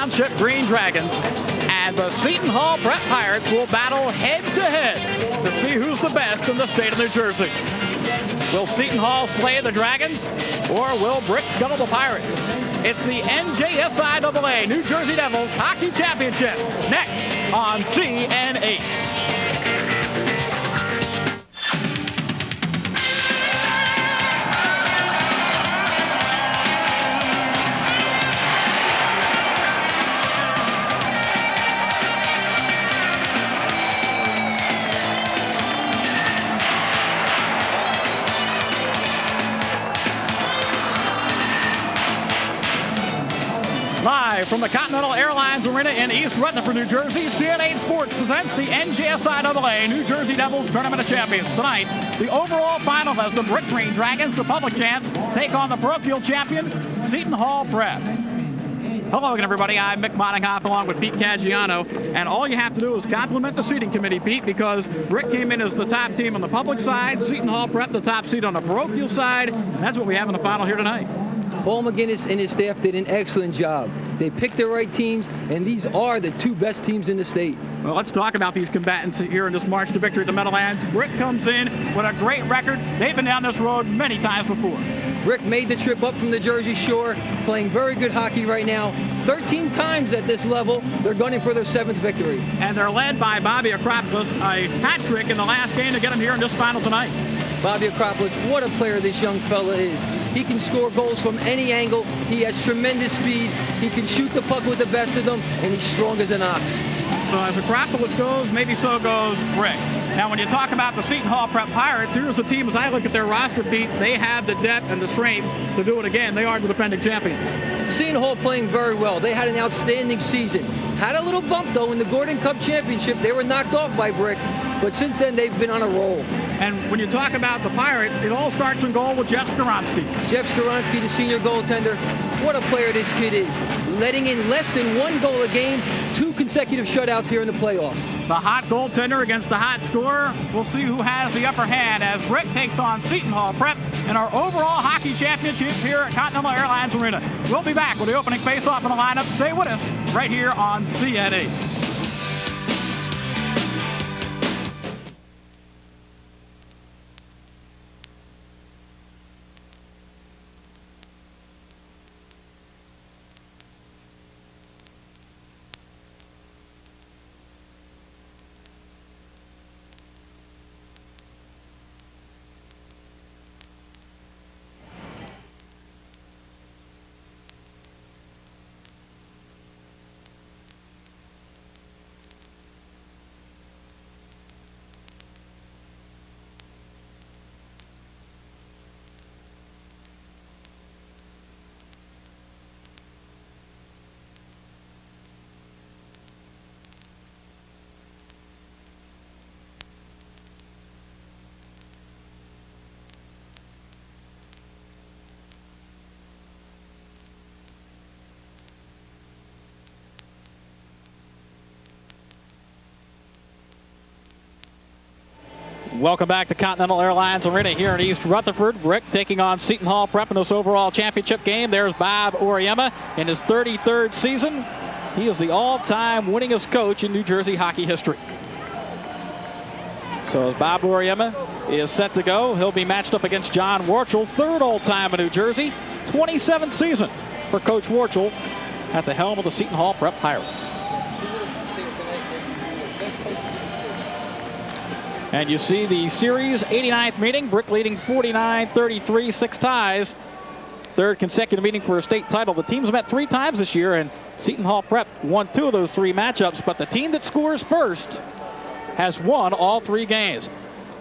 Township Green Dragons and the Seton Hall Prep Pirates will battle head-to-head to see who's the best in the state of New Jersey. Will Seton Hall slay the Dragons, or will Brick scuttle the Pirates? It's the NJSIAA New Jersey Devils Hockey Championship next on CN8. Live from the Continental Airlines Arena in East Rutherford, New Jersey, CN8 Sports presents the NJSIAA New Jersey Devils Tournament of Champions. Tonight, the overall final as the Brick Green Dragons, the public chance, take on the parochial champion, Seton Hall Prep. Hello again, everybody. I'm Mick Moningham along with Pete Caggiano, and all you have to do is compliment the seating committee, Pete, because Brick came in as the top team on the public side, Seton Hall Prep the top seed on the parochial side, and that's what we have in the final here tonight. Paul McGinnis and his staff did an excellent job. They picked the right teams, and these are the two best teams in the state. Well, let's talk about these combatants here in this march to victory at the Meadowlands. Brick comes in with a great record. They've been down this road many times before. Brick made the trip up from the Jersey Shore, playing very good hockey right now. 13 times at this level. They're gunning for their 7th victory. And they're led by Bobby Acropolis, a hat trick in the last game to get him here in this final tonight. Bobby Acropolis, what a player this young fella is. He can score goals from any angle. He has tremendous speed. He can shoot the puck with the best of them, and he's strong as an ox. So as Acropolis goes, maybe so goes Brick. Now, when you talk about the Seton Hall Prep Pirates, here's the team as I look at their roster, Pete. They have the depth and the strength to do it again. They are the defending champions. Seton Hall playing very well. They had an outstanding season. Had a little bump, though, in the Gordon Cup Championship. They were knocked off by Brick, but since then they've been on a roll. And when you talk about the Pirates, it all starts in goal with Jeff Skowronski. Jeff Skowronski, the senior goaltender. What a player this kid is. Letting in less than 1 goal a game, 2 consecutive shutouts here in the playoffs. The hot goaltender against the hot scorer. We'll see who has the upper hand as Brick takes on Seton Hall Prep in our overall hockey championship here at Continental Airlines Arena. We'll be back with the opening face-off in the lineup. Stay with us right here on CN8. Welcome back to Continental Airlines Arena here in East Rutherford. Brick taking on Seton Hall Prep in this overall championship game. There's Bob Oriema in his 33rd season. He is the all-time winningest coach in New Jersey hockey history. So as Bob Oriema is set to go, he'll be matched up against John Warchel, 3rd all-time in New Jersey, 27th season for Coach Warchel at the helm of the Seton Hall Prep Pirates. And you see the series 89th meeting, Brick leading 49-33, 6 ties. 3rd consecutive meeting for a state title. The teams met 3 times this year, and Seton Hall Prep won 2 of those 3 matchups, but the team that scores first has won all 3 games.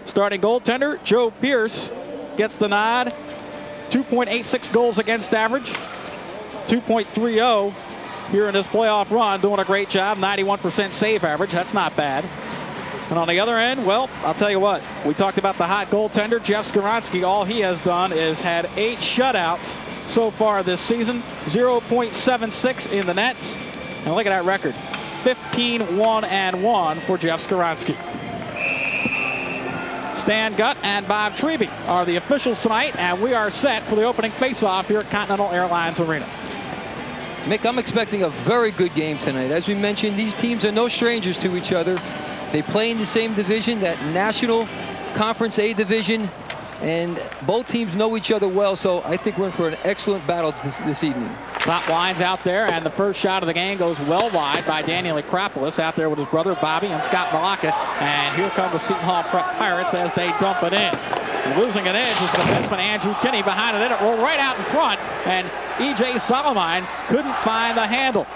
Starting goaltender Joe Pierce gets the nod. 2.86 goals against average, 2.30 here in this playoff run, doing a great job. 91% save average, that's not bad. And on the other end, well, I'll tell you what, we talked about the hot goaltender, Jeff Skowronski. All he has done is had 8 shutouts so far this season, 0.76 in the nets. And look at that record, 15-1-1 for Jeff Skowronski. Stan Gutt and Bob Treby are the officials tonight, and we are set for the opening face-off here at Continental Airlines Arena. Mick, I'm expecting a very good game tonight. As we mentioned, these teams are no strangers to each other. They play in the same division, that National Conference A division, and both teams know each other well, so I think we're in for an excellent battle this evening. Top lines out there, and the first shot of the game goes well wide by Daniel Acropolis out there with his brother Bobby and Scott Malacca. And here come the Seton Hall Pirates as they dump it in. Losing an edge is the defenseman Andrew Kinney behind it. It rolled right out in front, and E.J. Solomine couldn't find the handle.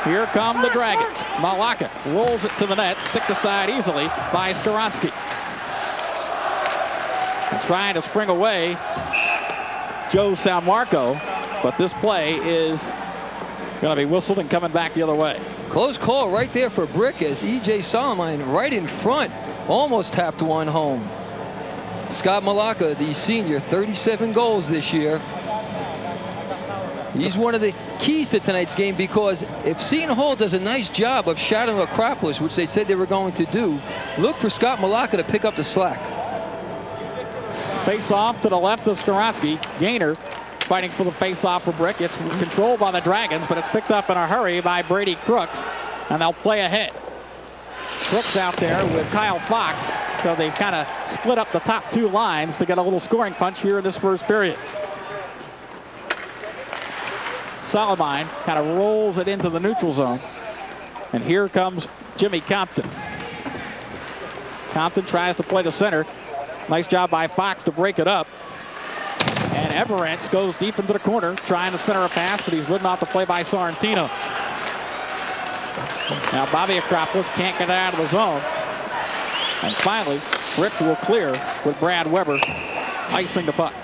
Here come the Dragons. Malacca rolls it to the net, stick the side easily by Skowronski. And trying to spring away Joe Salmarco, but this play is going to be whistled and coming back the other way. Close call right there for Brick as E.J. Solomine right in front almost tapped one home. Scott Malacca, the senior, 37 goals this year. He's one of the keys to tonight's game, because if Seton Hall does a nice job of shadowing Acropolis, which they said they were going to do, look for Scott Malacca to pick up the slack. Face off to the left of Skowronski. Gainer fighting for the face off for Brick. It's controlled by the Dragons, but it's picked up in a hurry by Brady Crooks, and they'll play ahead. Crooks out there with Kyle Fox, so they've kind of split up the top two lines to get a little scoring punch here in this first period. Solomine kind of rolls it into the neutral zone, and here comes Jimmy Compton. Compton tries to play to center. Nice job by Fox to break it up. And Everence goes deep into the corner, trying to center a pass, but he's ridden off the play by Sorrentino. Now Bobby Acropolis can't get out of the zone. And finally, Brick will clear with Brad Weber icing the puck.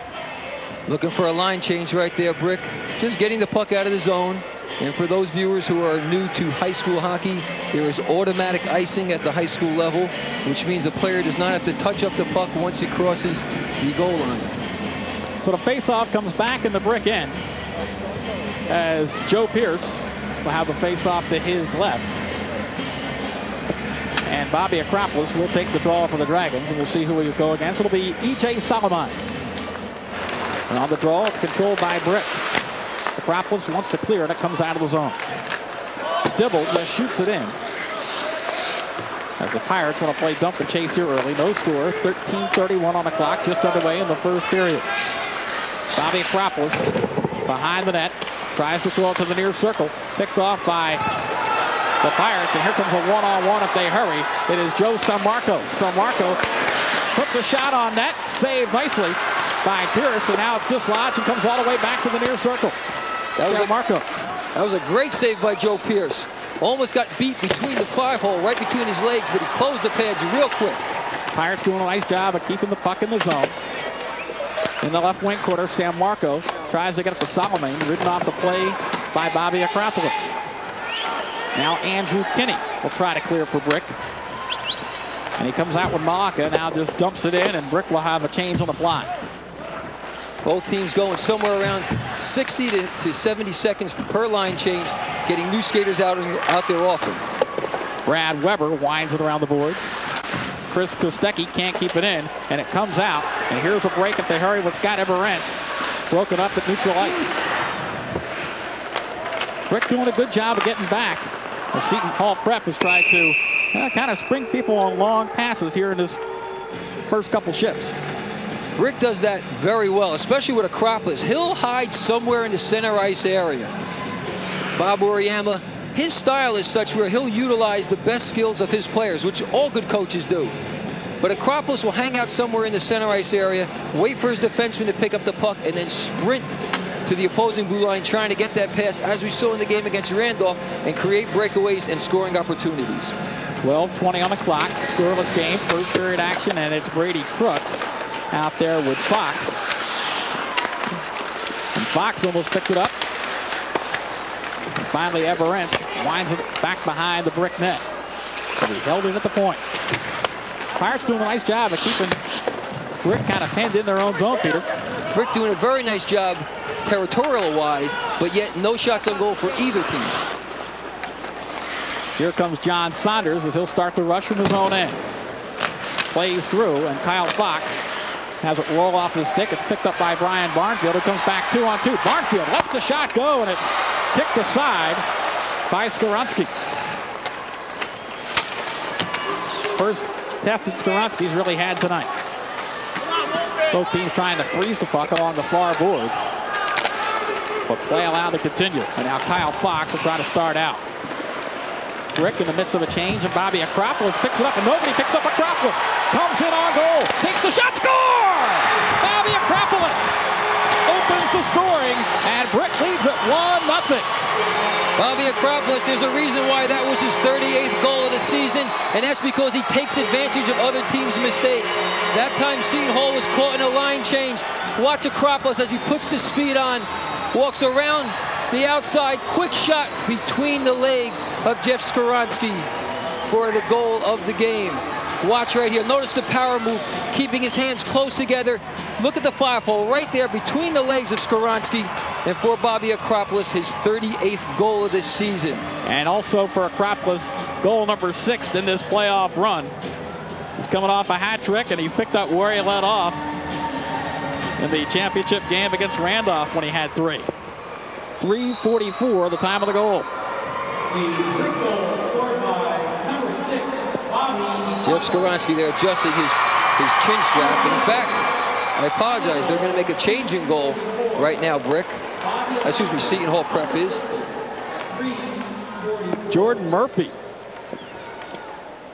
Looking for a line change right there, Brick. Just getting the puck out of the zone. And for those viewers who are new to high school hockey, there is automatic icing at the high school level, which means the player does not have to touch up the puck once it crosses the goal line. So the face-off comes back in the Brick end as Joe Pierce will have the face-off to his left. And Bobby Acropolis will take the draw for the Dragons, and we'll see who he'll go against. It'll be E.J. Solomine. And on the draw, it's controlled by Brick. Acropolis wants to clear, and it comes out of the zone. Dibble just shoots it in. As the Pirates want to play dump and chase here early. No score. 13:31 on the clock, just underway in the first period. Bobby Acropolis behind the net. Tries to throw it to the near circle. Picked off by the Pirates, and here comes a one-on-one if they hurry. It is Joe Salmarco. Salmarco puts a shot on net. Saved nicely by Pierce, and now it's dislodged and comes all the way back to the near circle. That was a great save by Joe Pierce. Almost got beat between the 5-hole, right between his legs, but he closed the pads real quick. Pirates doing a nice job of keeping the puck in the zone. In the left wing corner, Salmarco tries to get up to Solomine, ridden off the play by Bobby Acropolis. Now Andrew Kinney will try to clear for Brick. And he comes out with Malacca, now just dumps it in, and Brick will have a change on the fly. Both teams going somewhere around 60 to 70 seconds per line change, getting new skaters out there often. Brad Weber winds it around the boards. Chris Kostecki can't keep it in, and it comes out. And here's a break if they hurry with Scott Everence. Broken up at neutral ice. Brick doing a good job of getting back. The Seton Hall Prep has tried to kind of spring people on long passes here in his first couple shifts. Brick does that very well, especially with Acropolis. He'll hide somewhere in the center ice area. Bob Oriyama, his style is such where he'll utilize the best skills of his players, which all good coaches do. But Acropolis will hang out somewhere in the center ice area, wait for his defenseman to pick up the puck, and then sprint to the opposing blue line, trying to get that pass, as we saw in the game against Randolph, and create breakaways and scoring opportunities. 12:20 on the clock, scoreless game, first period action, and it's Brady Crooks out there with Fox. And Fox almost picked it up. And finally, Everence winds it back behind the Brick net. So he held it at the point. Pirates doing a nice job of keeping Brick kind of pinned in their own zone, Peter. Brick doing a very nice job territorial-wise, but yet no shots on goal for either team. Here comes John Saunders as he'll start the rush from his own end. Plays through, and Kyle Fox has it roll off his stick. It's picked up by Brian Barnfield, who comes back 2-on-2. Barnfield lets the shot go, and it's kicked aside by Skowronski. First test that Skowronski's really had tonight. Both teams trying to freeze the puck along the far boards. But play allowed to continue. And now Kyle Fox will try to start out. Rick in the midst of a change, and Bobby Acropolis picks it up, and nobody picks up Acropolis. Comes in on goal, takes the shot, score! Bobby Acropolis opens the scoring, and Brick leads it 1-0. Bobby Acropolis, there's a reason why that was his 38th goal of the season, and that's because he takes advantage of other teams' mistakes. That time Seton Hall was caught in a line change. Watch Acropolis as he puts the speed on, walks around the outside, quick shot between the legs of Jeff Skowronski for the goal of the game. Watch right here. Notice the power move, keeping his hands close together. Look at the 5-hole right there between the legs of Skowronski. And for Bobby Acropolis, his 38th goal of this season. And also for Acropolis, goal number 6 in this playoff run. He's coming off a hat trick, and he's picked up where he led off in the championship game against Randolph when he had 3. 3:44, the time of the goal. Jeff Skowronski there adjusting his chin strap. And in fact, I apologize, they're going to make a changing goal right now, Brick. Excuse me, Seton Hall Prep is. Jordan Murphy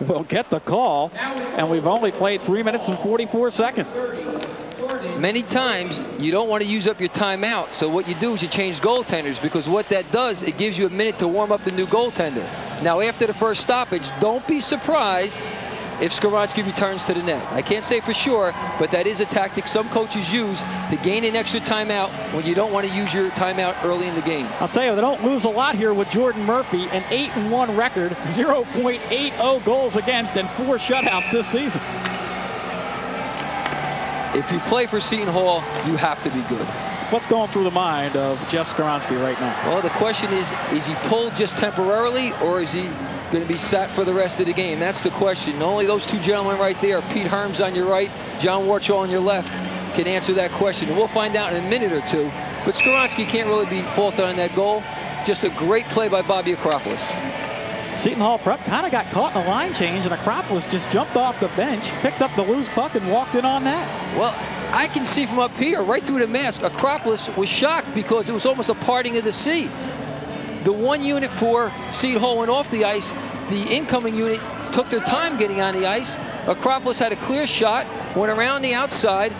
will get the call, and we've only played 3 minutes and 44 seconds. Many times you don't want to use up your timeout, so what you do is you change goaltenders, because what that does, it gives you a minute to warm up the new goaltender. Now after the first stoppage, don't be surprised if Skowronski returns to the net. I can't say for sure, but that is a tactic some coaches use to gain an extra timeout when you don't want to use your timeout early in the game. I'll tell you, they don't lose a lot here with Jordan Murphy, an 8-1 record, 0.80 goals against, and 4 shutouts this season. If you play for Seton Hall, you have to be good. What's going through the mind of Jeff Skowronski right now? Well, the question is he pulled just temporarily, or is he going to be sat for the rest of the game? That's the question. Only those two gentlemen right there, Pete Herms on your right, John Warchall on your left, can answer that question. And we'll find out in a minute or two. But Skowronski can't really be faulted on that goal. Just a great play by Bobby Acropolis. Seton Hall Prep kind of got caught in a line change, and Acropolis just jumped off the bench, picked up the loose puck, and walked in on that. Well, I can see from up here, right through the mask, Acropolis was shocked because it was almost a parting of the sea. The one unit for Seton Hall went off the ice. The incoming unit took their time getting on the ice. Acropolis had a clear shot, went around the outside.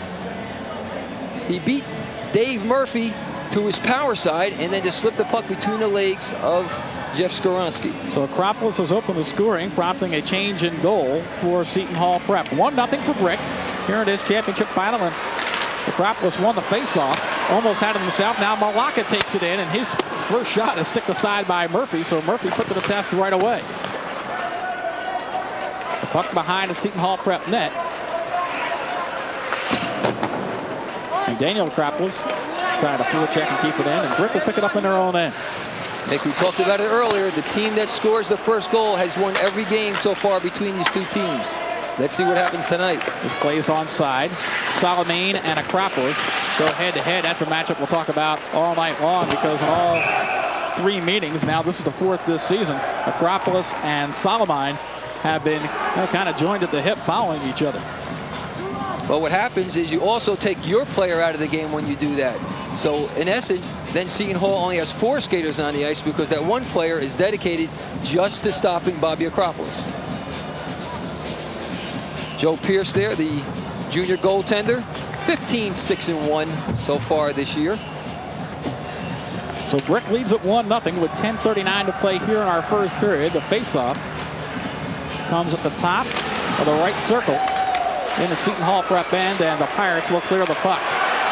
He beat Dave Murphy to his power side, and then just slipped the puck between the legs of Jeff Skowronski. So Acropolis has opened the scoring, prompting a change in goal for Seton Hall Prep. 1-0 for Brick here in this championship final, and Acropolis won the faceoff. Almost had it himself. Now Malaka takes it in, and his first shot is sticked aside by Murphy, so Murphy put to the test right away. The puck behind the Seton Hall Prep net. And Daniel Acropolis trying to forecheck and keep it in, and Brick will pick it up in their own end. Like we talked about it earlier, the team that scores the first goal has won every game so far between these two teams. Let's see what happens tonight. This plays on side. Salamane and Acropolis go head-to-head. That's a matchup we'll talk about all night long, because in all 3 meetings, now this is the 4th this season, Acropolis and Salamane have been kind of joined at the hip following each other. But what happens is you also take your player out of the game when you do that. So in essence, then Seton Hall only has 4 skaters on the ice, because that one player is dedicated just to stopping Bobby Acropolis. Joe Pierce there, the junior goaltender, 15-6-1 so far this year. So Brick leads at 1-0 with 10:39 to play here in our first period. The faceoff comes at the top of the right circle in the Seton Hall Prep end, and the Pirates will clear the puck.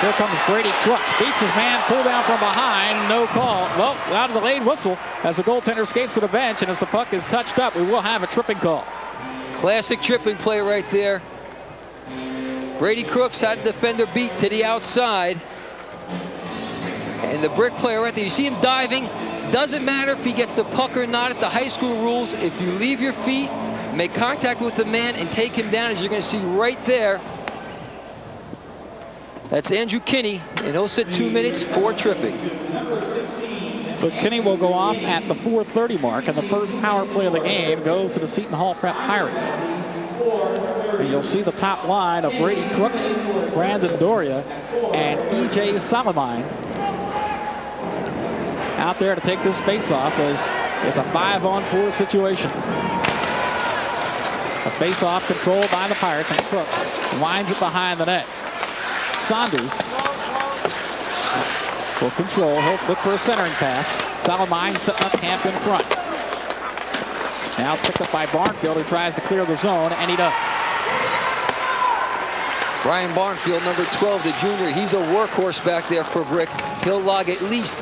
Here comes Brady Crooks, beats his man, pulled down from behind, no call. Well, out of the lane whistle as the goaltender skates to the bench, and as the puck is touched up, we will have a tripping call. Classic tripping play right there. Brady Crooks had the defender beat to the outside. And the Brick player right there, you see him diving. Doesn't matter if he gets the puck or not at the high school rules. If you leave your feet, make contact with the man, and take him down, as you're going to see right there. That's Andrew Kinney, and he'll sit 2 minutes for tripping. So Kinney will go off at the 4:30 mark, and the first power play of the game goes to the Seton Hall Prep Pirates. And you'll see the top line of Brady Crooks, Brandon Doria, and E.J. Salamine out there to take this face-off as it's a 5-on-4 situation. A face-off controlled by the Pirates, and Crooks winds it behind the net. Saunders will control. He'll look for a centering pass. Salamine setting up camp in front. Now it's picked up by Barnfield, who tries to clear the zone, and he does. Brian Barnfield, number 12, the junior, he's a workhorse back there for Brick. He'll log at least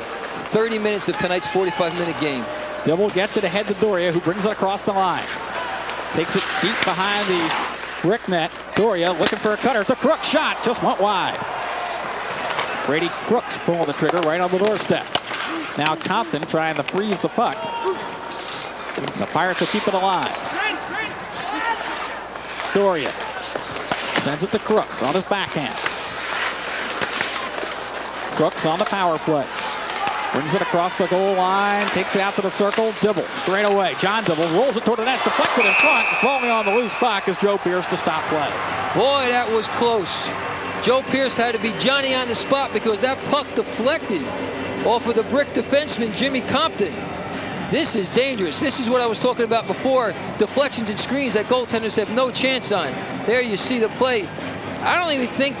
30 minutes of tonight's 45-minute game. Dibble gets it ahead to Doria, who brings it across the line. Takes it deep behind the Brick net. Doria looking for a cutter. It's a Crooks shot, just went wide. Brady Crooks pulling the trigger right on the doorstep. Now Compton trying to freeze the puck. The Pirates will keep it alive. Doria sends it to Crooks on his backhand. Crooks on the power play. Brings it across the goal line, takes it out to the circle. Dibble straight away. John Dibble rolls it toward the net, deflected in front. Falling on the loose puck is Joe Pierce to stop play. Boy, that was close. Joe Pierce had to be Johnny on the spot because that puck deflected off of the Brick defenseman, Jimmy Compton. This is dangerous. This is what I was talking about before. Deflections and screens that goaltenders have no chance on. There you see the play. I don't even think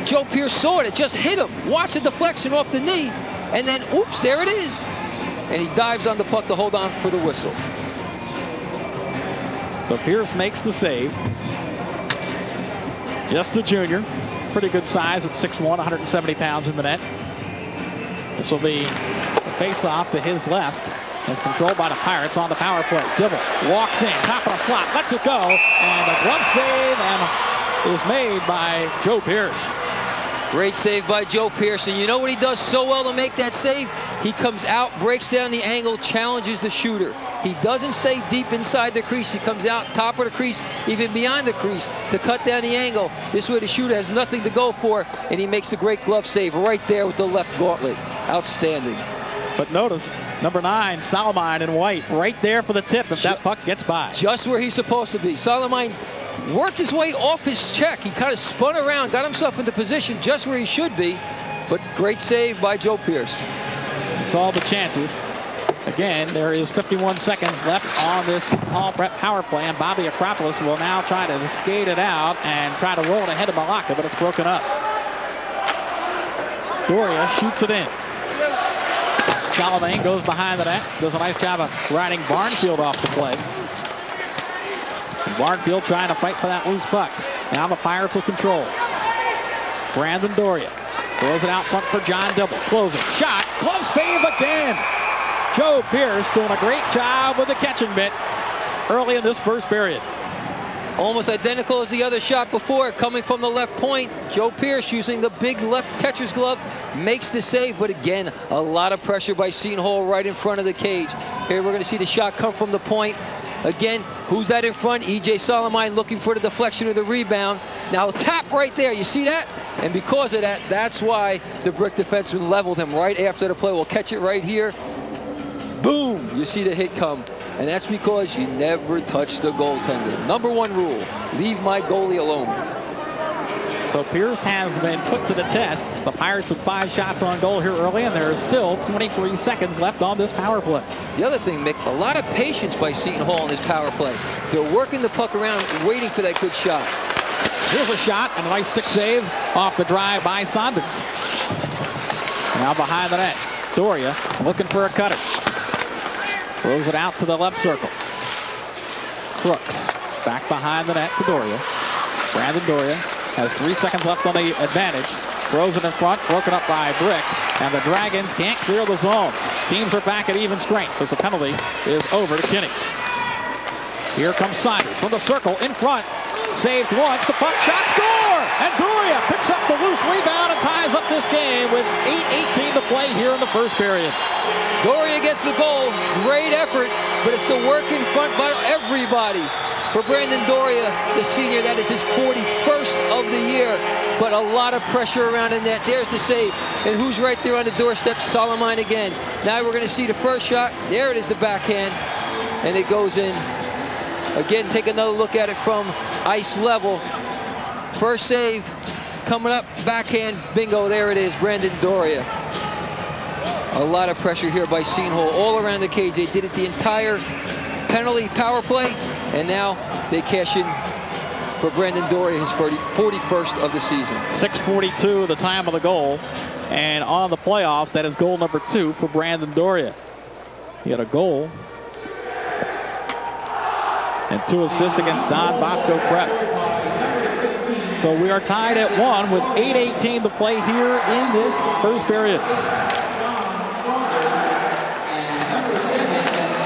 Joe Pierce saw it. It just hit him. Watch the deflection off the knee. And then, oops, there it is. And he dives on the puck to hold on for the whistle. So Pierce makes the save. Just a junior. Pretty good size at 6'1", 170 pounds in the net. This will be a face-off to his left. It's controlled by the Pirates on the power play. Dibble walks in, top of the slot, lets it go, and a glove save is made by Joe Pierce. Great save by Joe Pierce, and you know what he does so well to make that save? He comes out, breaks down the angle, challenges the shooter. He doesn't stay deep inside the crease. He comes out top of the crease, even beyond the crease, to cut down the angle. This way the shooter has nothing to go for, and he makes the great glove save right there with the left gauntlet. Outstanding. But notice, number 9, Salamine in white, right there for the tip if that puck gets by. Just where he's supposed to be. Salamine worked his way off his check. He kind of spun around, got himself into position just where he should be. But great save by Joe Pierce. He saw the chances. Again, there is 51 seconds left on this Hall Prep power play, and Bobby Acropolis will now try to skate it out and try to roll it ahead of Malacca, but it's broken up. Doria shoots it in. Salamine goes behind the net, does a nice job of riding Barnfield off the play. Barnfield trying to fight for that loose puck. Now the Pirates will control. Brandon Doria throws it out front for John Dibble. Closing. Shot. Glove save again. Joe Pierce doing a great job with the catching mitt early in this first period. Almost identical as the other shot before, coming from the left point. Joe Pierce using the big left catcher's glove makes the save, but again, a lot of pressure by Seton Hall right in front of the cage. Here we're going to see the shot come from the point. Again, who's that in front? E.J. Salamine looking for the deflection or the rebound. Now tap right there, you see that? And because of that, that's why the Brick defenseman leveled him right after the play. We'll catch it right here. Boom, you see the hit come. And that's because you never touch the goaltender. Number 1 rule, leave my goalie alone. So Pierce has been put to the test. The Pirates with 5 shots on goal here early, and there is still 23 seconds left on this power play. The other thing, Mick, a lot of patience by Seton Hall in this power play. They're working the puck around, waiting for that good shot. Here's a shot and a nice stick save off the drive by Saunders. Now behind the net, Doria looking for a cutter. Throws it out to the left circle. Crooks back behind the net to Doria. Brandon Doria has 3 seconds left on the advantage. Throws it in front, broken up by Brick. And the Dragons can't clear the zone. Teams are back at even strength as the penalty is over to Kinney. Here comes Saunders from the circle in front. Saved once, the puck shot, score! And Doria picks up the loose rebound and ties up this game with 8:18 to play here in the first period. Doria gets the goal, great effort, but it's the work in front by everybody. For Brandon Doria, the senior, that is his 41st of the year, but a lot of pressure around the net. There's the save, and who's right there on the doorstep? Solomon again. Now we're going to see the first shot. There it is, the backhand, and it goes in. Again, take another look at it from ice level. First save, coming up, backhand, bingo, there it is, Brandon Doria. A lot of pressure here by Seton Hall all around the cage. They did it the entire penalty power play, and now they cash in for Brandon Doria, his 41st of the season. 6:42, the time of the goal, and on the playoffs, that is goal number 2 for Brandon Doria. He had a goal and 2 assists against Don Bosco Prep. So we are tied at 1 with 8:18 to play here in this first period.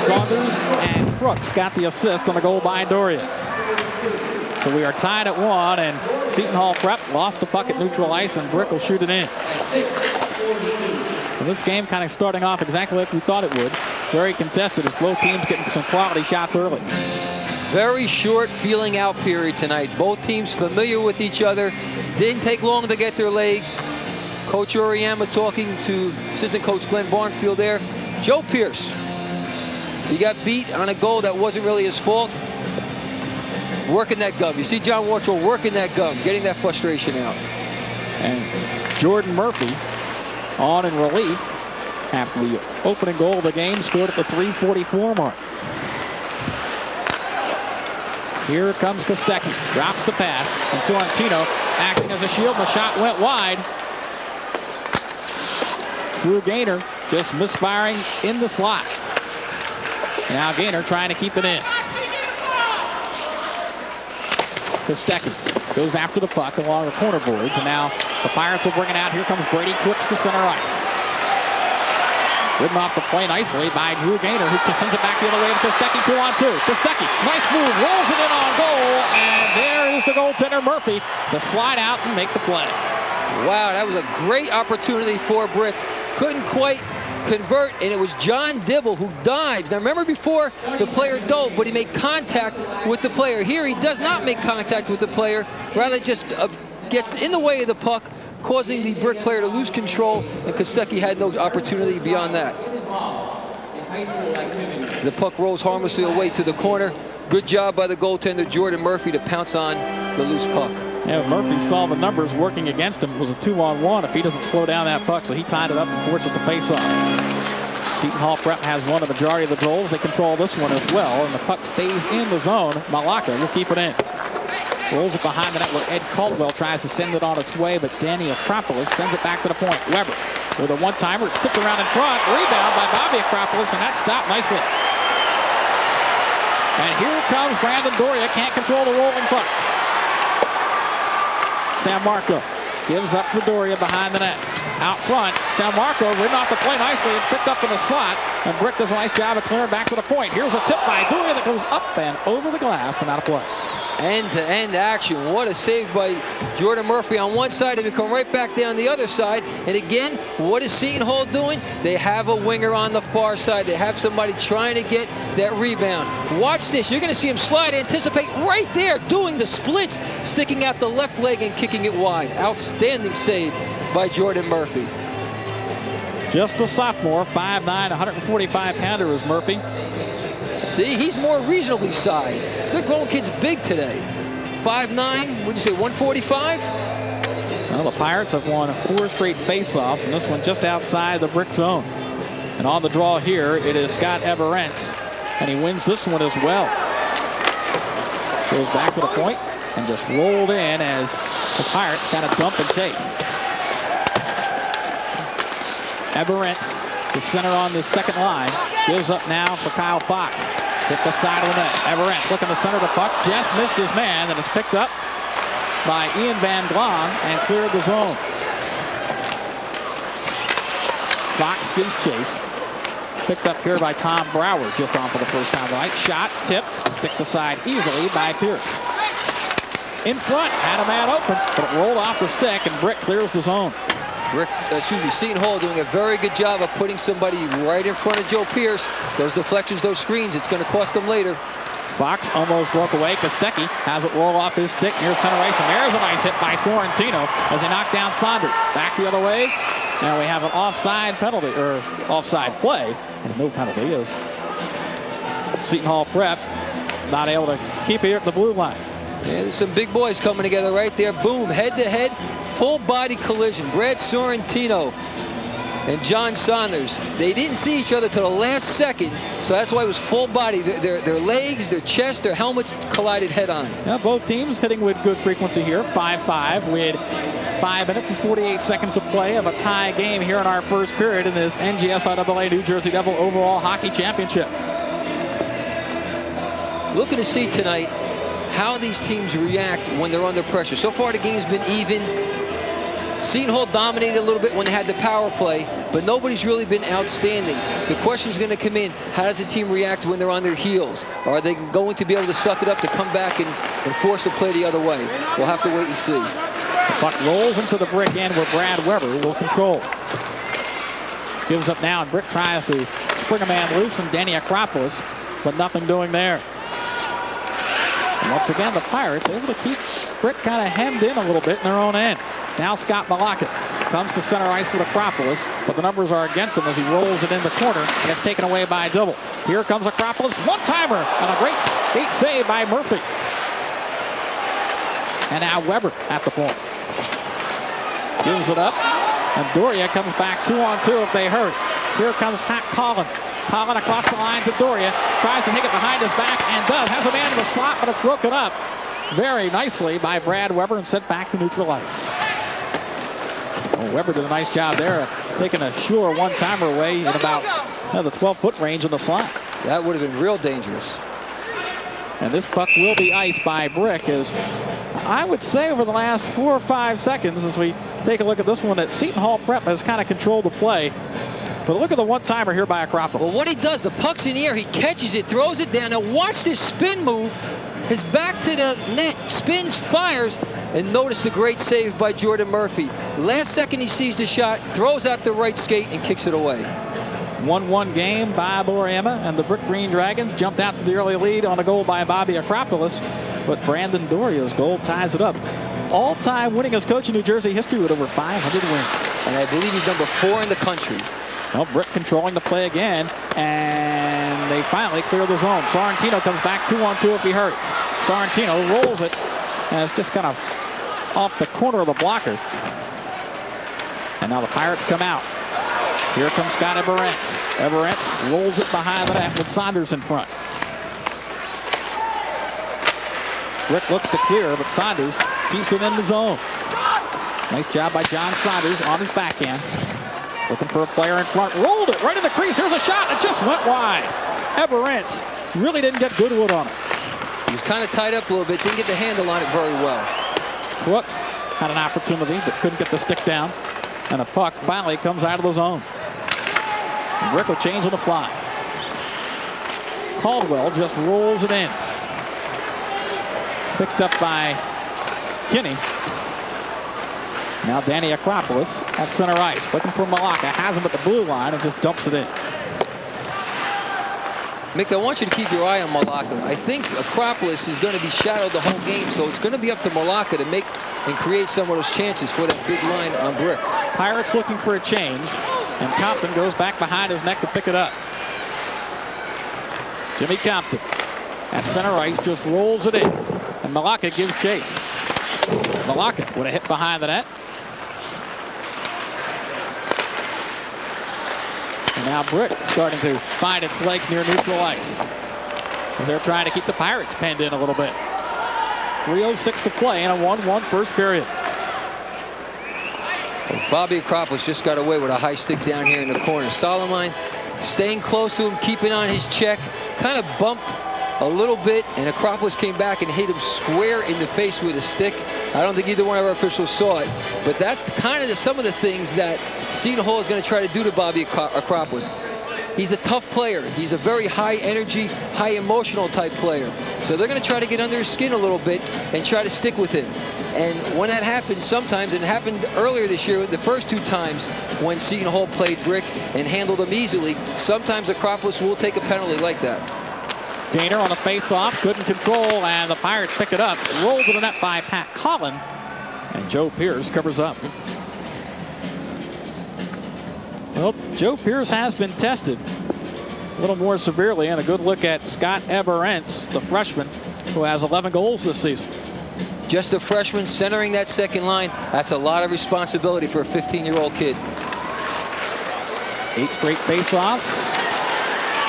Saunders and Crooks got the assist on a goal by Doria. So we are tied at 1, and Seton Hall Prep lost the puck at neutral ice, and Brick will shoot it in. And this game kind of starting off exactly like we thought it would. Very contested as both teams getting some quality shots early. Very short feeling out period tonight. Both teams familiar with each other. Didn't take long to get their legs. Coach Oriyama talking to assistant coach Glenn Barnfield there. Joe Pierce, he got beat on a goal that wasn't really his fault. Working that gum. You see John Wartrell working that gum, getting that frustration out. And Jordan Murphy on in relief after the opening goal of the game, scored at the 3:44 mark. Here comes Kostecki, drops the pass, and Sorrentino acting as a shield, and the shot went wide. Drew Gaynor just misfiring in the slot. Now Gaynor trying to keep it in. Kostecki goes after the puck along the corner boards, and now the Pirates will bring it out. Here comes Brady Crooks to center ice. Ridden off the play nicely by Drew Gaynor, who sends it back the other way to Kostecki, 2-on-2. Kostecki, nice move, rolls it in on goal, and there is the goaltender Murphy to slide out and make the play. Wow, that was a great opportunity for Brick. Couldn't quite convert, and it was John Dibble who dives. Now remember before, the player dove, but he made contact with the player. Here he does not make contact with the player, rather just gets in the way of the puck, causing the Brick player to lose control, and Kostecki had no opportunity beyond that. The puck rolls harmlessly away to the corner. Good job by the goaltender Jordan Murphy to pounce on the loose puck. Yeah, Murphy saw the numbers working against him. It was a 2-on-1 if he doesn't slow down that puck, so he tied it up and forced it to face off. Seton Hall Prep has won the majority of the goals. They control this one as well, and the puck stays in the zone. Malaka will keep it in. Rolls it behind the net where Ed Caldwell tries to send it on its way, but Danny Acropolis sends it back to the point. Weber with a one-timer. It's tipped around in front. Rebound by Bobby Acropolis, and that's stopped nicely. And here comes Brandon Doria. Can't control the rolling puck. San Marco gives up for Doria behind the net. Out front, San Marco ridden off the play nicely. It's picked up in the slot, and Brick does a nice job of clearing back to the point. Here's a tip by Doria that goes up and over the glass and out of play. End-to-end action. What a save by Jordan Murphy on one side, and we come right back down the other side. And again, what is Seton Hall doing? They have a winger on the far side. They have somebody trying to get that rebound. Watch this. You're going to see him slide, anticipate right there, doing the splits, sticking out the left leg and kicking it wide. Outstanding save by Jordan Murphy. Just a sophomore, 5'9", 145-pounder is Murphy. See, he's more reasonably sized. Good grown kid's big today. 5'9", what'd you say, 145? Well, the Pirates have won 4 straight faceoffs, and this one just outside the Brick zone. And on the draw here, it is Scott Everentz, and he wins this one as well. Goes back to the point and just rolled in as the Pirates kind of dump and chase. Everentz, the center on the second line, gives up now for Kyle Fox. Hit the side of the net. Everentz looking to center the puck. Just missed his man, and is picked up by Ian Van Glong and cleared the zone. Fox gives chase. Picked up here by Tom Brower just on for the first time tonight. Shot, tip, stick aside easily by Pierce. In front, had a man open, but it rolled off the stick, and Brick clears the zone. Seton Hall doing a very good job of putting somebody right in front of Joe Pierce. Those deflections, those screens, it's going to cost them later. Fox almost broke away. Kostecki has it roll off his stick near center ice, and there's a nice hit by Sorrentino as he knocked down Saunders. Back the other way. Now we have an offside penalty, or offside play, and no penalty as Seton Hall Prep not able to keep it at the blue line. Yeah, there's some big boys coming together right there. Boom, head-to-head, full-body collision. Brad Sorrentino and John Saunders. They didn't see each other till the last second, so that's why it was full body. Their legs, their chest, their helmets collided head-on. Yeah, both teams hitting with good frequency here. 5-5 with 5 minutes and 48 seconds of play of a tie game here in our first period in this NJSIAA New Jersey Devil Overall Hockey Championship. Looking to see tonight how these teams react when they're under pressure. So far the game's been even. Seton Hall dominated a little bit when they had the power play, but nobody's really been outstanding. The question's going to come in, how does the team react when they're on their heels? Are they going to be able to suck it up to come back and force a play the other way? We'll have to wait and see. The puck rolls into the Brick end where Brad Weber will control. Gives up now, and Brick tries to spring a man loose, and Danny Acropolis, but nothing doing there. And once again, the Pirates able to keep Brick kind of hemmed in a little bit in their own end. Now Scott Malaka comes to center ice with Acropolis, but the numbers are against him as he rolls it in the corner, and it's taken away by a double. Here comes Acropolis, one-timer, and a great skate save by Murphy. And now Weber at the point. Gives it up, and Doria comes back 2-on-2 if they hurt. Here comes Pat Collin. Collin across the line to Doria, tries to take it behind his back, and does. Has a man in the slot, but it's broken up very nicely by Brad Weber and sent back to neutral ice. Well, Weber did a nice job there, taking a sure one-timer away in about the 12-foot range in the slot. That would have been real dangerous. And this puck will be iced by Brick, as I would say over the last 4 or 5 seconds, as we take a look at this one, that Seton Hall Prep has kind of controlled the play. But look at the one-timer here by Acropolis. Well, what he does, the puck's in the air, he catches it, throws it down. Now watch this spin move. His back to the net, spins, fires, and notice the great save by Jordan Murphy. Last second he sees the shot, throws out the right skate, and kicks it away. 1-1 game. Bob Oriema and the Brick Green Dragons jumped out to the early lead on a goal by Bobby Acropolis, but Brandon Doria's goal ties it up. All-time winningest coach in New Jersey history with over 500 wins. And I believe he's number 4 in the country. Well, Brick controlling the play again, and they finally clear the zone. Sorrentino comes back 2-on-2 if he hurts. Sorrentino rolls it, and it's just kind of off the corner of the blocker. And now the Pirates come out. Here comes Scott Everett. Everett rolls it behind the net with Saunders in front. Brick looks to clear, but Saunders keeps it in the zone. Nice job by John Saunders on his backhand. Looking for a player in front. Rolled it right in the crease. Here's a shot. It just went wide. Everett really didn't get good wood on it. He was kind of tied up a little bit. Didn't get the handle on it very well. Crooks had an opportunity, but couldn't get the stick down. And the puck finally comes out of the zone. And Brick will change on the fly. Caldwell just rolls it in. Picked up by Kinney. Now Danny Acropolis at center ice. Looking for Malaka. Has him at the blue line and just dumps it in. Mick, I want you to keep your eye on Malaka. I think Acropolis is going to be shadowed the whole game, so it's going to be up to Malaka to make and create some of those chances for that big line on Brick. Pirates looking for a change, and Compton goes back behind his neck to pick it up. Jimmy Compton at center ice just rolls it in, and Malaka gives chase. Malaka with a hit behind the net. And now Brick starting to find its legs near neutral ice. They're trying to keep the Pirates penned in a little bit. 3:06 to play in a 1-1 first period. Bobby Acropolis just got away with a high stick down here in the corner. Solomon staying close to him, keeping on his check. Kind of bumped a little bit, and Acropolis came back and hit him square in the face with a stick. I don't think either one of our officials saw it, but that's kind of some of the things that Seton Hall is going to try to do to Bobby Acropolis. He's a tough player. He's a very high energy, high emotional type player. So they're going to try to get under his skin a little bit and try to stick with him. And when that happens sometimes, and it happened earlier this year, the first 2 times when Seton Hall played Brick and handled him easily, sometimes Acropolis will take a penalty like that. Gainer on a face-off, couldn't control, and the Pirates pick it up. Rolled to the net by Pat Collin, and Joe Pierce covers up. Well, Joe Pierce has been tested a little more severely, and a good look at Scott Eberentz, the freshman, who has 11 goals this season. Just a freshman centering that second line. That's a lot of responsibility for a 15-year-old kid. 8 straight face-offs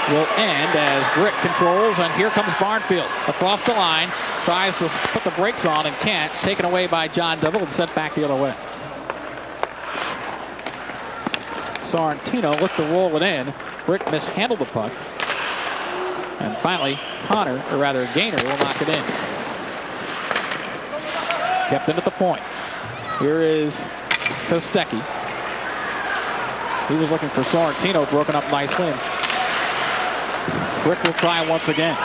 will end as Brick controls, and here comes Barnfield across the line, tries to put the brakes on and can't. It's taken away by John Devil and sent back the other way. Sorrentino looked to roll it in. Brick mishandled the puck, and finally Gainer will knock it in. Kept in at the point. Here is Kostecki. He was looking for Sorrentino, broken up nicely. Brick will try once again.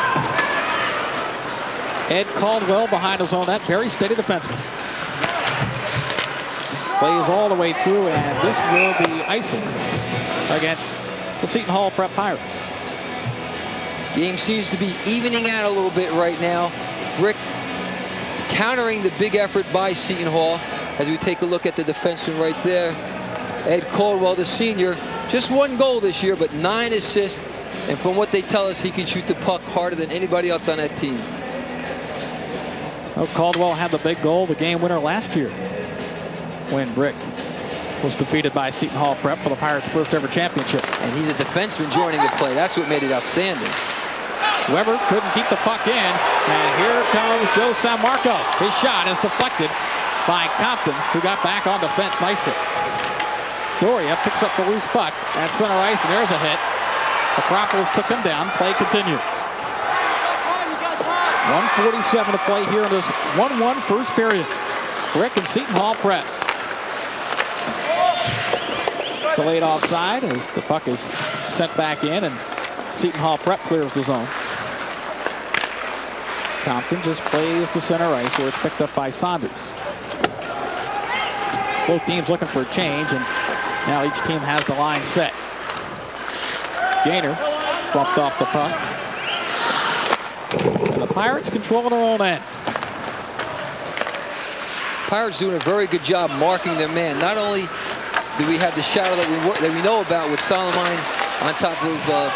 Ed Caldwell behind his own net, very steady defenseman. Plays all the way through, and this will be icing against the Seton Hall Prep Pirates. Game seems to be evening out a little bit right now. Brick countering the big effort by Seton Hall. As we take a look at the defenseman right there, Ed Caldwell, the senior, just 1 goal this year, but 9 assists. And from what they tell us, he can shoot the puck harder than anybody else on that team. Well, Caldwell had the big goal, the game winner last year, when Brick was defeated by Seton Hall Prep for the Pirates' first ever championship. And he's a defenseman joining the play. That's what made it outstanding. Weber couldn't keep the puck in, and here comes Joe San Marco. His shot is deflected by Compton, who got back on defense nicely. Doria picks up the loose puck at center ice, and there's a hit. Acropolis took them down. Play continues. 1:47 to play here in this 1-1 first period. Brick and Seton Hall Prep. Delayed offside as the puck is sent back in, and Seton Hall Prep clears the zone. Compton just plays to center ice where it's picked up by Saunders. Both teams looking for a change, and now each team has the line set. Gainer bumped off the puck. And the Pirates control their own end. Pirates doing a very good job marking their man. Not only do we have the shadow that we know about with Solomon on top of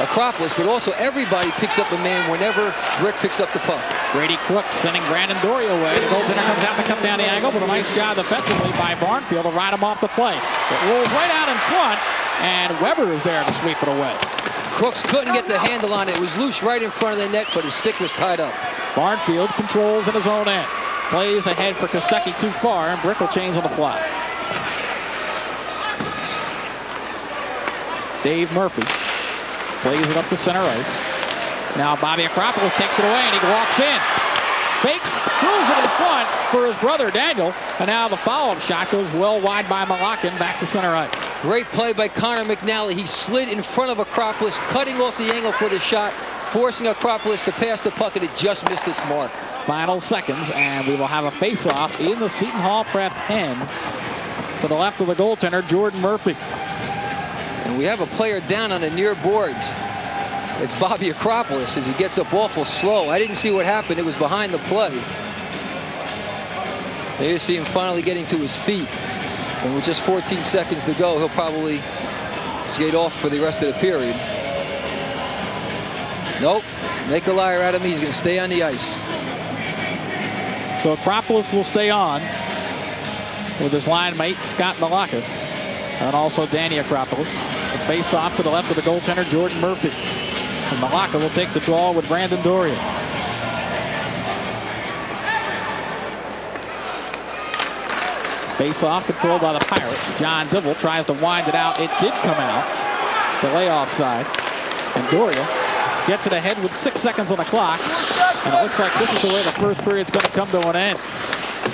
Acropolis, but also everybody picks up a man whenever Brick picks up the puck. Brady Cook sending Brandon Doria away. The goaltender comes out to cut down the angle, but a nice job defensively by Barnfield to ride him off the play. It rolls right out in front, and Weber is there to sweep it away. Crooks couldn't get the handle on it. It was loose right in front of the net, but his stick was tied up. Barnfield controls in his own end. Plays ahead for Kostecki too far, and Brick will change on the fly. Dave Murphy plays it up to center ice. Now Bobby Acropolis takes it away, and he walks in. Fakes, throws it in front for his brother Daniel, and now the follow-up shot goes well wide by Malakin back to center ice. Great play by Connor McNally. He slid in front of Acropolis, cutting off the angle for the shot, forcing Acropolis to pass the puck, and it just missed its mark. Final seconds, and we will have a face-off in the Seton Hall Prep end to the left of the goaltender, Jordan Murphy. And we have a player down on the near boards. It's Bobby Acropolis as he gets up awful slow. I didn't see what happened. It was behind the play. There you see him finally getting to his feet. And with just 14 seconds to go, he'll probably skate off for the rest of the period. Nope. Make a liar out of me. He's going to stay on the ice. So Acropolis will stay on with his line mate, Scott Malaka, and also Danny Acropolis. The face-off to the left of the goaltender, Jordan Murphy. And Malaka will take the draw with Brandon Doria. Face-off controlled by the Pirates. John Dibble tries to wind it out. It did come out. Delay offside. And Doria gets it ahead with 6 seconds on the clock. And it looks like this is the way the first period's going to come to an end.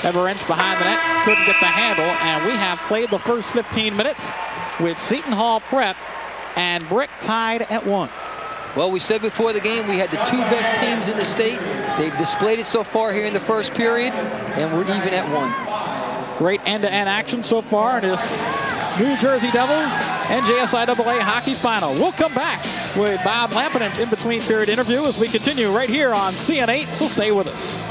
Eberentz behind the net, couldn't get the handle. And we have played the first 15 minutes with Seton Hall Prep and Brick tied at 1. Well, we said before the game we had the 2 best teams in the state. They've displayed it so far here in the first period, and we're even at 1. Great end-to-end action so far in this New Jersey Devils NJSIAA hockey final. We'll come back with Bob Lampenen's in-between period interview as we continue right here on CN8, so stay with us.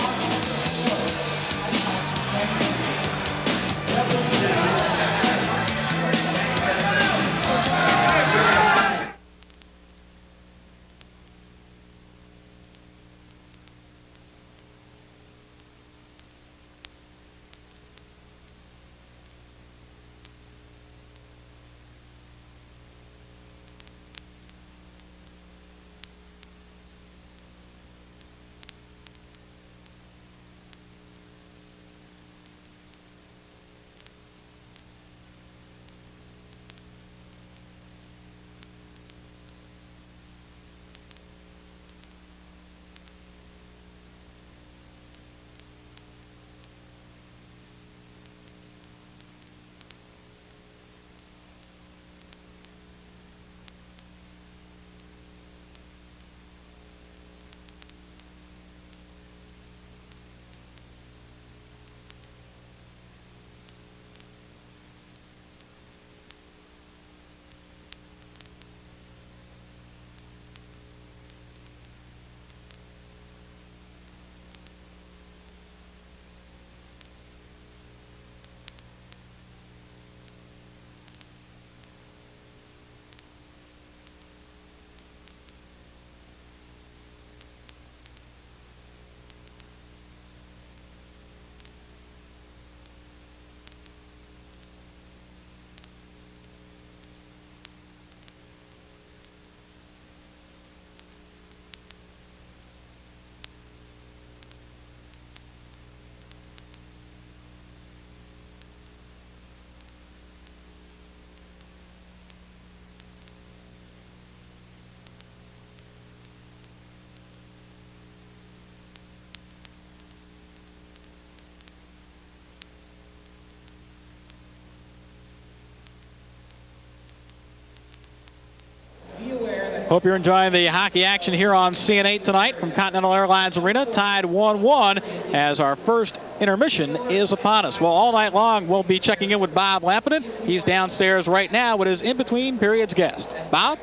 Hope you're enjoying the hockey action here on CN8 tonight from Continental Airlines Arena. Tied 1-1 as our first intermission is upon us. Well, all night long we'll be checking in with Bob Lampinen. He's downstairs right now with his in-between periods guest. Bob?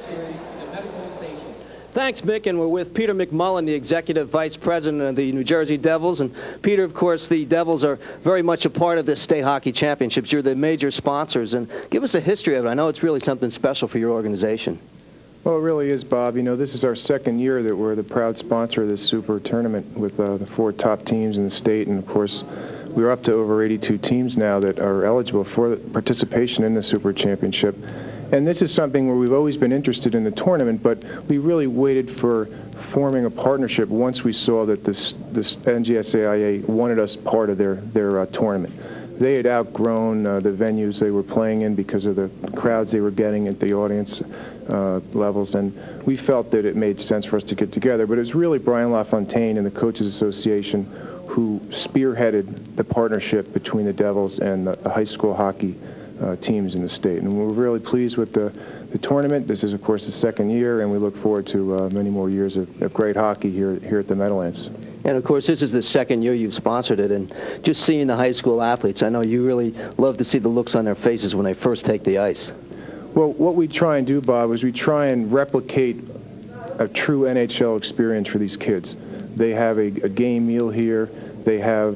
Thanks, Mick, and we're with Peter McMullen, the Executive Vice President of the New Jersey Devils. And Peter, of course, the Devils are very much a part of the state hockey championships. You're the major sponsors, and give us a history of it. I know it's really something special for your organization. Well, it really is, Bob. You know, this is our second year that we're the proud sponsor of this super tournament with the 4 top teams in the state. And, of course, we're up to over 82 teams now that are eligible for participation in the super championship. And this is something where we've always been interested in the tournament, but we really waited for forming a partnership once we saw that this NJSIAA wanted us part of their tournament. They had outgrown the venues they were playing in because of the crowds they were getting at the audience levels, and we felt that it made sense for us to get together. But it was really Brian LaFontaine and the Coaches Association who spearheaded the partnership between the Devils and the high school hockey teams in the state. And we're really pleased with the tournament. This is, of course, the second year, and we look forward to many more years of great hockey here at the Meadowlands. And, of course, this is the second year you've sponsored it, and just seeing the high school athletes, I know you really love to see the looks on their faces when they first take the ice. Well, what we try and do, Bob, is we try and replicate a true NHL experience for these kids. They have a game meal here. They have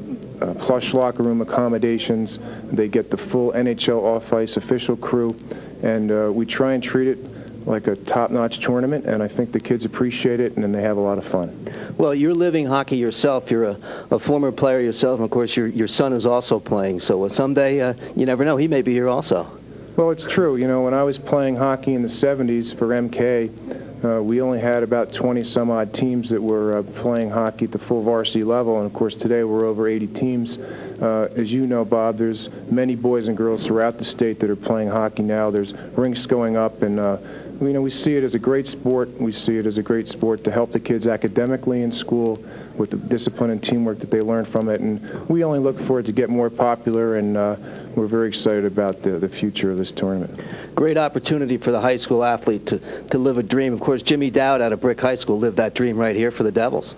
plush locker room accommodations. They get the full NHL off-ice official crew, and we try and treat it like a top-notch tournament, and I think the kids appreciate it, and then they have a lot of fun. Well, you're living hockey yourself. You're a former player yourself, and, of course, your son is also playing. So someday, you never know, he may be here also. Well, it's true. You know, when I was playing hockey in the 70s for MK, we only had about 20-some-odd teams that were playing hockey at the full varsity level, and, of course, today we're over 80 teams. As you know, Bob, there's many boys and girls throughout the state that are playing hockey now. There's rinks going up, and you know, we see it as a great sport. We see it as a great sport to help the kids academically in school with the discipline and teamwork that they learn from it. And we only look for it to get more popular, and we're very excited about the future of this tournament. Great opportunity for the high school athlete to live a dream. Of course, Jimmy Dowd out of Brick High School lived that dream right here for the Devils.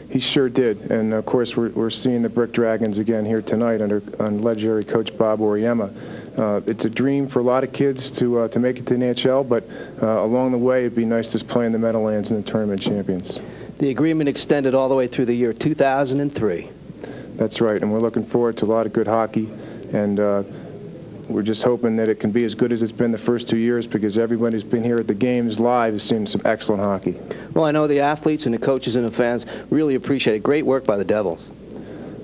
He sure did. And, of course, we're seeing the Brick Dragons again here tonight under legendary coach Bob Oriema. It's a dream for a lot of kids to make it to the NHL, but along the way, it'd be nice to play in the Meadowlands and the Tournament Champions. The agreement extended all the way through the year 2003. That's right, and we're looking forward to a lot of good hockey, and we're just hoping that it can be as good as it's been the first 2 years, because everybody who's been here at the games live has seen some excellent hockey. Well, I know the athletes and the coaches and the fans really appreciate it. Great work by the Devils.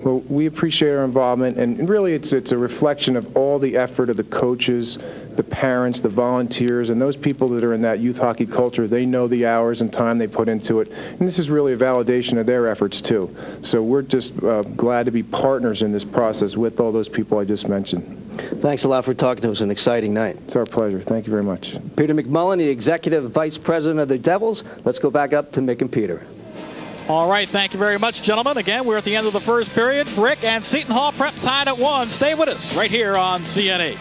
Well, we appreciate our involvement, and really it's a reflection of all the effort of the coaches, the parents, the volunteers, and those people that are in that youth hockey culture. They know the hours and time they put into it, and this is really a validation of their efforts too. So we're just glad to be partners in this process with all those people I just mentioned. Thanks a lot for talking to us. An exciting night. It's our pleasure. Thank you very much. Peter McMullen, the Executive Vice President of the Devils. Let's go back up to Mick and Peter. All right, thank you very much, gentlemen. Again, we're at the end of the first period. Brick and Seton Hall Prep tied at 1. Stay with us right here on CN8.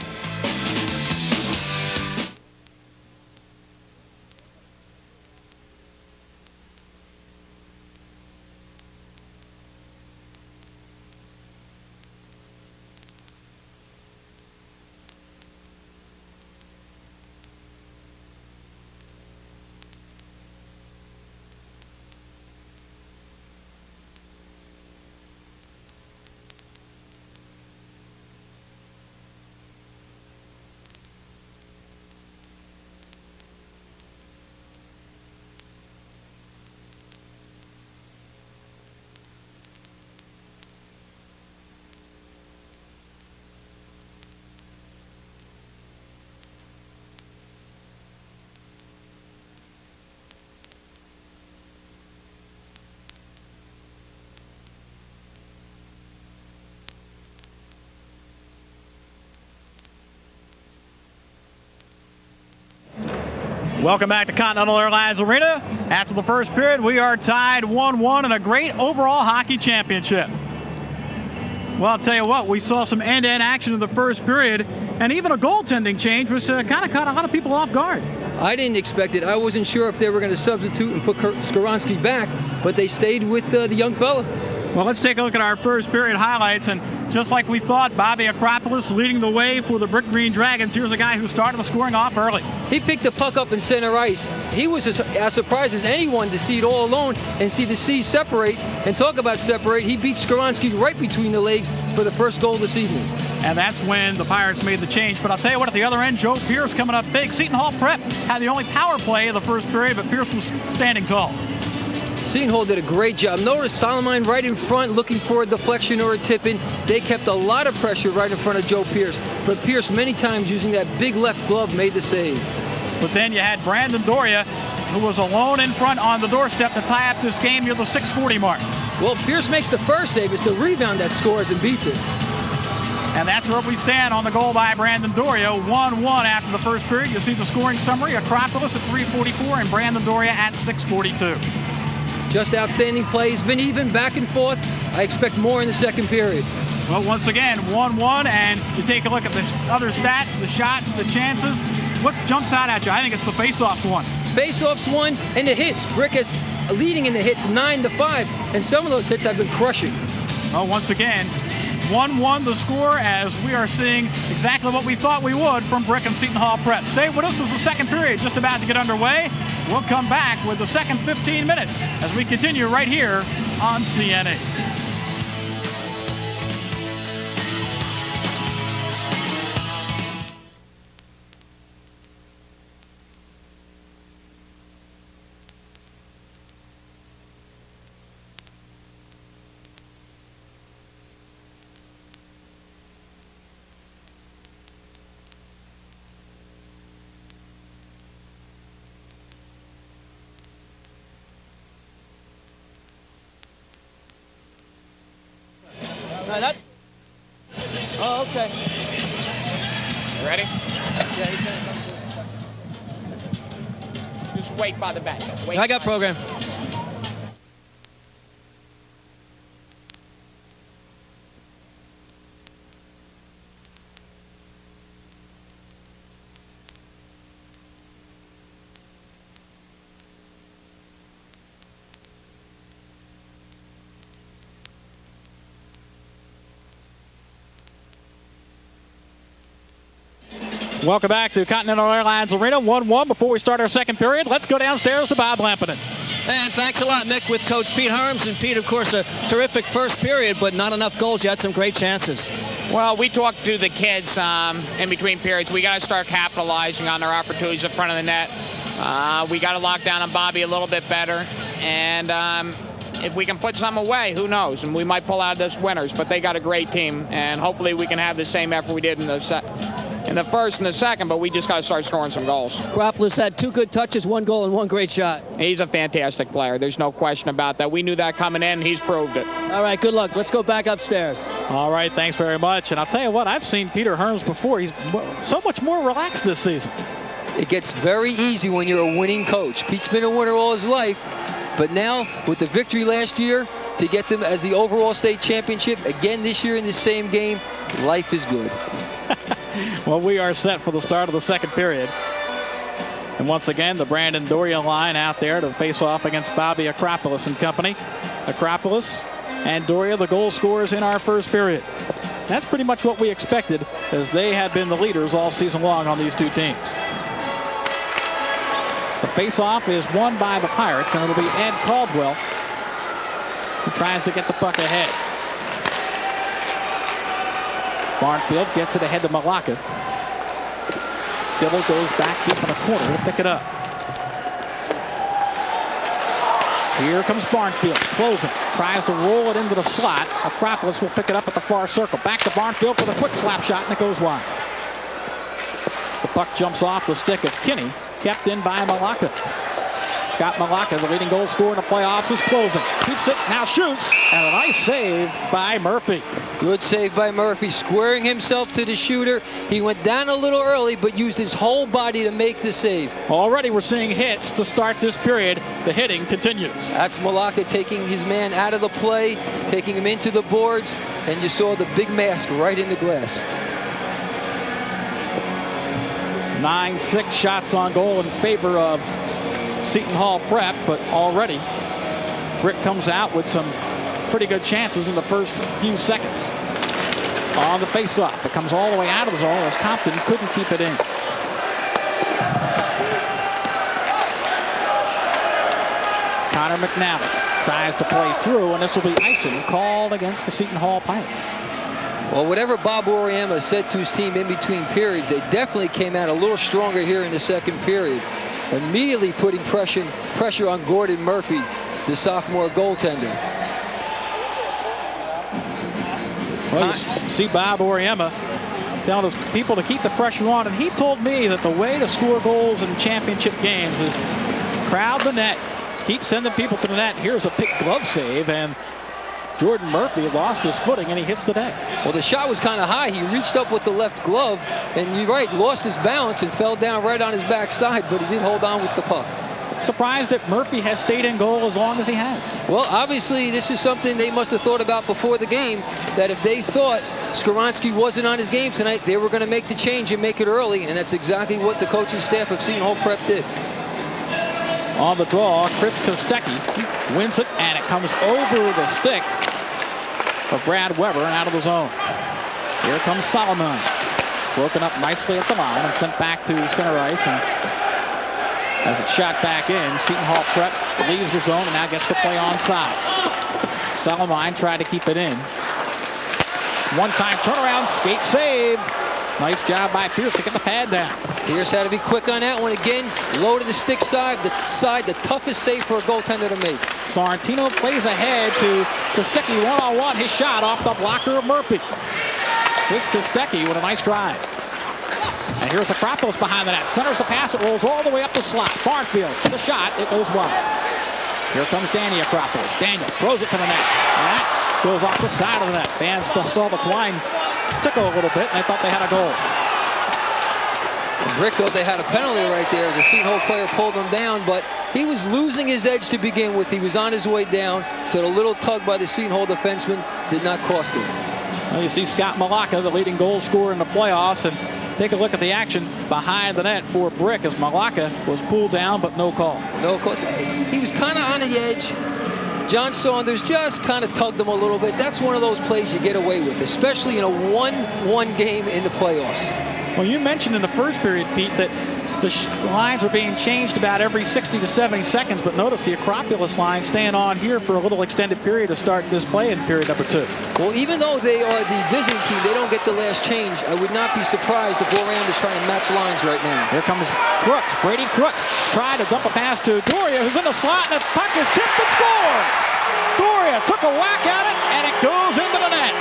Welcome back to Continental Airlines Arena. After the first period, we are tied 1-1 in a great overall hockey championship. Well, I'll tell you what, we saw some end-to-end action in the first period, and even a goaltending change, which kind of caught a lot of people off guard. I didn't expect it. I wasn't sure if they were going to substitute and put Skowronski back, but they stayed with the young fella. Well, let's take a look at our first period highlights, and just like we thought, Bobby Acropolis leading the way for the Brick Green Dragons. Here's a guy who started the scoring off early. He picked the puck up in center ice. He was as surprised as anyone to see it all alone and see the C's separate. And talk about separate, he beat Skowronski right between the legs for the first goal this evening. And that's when the Pirates made the change. But I'll tell you what, at the other end, Joe Pierce coming up big. Seton Hall Prep had the only power play of the first period, but Pierce was standing tall. Seton Hall did a great job. Notice Solomon right in front looking for a deflection or a tip-in. They kept a lot of pressure right in front of Joe Pierce. But Pierce, many times using that big left glove, made the save. But then you had Brandon Doria, who was alone in front on the doorstep to tie up this game near the 6:40 mark. Well, Pierce makes the first save. It's the rebound that scores and beats it. And that's where we stand on the goal by Brandon Doria. 1-1 after the first period. You'll see the scoring summary. Acropolis at 3:44 and Brandon Doria at 6:42. Just outstanding plays, been even back and forth. I expect more in the second period. Well, once again, 1-1, and you take a look at the other stats, the shots, the chances. What jumps out at you? I think it's the face-offs one. Face-offs one, and the hits. Brick is leading in the hits 9-5, and some of those hits have been crushing. Well, once again, 1-1 the score, as we are seeing exactly what we thought we would from Brick and Seton Hall Prep. Stay with us as the second period just about to get underway. We'll come back with the second 15 minutes as we continue right here on CN8. Oh, okay. Ready? Yeah, he's gonna come. Just wait by the bench. Wait I got program. Welcome back to Continental Airlines Arena. 1-1 before we start our second period. Let's go downstairs to Bob Lampinen. And thanks a lot, Mick, with Coach Pete Herms. And Pete, of course, a terrific first period, but not enough goals. You had some great chances. Well, we talked to the kids in between periods. We got to start capitalizing on their opportunities in front of the net. We got to lock down on Bobby a little bit better. And if we can put some away, who knows? And we might pull out of this winners, but they got a great team. And hopefully we can have the same effort we did in the first and the second, but we just got to start scoring some goals. Acropolis had 2 good touches, 1 goal, and 1 great shot. He's a fantastic player. There's no question about that. We knew that coming in. He's proved it. All right, good luck. Let's go back upstairs. All right, thanks very much. And I'll tell you what, I've seen Peter Herms before. He's so much more relaxed this season. It gets very easy when you're a winning coach. Pete's been a winner all his life, but now with the victory last year to get them as the overall state championship again this year in the same game, life is good. Well, we are set for the start of the second period. And once again, the Brandon Doria line out there to face off against Bobby Acropolis and company. Acropolis and Doria, the goal scorers in our first period. That's pretty much what we expected, as they have been the leaders all season long on these two teams. The face-off is won by the Pirates, and it'll be Ed Caldwell who tries to get the puck ahead. Barnfield gets it ahead to Malacca. Dibble goes back deep in the corner to pick it up. Here comes Barnfield, closing, tries to roll it into the slot. Acropolis will pick it up at the far circle. Back to Barnfield with a quick slap shot, and it goes wide. The puck jumps off the stick of Kinney, kept in by Malacca. Scott Malacca, the leading goal scorer in the playoffs, is closing. Keeps it, now shoots, and a nice save by Murphy. Good save by Murphy, squaring himself to the shooter. He went down a little early, but used his whole body to make the save. Already we're seeing hits to start this period. The hitting continues. That's Malacca taking his man out of the play, taking him into the boards, and you saw the big mask right in the glass. 9-6 shots on goal in favor of Seton Hall Prep, but already Brick comes out with some pretty good chances in the first few seconds. On the face-off, it comes all the way out of the zone as Compton couldn't keep it in. Connor McNally tries to play through, and this will be icing called against the Seton Hall Pirates. Well, whatever Bob Oriema said to his team in between periods, they definitely came out a little stronger here in the second period. Immediately putting pressure on Gordon Murphy, the sophomore goaltender. Well, you see Bob Oriema telling his people to keep the pressure on, and he told me that the way to score goals in championship games is crowd the net, keep sending people to the net. Here's a big glove save, and Jordan Murphy lost his footing, and he hits the net. Well, the shot was kind of high. He reached up with the left glove, and you're right, lost his balance and fell down right on his backside, but he did hold on with the puck. Surprised that Murphy has stayed in goal as long as he has. Well, obviously, this is something they must have thought about before the game, that if they thought Skowronski wasn't on his game tonight, they were going to make the change and make it early, and that's exactly what the coaching staff of Seton Hall Prep did. On the draw, Chris Kostecki wins it, and it comes over the stick of Brad Weber and out of the zone. Here comes Solomon. Broken up nicely at the line and sent back to center ice. And as it's shot back in, Seton Hall Prep leaves the zone and now gets to play onside. Solomon tried to keep it in. One-time turnaround, skate save. Nice job by Pierce to get the pad down. Pierce had to be quick on that one again. Low to the stick side, the toughest save for a goaltender to make. Sorrentino plays ahead to Kostecki one-on-one. His shot off the blocker of Murphy. This Kostecki with a nice drive. And here's Acropolis behind the net. Centers the pass. It rolls all the way up the slot. Barnfield for the shot. It goes wide. Here comes Danny Acropolis. Daniel throws it to the net. That goes off the side of the net. Fans saw the twine tickle a little bit, and they thought they had a goal. Rick thought they had a penalty right there as a Seton Hall player pulled him down, but he was losing his edge to begin with. He was on his way down, so the little tug by the Seton Hall defenseman did not cost him. Well, you see Scott Malacca, the leading goal scorer in the playoffs, and take a look at the action behind the net for Brick as Malacca was pulled down, but no call. No call. He was kind of on the edge. John Saunders just kind of tugged him a little bit. That's one of those plays you get away with, especially in a 1-1 game in the playoffs. Well, you mentioned in the first period, Pete, that the lines are being changed about every 60 to 70 seconds, but notice the Acropolis line staying on here for a little extended period to start this play in period number 2. Well, even though they are the visiting team, they don't get the last change. I would not be surprised if Boram is trying to match lines right now. Here comes Crooks. Brady Crooks tried to dump a pass to Doria, who's in the slot, and the puck is tipped and scores! Doria took a whack at it, and it goes into the net.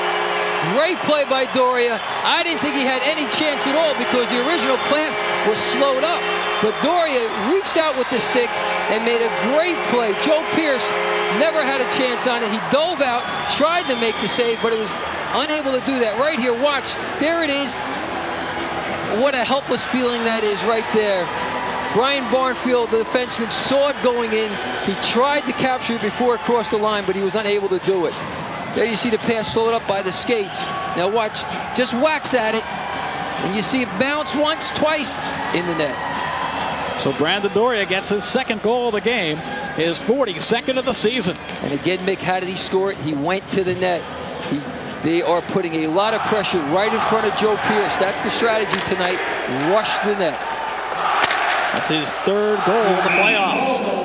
Great play by Doria. I didn't think he had any chance at all because the original pass was slowed up. But Doria reached out with the stick and made a great play. Joe Pierce never had a chance on it. He dove out, tried to make the save, but it was unable to do that. Right here, watch. There it is. What a helpless feeling that is right there. Brian Barnfield, the defenseman, saw it going in. He tried to capture it before it crossed the line, but he was unable to do it. There you see the pass slowed up by the skates. Now watch, just whacks at it, and you see it bounce once, twice in the net. So Brandon Doria gets his second goal of the game, his 42nd of the season. And again, Mick, how did he score it? He went to the net. They are putting a lot of pressure right in front of Joe Pierce. That's the strategy tonight, rush the net. That's his third goal of the playoffs.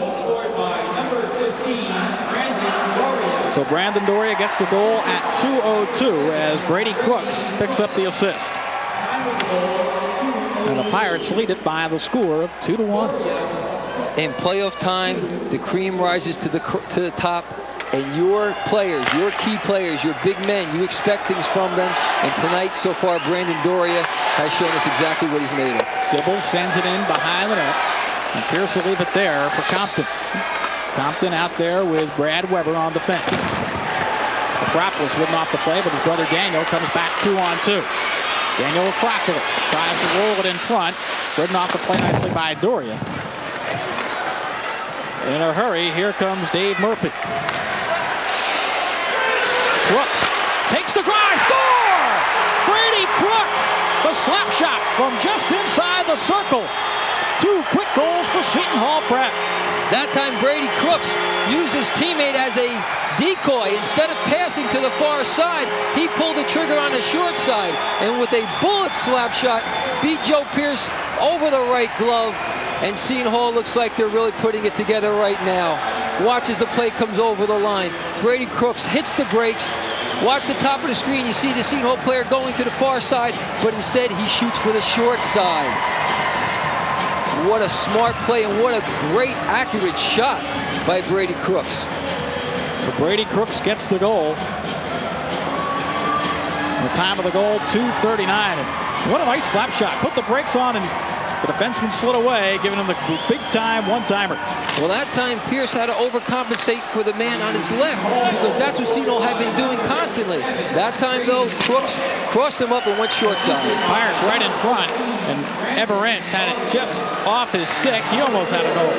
So Brandon Doria gets the goal at 2:02 as Brady Crooks picks up the assist. And the Pirates lead it by the score of 2-1. In playoff time, the cream rises to the top, and your players, your key players, your big men, you expect things from them. And tonight, so far, Brandon Doria has shown us exactly what he's made of. Dibble sends it in behind the net, and Pierce will leave it there for Compton. Compton out there with Brad Weber on defense. Acropolis wouldn't off the play, but his brother Daniel comes back 2-on-2. Daniel Acropolis tries to roll it in front. Ridden off the play nicely by Doria. In a hurry, here comes Dave Murphy. Crooks takes the drive, score! Brady Crooks, the slap shot from just inside the circle. 2 quick goals for Seton Hall Prep. That time Brady Crooks used his teammate as a decoy. Instead of passing to the far side, he pulled the trigger on the short side, and with a bullet slap shot, beat Joe Pierce over the right glove. And Seton Hall looks like they're really putting it together right now. Watch as the play comes over the line. Brady Crooks hits the brakes. Watch the top of the screen. You see the Seton Hall player going to the far side, but instead he shoots for the short side. What a smart play and what a great accurate shot by Brady Crooks. So Brady Crooks gets the goal. The time of the goal, 2:39. And what a nice slap shot. Put the brakes on and the defenseman slid away, giving him the big-time one-timer. Well, that time Pierce had to overcompensate for the man on his left because that's what Seton Hall had been doing constantly. That time, though, Crooks crossed him up and went short side. Pirates right in front, and Everence had it just off his stick. He almost had a goal.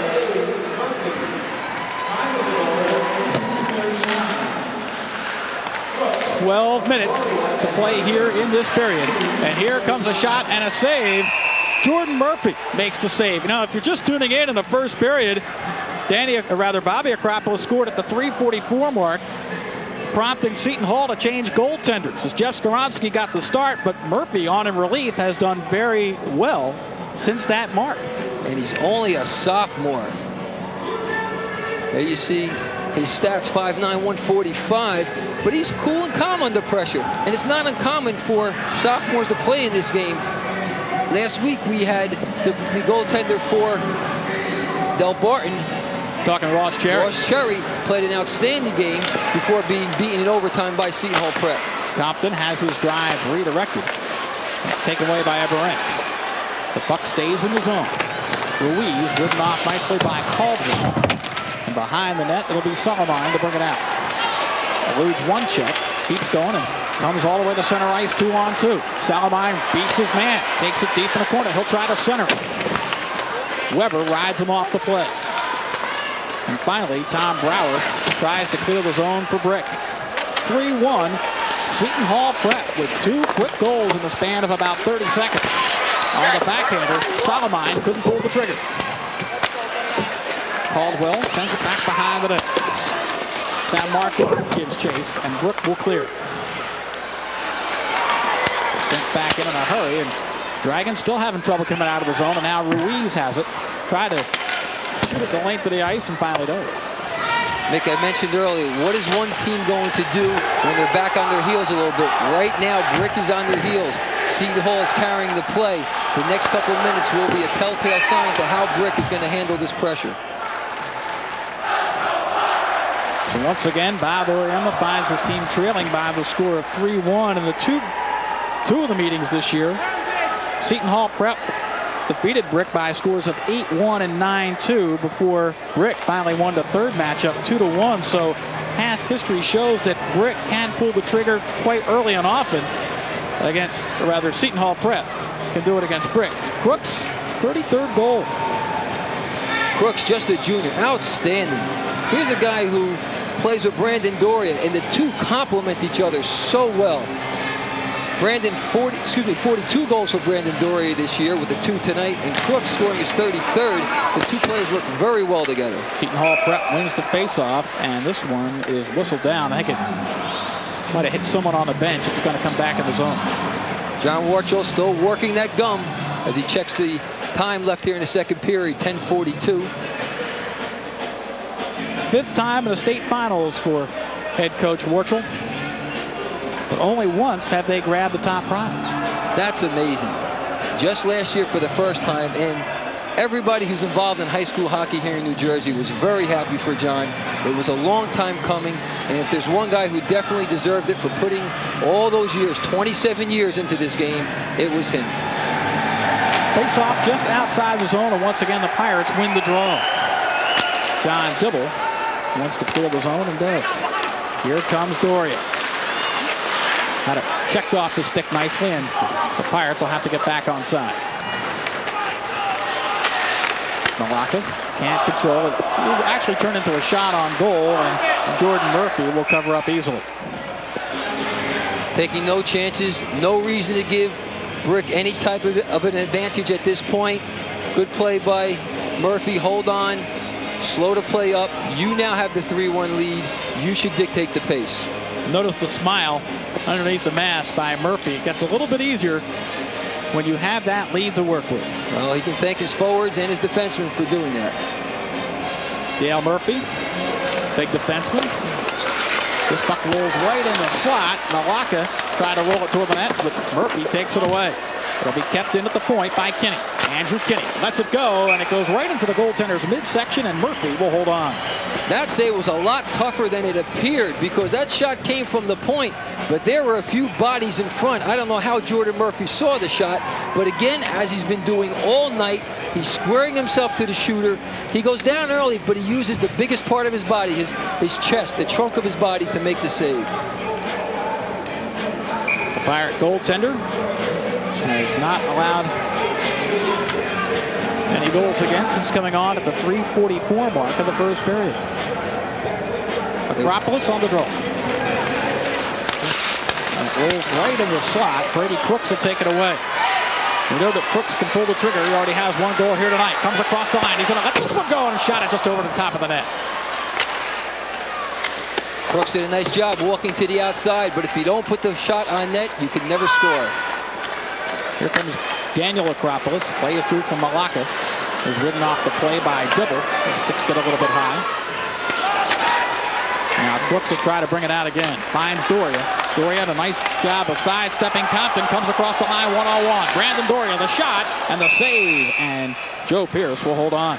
"12 minutes to play here in this period. And here comes a shot and a save. Jordan Murphy makes the save. You know, if you're just tuning in the first period, Bobby Acropolis scored at the 3:44 mark, prompting Seton Hall to change goaltenders as Jeff Skowronski got the start, but Murphy on in relief has done very well since that mark. And he's only a sophomore. There you see his stats, 5'9", 145, but he's cool and calm under pressure. And it's not uncommon for sophomores to play in this game. Last week we had the goaltender for Del Barton. Talking Ross Cherry. Ross Cherry played an outstanding game before being beaten in overtime by Seton Hall Prep. Compton has his drive redirected. It's taken away by Everence. The puck stays in the zone. Ruiz ridden off nicely by Caldwell. And behind the net, it'll be Solomon to bring it out. Eludes one check, keeps going, and comes all the way to center ice, 2-on-2. Solomon beats his man, takes it deep in the corner. He'll try to center. Weber rides him off the play. And finally, Tom Brower tries to clear the zone for Brick. 3-1, Seton Hall Prep with 2 quick goals in the span of about 30 seconds. On the backhander, Solomon couldn't pull the trigger. Caldwell sends it back behind the net. San Marco gives chase, and Brook will clear. Sent back in a hurry, and Dragons still having trouble coming out of the zone, and now Ruiz has it. Try to shoot at the length of the ice and finally does. Mick, I mentioned earlier, what is one team going to do when they're back on their heels a little bit? Right now, Brick is on their heels. Seton Hall is carrying the play. The next couple of minutes will be a telltale sign to how Brick is going to handle this pressure. So once again, Bob Doria finds his team trailing by the score of 3-1 in the two of the meetings this year. Seton Hall Prep defeated Brick by scores of 8-1 and 9-2 before Brick finally won the third matchup 2-1. So past history shows that Brick can pull the trigger quite early and often against, or rather Seton Hall Prep can do it against Brick. Crooks, 33rd goal. Crooks, just a junior, outstanding. Here's a guy who plays with Brandon Doria, and the two complement each other so well. Brandon, 42 goals for Brandon Doria this year with the 2 tonight, and Crooks scoring his 33rd. The two players work very well together. Seton Hall Prep wins the faceoff, and this one is whistled down. I think it might have hit someone on the bench. It's going to come back in the zone. John Warchell still working that gum as he checks the time left here in the second period, 10:42. 5th time in the state finals for head coach Warchell. But only once have they grabbed the top prize. That's amazing. Just last year for the first time, and everybody who's involved in high school hockey here in New Jersey was very happy for John. It was a long time coming, and if there's one guy who definitely deserved it for putting all those years, 27 years into this game, it was him. Face off just outside the zone, and once again the Pirates win the draw. John Dibble wants to clear the zone and does. Here comes Doria. Had it checked off the stick nicely, and the Pirates will have to get back on side. Malaka can't control it. It will actually turn into a shot on goal, and Jordan Murphy will cover up easily. Taking no chances, no reason to give Brick any type of an advantage at this point. Good play by Murphy. Hold on. Slow to play up. You now have the 3-1 lead. You should dictate the pace. Notice the smile underneath the mask by Murphy. It gets a little bit easier when you have that lead to work with. Well, he can thank his forwards and his defensemen for doing that. Dale Murphy, big defenseman. This puck rolls right in the slot. Malaka tried to roll it toward the net, but Murphy takes it away. It'll be kept in at the point by Kinney. Andrew Kinney lets it go, and it goes right into the goaltender's midsection, and Murphy will hold on. That save was a lot tougher than it appeared because that shot came from the point, but there were a few bodies in front. I don't know how Jordan Murphy saw the shot, but again, as he's been doing all night, he's squaring himself to the shooter. He goes down early, but he uses the biggest part of his body, his chest, the trunk of his body, to make the save. The Pirate goaltender has not allowed any goals against since coming on at the 3:44 mark of the first period. Acropolis on the draw. And it rolls right in the slot. Brady Crooks will take it away. We know that Crooks can pull the trigger. He already has one goal here tonight. Comes across the line. He's going to let this one go and shot it just over the top of the net. Crooks did a nice job walking to the outside, but if you don't put the shot on net, you can never score. Here comes Daniel Acropolis. Play is through from Malaka. Is ridden off the play by Dibble. The sticks get a little bit high. Now Crooks will try to bring it out again. Finds Doria. Doria, a nice job of sidestepping Compton. Comes across the line one-on-one. Brandon Doria, the shot and the save. And Joe Pierce will hold on.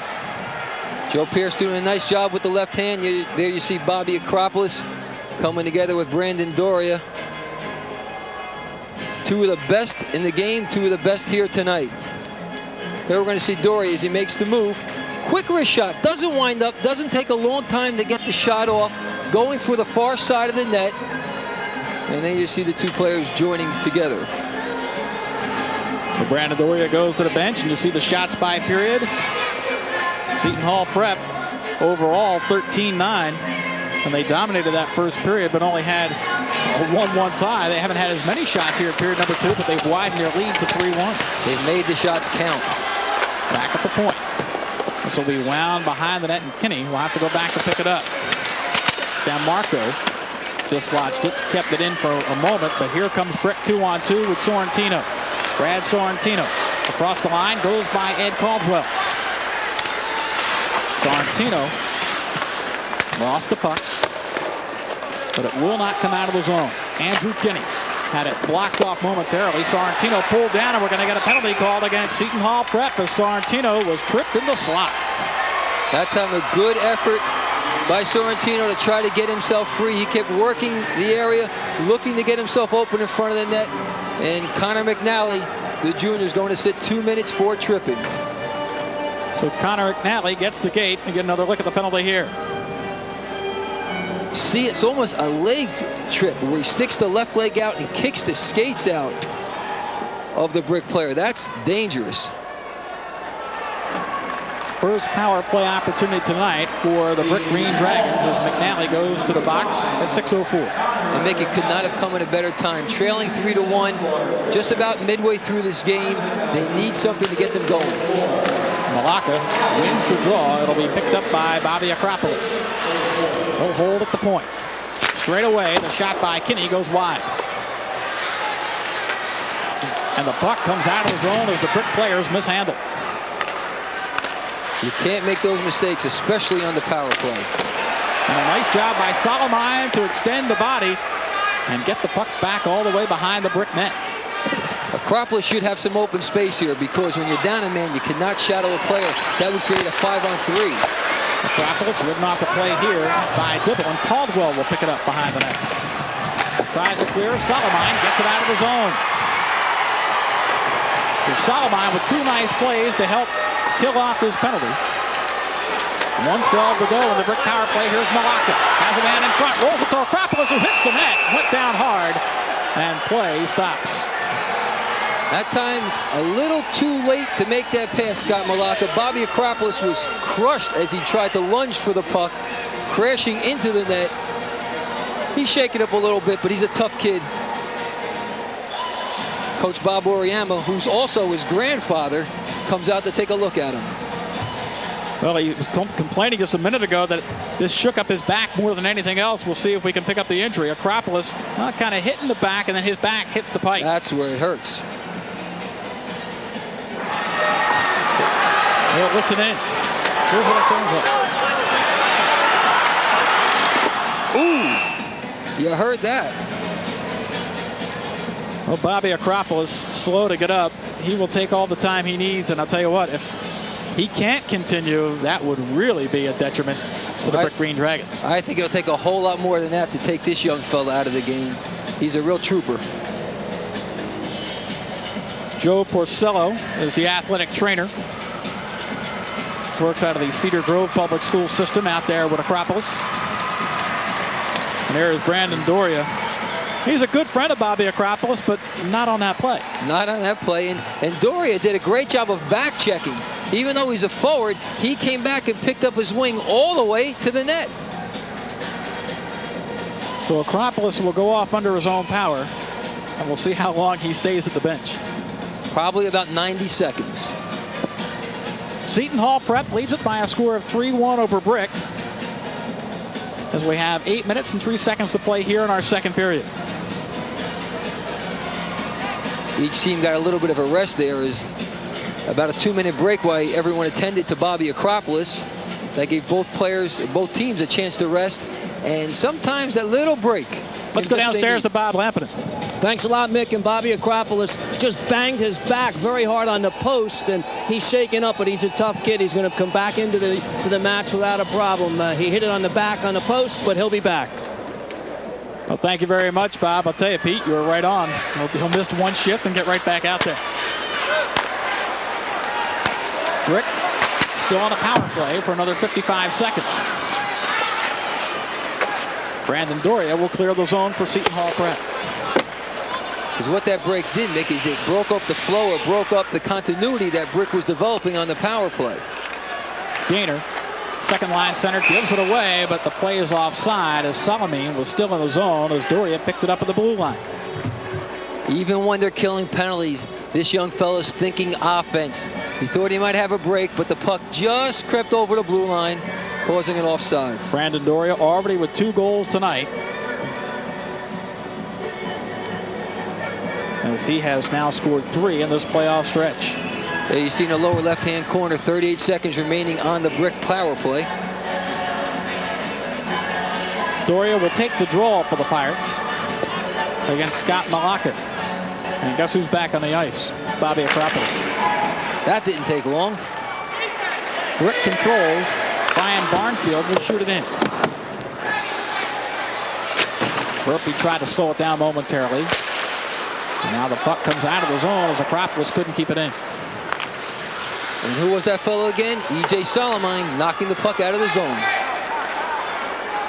Joe Pierce doing a nice job with the left hand. There you see Bobby Acropolis coming together with Brandon Doria. Two of the best in the game, two of the best here tonight. Here we're going to see Doria as he makes the move. Quick wrist shot, doesn't wind up, doesn't take a long time to get the shot off, going for the far side of the net. And then you see the two players joining together. So Brandon Doria goes to the bench, and you see the shots by period. Seton Hall Prep overall 13-9, and they dominated that first period, but only had a 1-1 tie. They haven't had as many shots here in period number 2, but they've widened their lead to 3-1. They've made the shots count. Back at the point. This will be wound behind the net, and Kinney will have to go back to pick it up. San Marco dislodged it, kept it in for a moment, but here comes Brick 2-on-2 with Sorrentino. Brad Sorrentino across the line, goes by Ed Caldwell. Sorrentino lost the puck, but it will not come out of the zone. Andrew Kinney had it blocked off momentarily. Sorrentino pulled down, and we're going to get a penalty called against Seton Hall Prep as Sorrentino was tripped in the slot. That time a good effort by Sorrentino to try to get himself free. He kept working the area, looking to get himself open in front of the net. And Connor McNally, the junior, is going to sit 2 minutes for tripping. So Connor McNally gets the gate and get another look at the penalty here. See, it's almost a leg trip where he sticks the left leg out and kicks the skates out of the Brick player. That's dangerous. First power play opportunity tonight for the Brick Green Dragons as McNally goes to the box at 6:04. And Mickey could not have come at a better time. Trailing 3-1, just about midway through this game. They need something to get them going. Malacca wins the draw. It'll be picked up by Bobby Acropolis. He'll hold at the point. Straight away, the shot by Kinney goes wide. And the puck comes out of the zone as the Brick players mishandle. You can't make those mistakes, especially on the power play. And a nice job by Solomon to extend the body and get the puck back all the way behind the Brick net. Acropolis should have some open space here because when you're down a man, you cannot shadow a player. That would create a 5-on-3. Acropolis ridden off the play here by Dibble, and Caldwell will pick it up behind the net. Tries to clear. Solomon gets it out of the zone. So Solomon with two nice plays to help kill off his penalty. 1:12 to go in the Brick power play. Here's Malacca. Has a man in front. Rolls it to Acropolis, who hits the net. Went down hard. And play stops. That time, a little too late to make that pass, Scott Malacca. Bobby Acropolis was crushed as he tried to lunge for the puck, crashing into the net. He's shaking up a little bit, but he's a tough kid. Coach Bob Oriyama, who's also his grandfather, comes out to take a look at him. Well, he was complaining just a minute ago that this shook up his back more than anything else. We'll see if we can pick up the injury. Acropolis kind of hitting the back, and then his back hits the pipe. That's where it hurts. Well, listen in. Here's what it sounds like. Ooh, you heard that. Well, Bobby Acropolis, slow to get up. He will take all the time he needs, and I'll tell you what, if he can't continue, that would really be a detriment to the Brick Green Dragons. I think it'll take a whole lot more than that to take this young fella out of the game. He's a real trooper. Joe Porcello is the athletic trainer. Works out of the Cedar Grove Public School system out there with Acropolis. And there is Brandon Doria. He's a good friend of Bobby Acropolis, but not on that play. Not on that play. And Doria did a great job of back checking. Even though he's a forward, he came back and picked up his wing all the way to the net. So Acropolis will go off under his own power, and we'll see how long he stays at the bench. Probably about 90 seconds. Seton Hall Prep leads it by a score of 3-1 over Brick, as we have 8 minutes and 3 seconds to play here in our second period. Each team got a little bit of a rest there. Is about a 2-minute break while everyone attended to Bobby Acropolis. That gave both teams a chance to rest, and sometimes that little break. Let's go downstairs to Bob Lampinen. Thanks a lot, Mick. And Bobby Acropolis just banged his back very hard on the post, and he's shaking up, but he's a tough kid. He's going to come back into the match without a problem. He hit it on the back on the post, but he'll be back. Well, thank you very much, Bob. I'll tell you, Pete, you were right on. He'll miss one shift and get right back out there. Brick still on a power play for another 55 seconds. Brandon Doria will clear the zone for Seton Hall Prep. Because what that break did, Mick, is it broke up the flow, or broke up the continuity that Brick was developing on the power play. Gainer, second line center, gives it away, but the play is offside as Solomon was still in the zone as Doria picked it up at the blue line. Even when they're killing penalties, this young fella's thinking offense. He thought he might have a break, but the puck just crept over the blue line, causing an offsides. Brandon Doria already with 2 goals tonight. as he has now scored 3 in this playoff stretch. There you see in the lower left-hand corner, 38 seconds remaining on the Brick power play. Doria will take the draw for the Pirates against Scott Malaka. And guess who's back on the ice? Bobby Acropolis. That didn't take long. Brick controls. Brian Barnfield will shoot it in. Murphy tried to slow it down momentarily. And now the puck comes out of the zone as Acropolis couldn't keep it in. And who was that fellow again? E.J. Solomine knocking the puck out of the zone.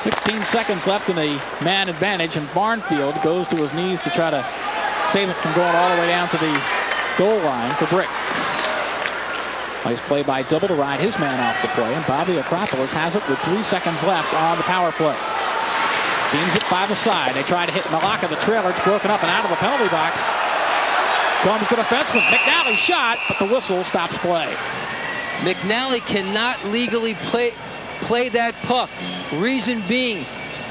16 seconds left in a man advantage, and Barnfield goes to his knees to try to save it from going all the way down to the goal line for Brick. Nice play by Double to ride his man off the play, and Bobby Acropolis has it with 3 seconds left on the power play. Beams it by the side. They try to hit Malaka, the trailer. It's broken up and out of the penalty box. Comes the defenseman. McNally shot, but the whistle stops play. McNally cannot legally play that puck. Reason being,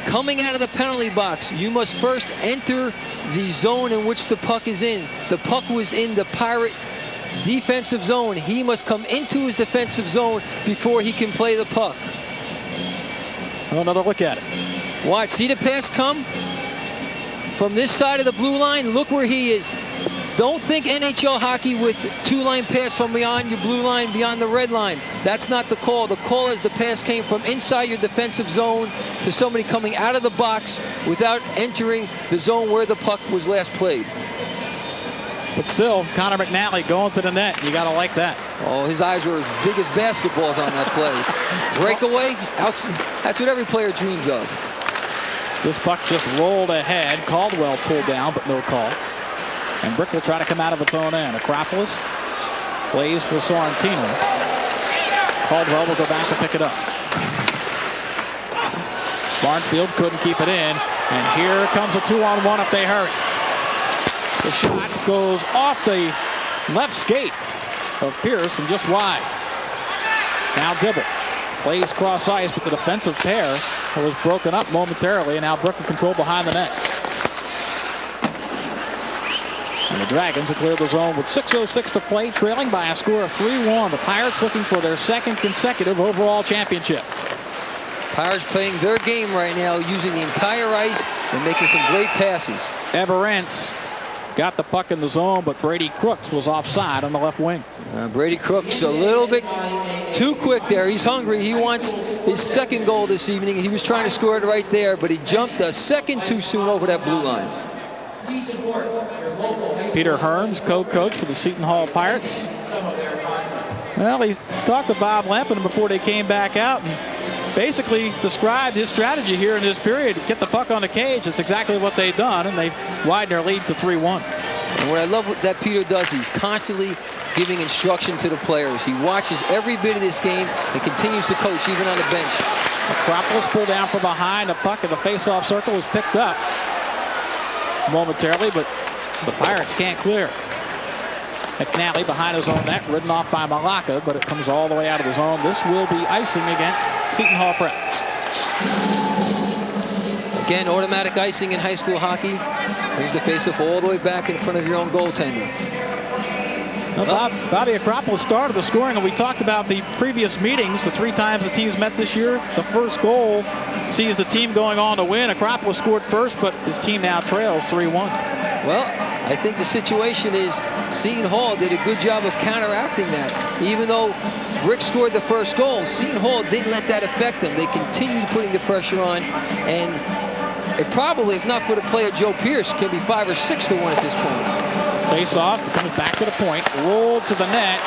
coming out of the penalty box, you must first enter the zone in which the puck is in. The puck was in the Pirate defensive zone. He must come into his defensive zone before he can play the puck. Another look at it. Watch, see the pass come from this side of the blue line. Look where he is. Don't think NHL hockey with two-line pass from beyond your blue line, beyond the red line. That's not the call. The call is the pass came from inside your defensive zone to somebody coming out of the box without entering the zone where the puck was last played. But still, Connor McNally going to the net. You got to like that. Oh, his eyes were as big as basketballs on that play. Breakaway, that's what every player dreams of. This puck just rolled ahead. Caldwell pulled down, but no call. And Brick will try to come out of its own end. Acropolis plays for Sorrentino. Caldwell will go back to pick it up. Barnfield couldn't keep it in. And here comes a 2-on-1 if they hurry. The shot goes off the left skate of Pierce and just wide. Now Dibble plays cross ice, but the defensive pair was broken up momentarily, and now Brick in control behind the net. And the Dragons have cleared the zone with 6:06 to play, trailing by a score of 3-1. The Pirates looking for their second consecutive overall championship. Pirates playing their game right now, using the entire ice and making some great passes. Everence got the puck in the zone, but Brady Crooks was offside on the left wing. Brady Crooks a little bit too quick there. He's hungry. He wants his second goal this evening. He was trying to score it right there, but he jumped a second too soon over that blue line. Peter Hearns, co-coach for the Seton Hall Pirates. Well, he talked to Bob Lampin before they came back out and basically described his strategy here in this period. Get the puck on the cage. That's exactly what they've done, and they widen their lead to 3-1. And what I love that Peter does, he's constantly giving instruction to the players. He watches every bit of this game and continues to coach even on the bench. Acropolis pulled down from behind. The puck in the face-off circle was picked up momentarily, but the Pirates can't clear. McNally behind his own net, ridden off by Malaka, but it comes all the way out of the zone. This will be icing against Seton Hall Prep. Again, automatic icing in high school hockey. Brings the faceoff all the way back in front of your own goaltender. Well, Bobby Acropolis started the scoring, and we talked about the previous meetings, the 3 times the teams met this year. The first goal sees the team going on to win. Acropolis scored first, but his team now trails 3-1. Well, I think the situation is Seton Hall did a good job of counteracting that. Even though Brick scored the first goal, Seton Hall didn't let that affect them. They continued putting the pressure on, and it probably, if not for the play of Joe Pierce, could be 5 or 6-1 at this point. Face-off, comes back to the point, rolled to the net,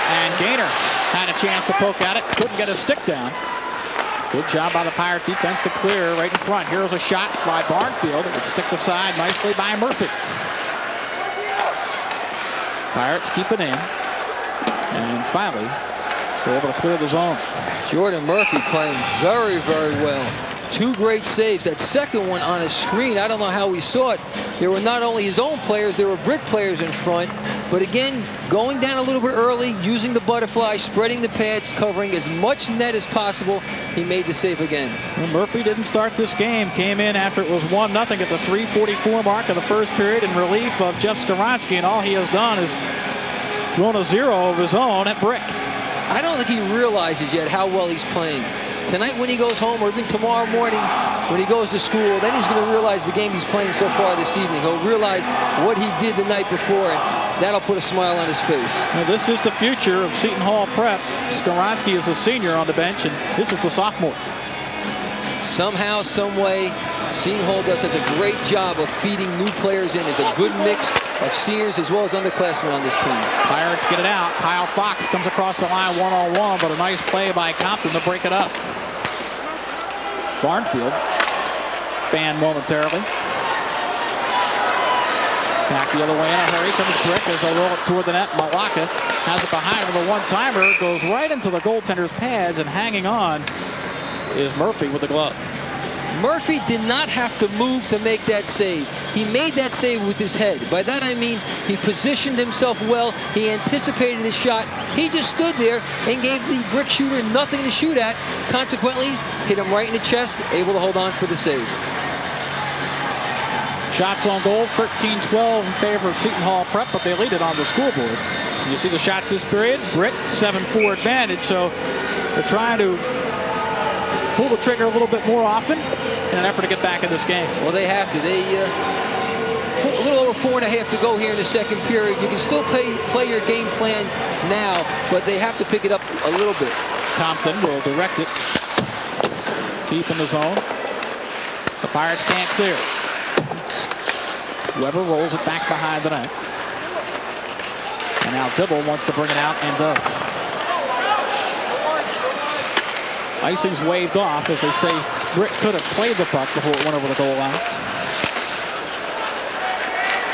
and Gaynor had a chance to poke at it, couldn't get a stick down. Good job by the Pirate defense to clear right in front. Here's a shot by Barnfield. It would stick the side nicely by Murphy. Pirates keep it in, and finally, they're able to clear the zone. Jordan Murphy playing very, very well. 2 great saves. That second one on a screen, I don't know how we saw it. There were not only his own players, there were Brick players in front. But again, going down a little bit early, using the butterfly, spreading the pads, covering as much net as possible, he made the save again. Well, Murphy didn't start this game. Came in after it was 1-0 at the 3:44 mark of the first period in relief of Jeff Skowronski, and all he has done is thrown a 0 of his own at Brick. I don't think he realizes yet how well he's playing. Tonight when he goes home, or even tomorrow morning when he goes to school, then he's going to realize the game he's playing so far this evening. He'll realize what he did the night before, and that'll put a smile on his face. Now, this is the future of Seton Hall Prep. Skowronski is a senior on the bench, and this is the sophomore. Somehow, some way, Seton Hall does such a great job of feeding new players in. There's a good mix of seniors as well as underclassmen on this team. Pirates get it out. Kyle Fox comes across the line one-on-one, but a nice play by Compton to break it up. Barnfield fanned momentarily. Back the other way in a hurry comes Brick as they roll it toward the net. Malaka has it behind with a one-timer. Goes right into the goaltender's pads, and hanging on is Murphy with the glove. Murphy did not have to move to make that save. He made that save with his head. By that I mean he positioned himself well. He anticipated his shot. He just stood there and gave the Brick shooter nothing to shoot at. Consequently, hit him right in the chest, able to hold on for the save. Shots on goal, 13-12 in favor of Seton Hall Prep, but they lead it on the scoreboard. You see the shots this period. Brick 7-4 advantage, so they're trying to pull the trigger a little bit more often in an effort to get back in this game. Well, they have to. They a little over 4.5 to go here in the second period. You can still play your game plan now, but they have to pick it up a little bit. Compton will direct it deep in the zone. The Pirates can't clear. Weber rolls it back behind the net. And now Dibble wants to bring it out and does. Icing's waved off as they say Brick could have played the puck before it went over the goal line.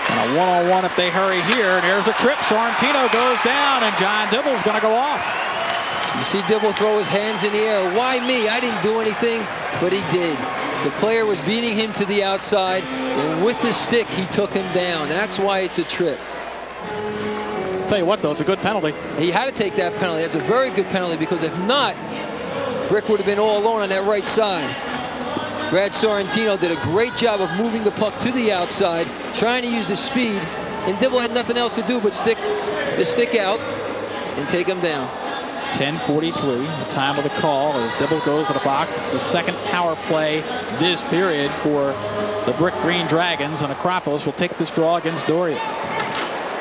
And a one-on-one if they hurry here. And here's a trip. Sorrentino goes down, and John Dibble's going to go off. You see Dibble throw his hands in the air. Why me? I didn't do anything, but he did. The player was beating him to the outside, and with his stick, he took him down. That's why it's a trip. Tell you what, though, it's a good penalty. He had to take that penalty. That's a very good penalty, because if not, Brick would have been all alone on that right side. Brad Sorrentino did a great job of moving the puck to the outside, trying to use the speed, and Dibble had nothing else to do but stick the stick out and take him down. 10:43, the time of the call as Dibble goes to the box. It's the second power play this period for the Brick Green Dragons, and Acropolis will take this draw against Doria.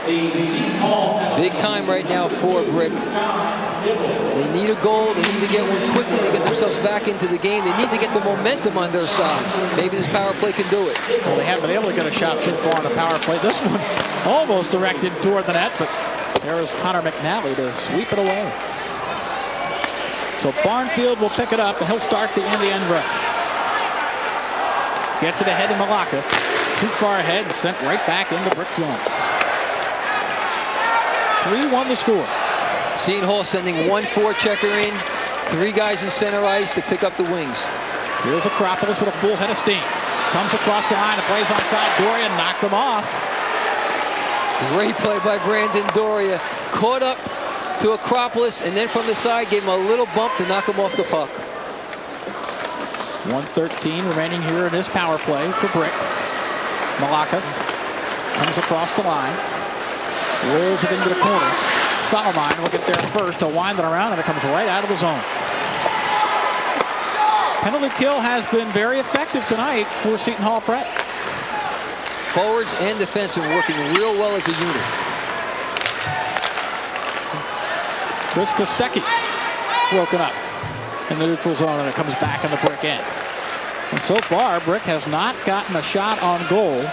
Big time right now for Brick. They need a goal. They need to get one quickly to get themselves back into the game. They need to get the momentum on their side. Maybe this power play can do it. Well, they haven't been able to get a shot so far on the power play. This one almost directed toward the net, but there is Connor McNally to sweep it away. So Barnfield will pick it up, and he'll start the end-to-end rush. Gets it ahead to Malaka. Too far ahead, sent right back into Brick zone. 3-1 the score. Seton Hall sending one forechecker in, 3 guys in center ice to pick up the wings. Here's Acropolis with a full head of steam. Comes across the line and plays onside. Doria knocked him off. Great play by Brandon Doria. Caught up to Acropolis, and then from the side gave him a little bump to knock him off the puck. 1:13 remaining here in this power play for Brick. Malaka comes across the line. Rolls it into the corner. Solomon will get there first to wind it around, and it comes right out of the zone. Penalty kill has been very effective tonight for Seton Hall Prep. Forwards and defensemen working real well as a unit. Chris Kostecki broken up in the neutral zone, and it comes back in the Brick end. And so far, Brick has not gotten a shot on goal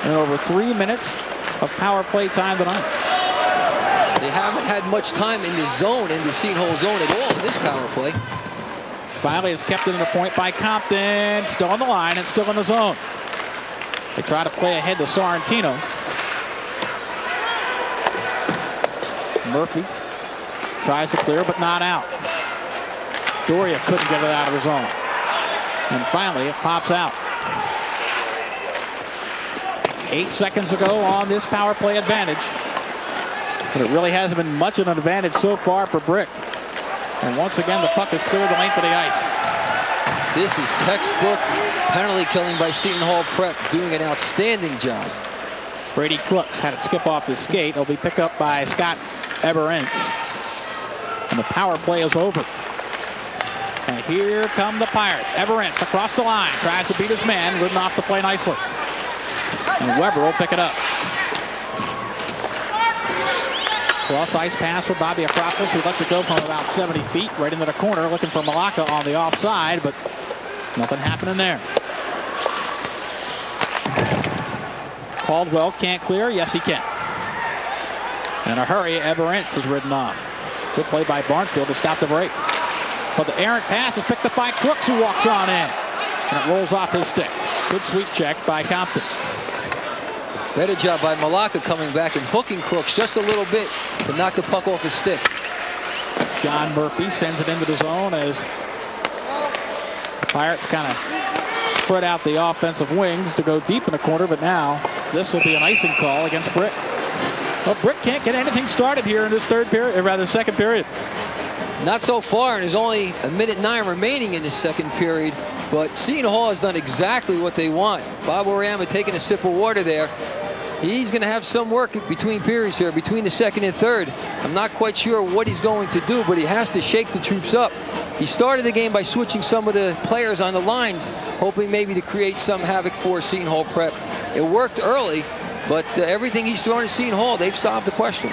in over 3 minutes of power play time tonight. They haven't had much time in the zone, in the Seton Hall zone at all in this power play. Finally, it's kept in the point by Compton. Still on the line and still in the zone. They try to play ahead to Sorrentino. Murphy tries to clear, but not out. Doria couldn't get it out of the zone. And finally, it pops out. 8 seconds to go on this power play advantage. But it really hasn't been much of an advantage so far for Brick. And once again, the puck has cleared the length of the ice. This is textbook penalty killing by Seton Hall Prep, doing an outstanding job. Brady Crooks had it skip off his skate. It'll be picked up by Scott Everentz. And the power play is over. And here come the Pirates. Everentz across the line, tries to beat his man, ridden off the play nicely. And Weber will pick it up. Cross ice pass for Bobby Acropolis, who lets it go from about 70 feet right into the corner, looking for Malacca on the offside, but nothing happening there. Caldwell can't clear. Yes, he can. In a hurry, Everentz is ridden off. Good play by Barnfield to stop the break. But the errant pass is picked up by Crooks, who walks on in. And it rolls off his stick. Good sweep check by Compton. Better job by Malacca coming back and hooking Crooks just a little bit to knock the puck off his stick. John Murphy sends it into the zone as the Pirates kind of spread out the offensive wings to go deep in the corner, but now this will be an icing call against Brick. Well, Brick can't get anything started here in this third period, or rather second period. Not so far, and there's only 1:09 remaining in the second period, but Seton Hall has done exactly what they want. Bob Oriama taking a sip of water there. He's going to have some work between periods here, between the second and third. I'm not quite sure what he's going to do, but he has to shake the troops up. He started the game by switching some of the players on the lines, hoping maybe to create some havoc for Seton Hall Prep. It worked early, but everything he's thrown at Seton Hall, they've solved the question.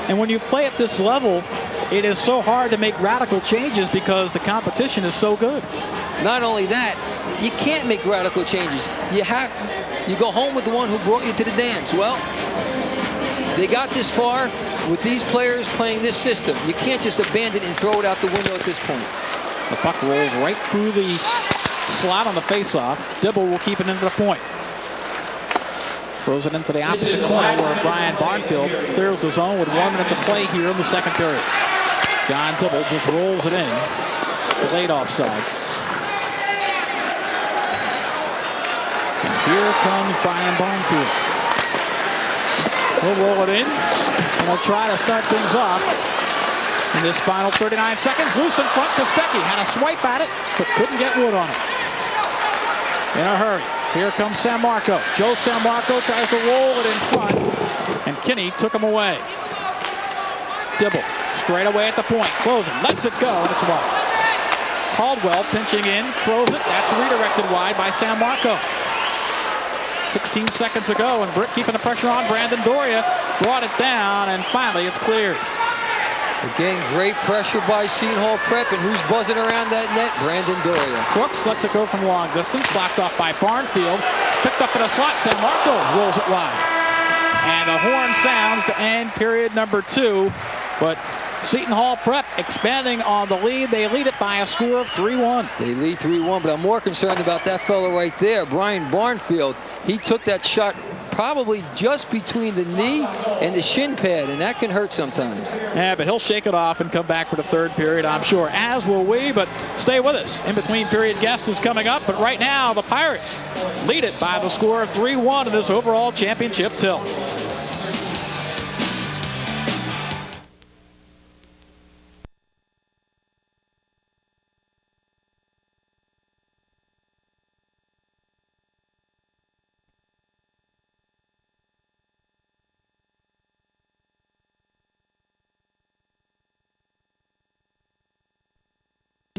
And when you play at this level, it is so hard to make radical changes because the competition is so good. Not only that, you can't make radical changes. You go home with the one who brought you to the dance. Well, they got this far with these players playing this system. You can't just abandon it and throw it out the window at this point. The puck rolls right through the slot on the faceoff. Dibble will keep it into the point. Throws it into the opposite corner where Brian Barnfield clears the zone with 1 minute to play here in the second period. John Dibble just rolls it in. Delayed offside. And here comes Brian Barnfield. He'll roll it in, and he'll try to start things off in this final 39 seconds. Loose in front, Kostecki had a swipe at it, but couldn't get wood on it. In a hurry, here comes San Marco. Joe San Marco tries to roll it in front, and Kinney took him away. Dibble, straight away at the point, closing, lets it go, and it's wide. Caldwell pinching in, throws it, that's redirected wide by San Marco. 16 seconds to go, and Brick keeping the pressure on. Brandon Doria brought it down, and finally it's cleared. Again, great pressure by Seton Hall Prep, and who's buzzing around that net? Brandon Doria. Crooks lets it go from long distance, blocked off by Barnfield. Picked up in a slot, San Marco rolls it wide. And the horn sounds to end period number 2, but Seton Hall Prep expanding on the lead. They lead it by a score of 3-1. They lead 3-1, but I'm more concerned about that fellow right there, Brian Barnfield. He took that shot probably just between the knee and the shin pad, and that can hurt sometimes. Yeah, but he'll shake it off and come back for the third period, I'm sure, as will we, but stay with us. In between period guest is coming up, but right now the Pirates lead it by the score of 3-1 in this overall championship tilt.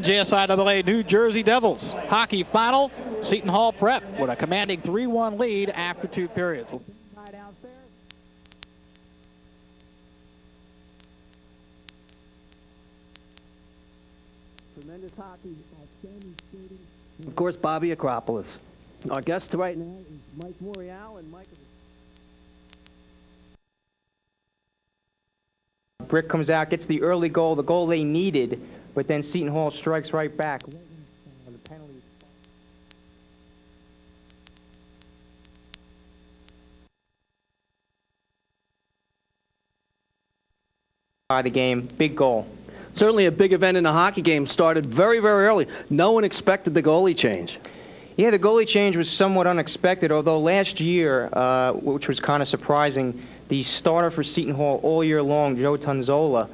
NJSIAA New Jersey Devils hockey final. Seton Hall Prep with a commanding 3-1 lead after 2 periods. Tremendous hockey, outstanding skating. Of course, Bobby Acropolis. Our guest right now is Mike Morial, and Mike. Brick comes out, gets the early goal, the goal they needed, but then Seton Hall strikes right back. The penalty. By the game, big goal. certainly a big event in a hockey game started very, very early. No one expected the goalie change. Yeah, the goalie change was somewhat unexpected, although last year, which was kind of surprising, the starter for Seton Hall all year long, Joe Tunzola,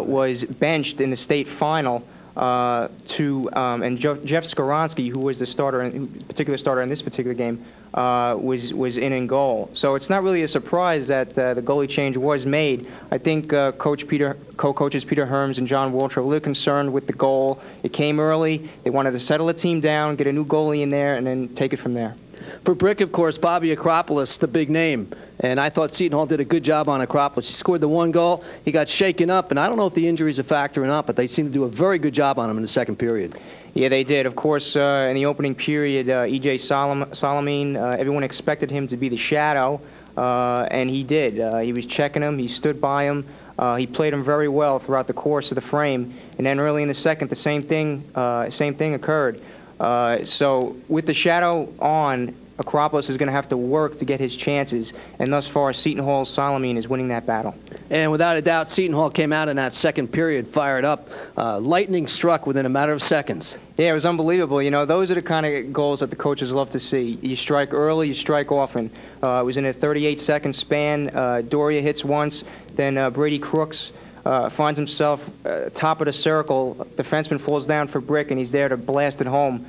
was benched in the state final and Jeff Skowronski, who was the starter, particular starter in this particular game, was in goal. So it's not really a surprise that the goalie change was made. I think co-coaches Peter Herms and John Walsh are a little concerned with the goal. It came early. They wanted to settle the team down, get a new goalie in there, and then take it from there. For Brick, of course, Bobby Acropolis, the big name. And I thought Seton Hall did a good job on Acropolis. He scored the one goal. He got shaken up, and I don't know if the injury is a factor or not, but they seem to do a very good job on him in the second period. Yeah, they did. Of course, in the opening period, E.J. Solomon, everyone expected him to be the shadow, and he did. He was checking him. He stood by him. He played him very well throughout the course of the frame. And then early in the second, the same thing occurred. So with the shadow on, Acropolis is going to have to work to get his chances, and thus far, Seton Hall's Solomon is winning that battle. And without a doubt, Seton Hall came out in that second period, fired up. Lightning struck within a matter of seconds. Yeah, it was unbelievable. You know, those are the kind of goals that the coaches love to see. You strike early, you strike often. It was in a 38-second span. Doria hits once, then Brady Crooks finds himself top of the circle. Defenseman falls down for Brick, and he's there to blast it home.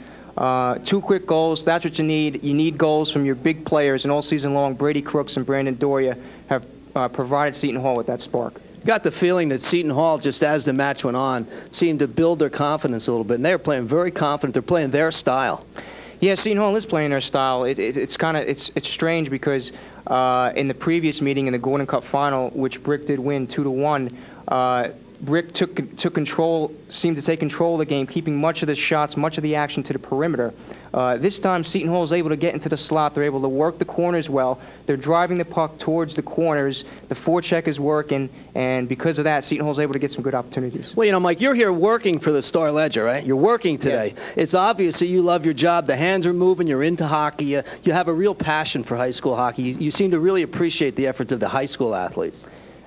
2 quick goals, that's what you need. You need goals from your big players, and all season long, Brady Crooks and Brandon Doria have provided Seton Hall with that spark. Got the feeling that Seton Hall, just as the match went on, seemed to build their confidence a little bit, and they were playing very confident. They're playing their style. Yeah, Seton Hall is playing their style. It's strange because in the previous meeting in the Gordon Cup final, which Brick did win 2-1, Brick took control, seemed to take control of the game, keeping much of the shots, much of the action to the perimeter. This time, Seton Hall is able to get into the slot. They're able to work the corners well. They're driving the puck towards the corners. The forecheck is working, and because of that, Seton Hall is able to get some good opportunities. Well, you know, Mike, you're here working for the Star Ledger, right? You're working today. Yes. It's obvious that you love your job. The hands are moving. You're into hockey. You have a real passion for high school hockey. You seem to really appreciate the efforts of the high school athletes.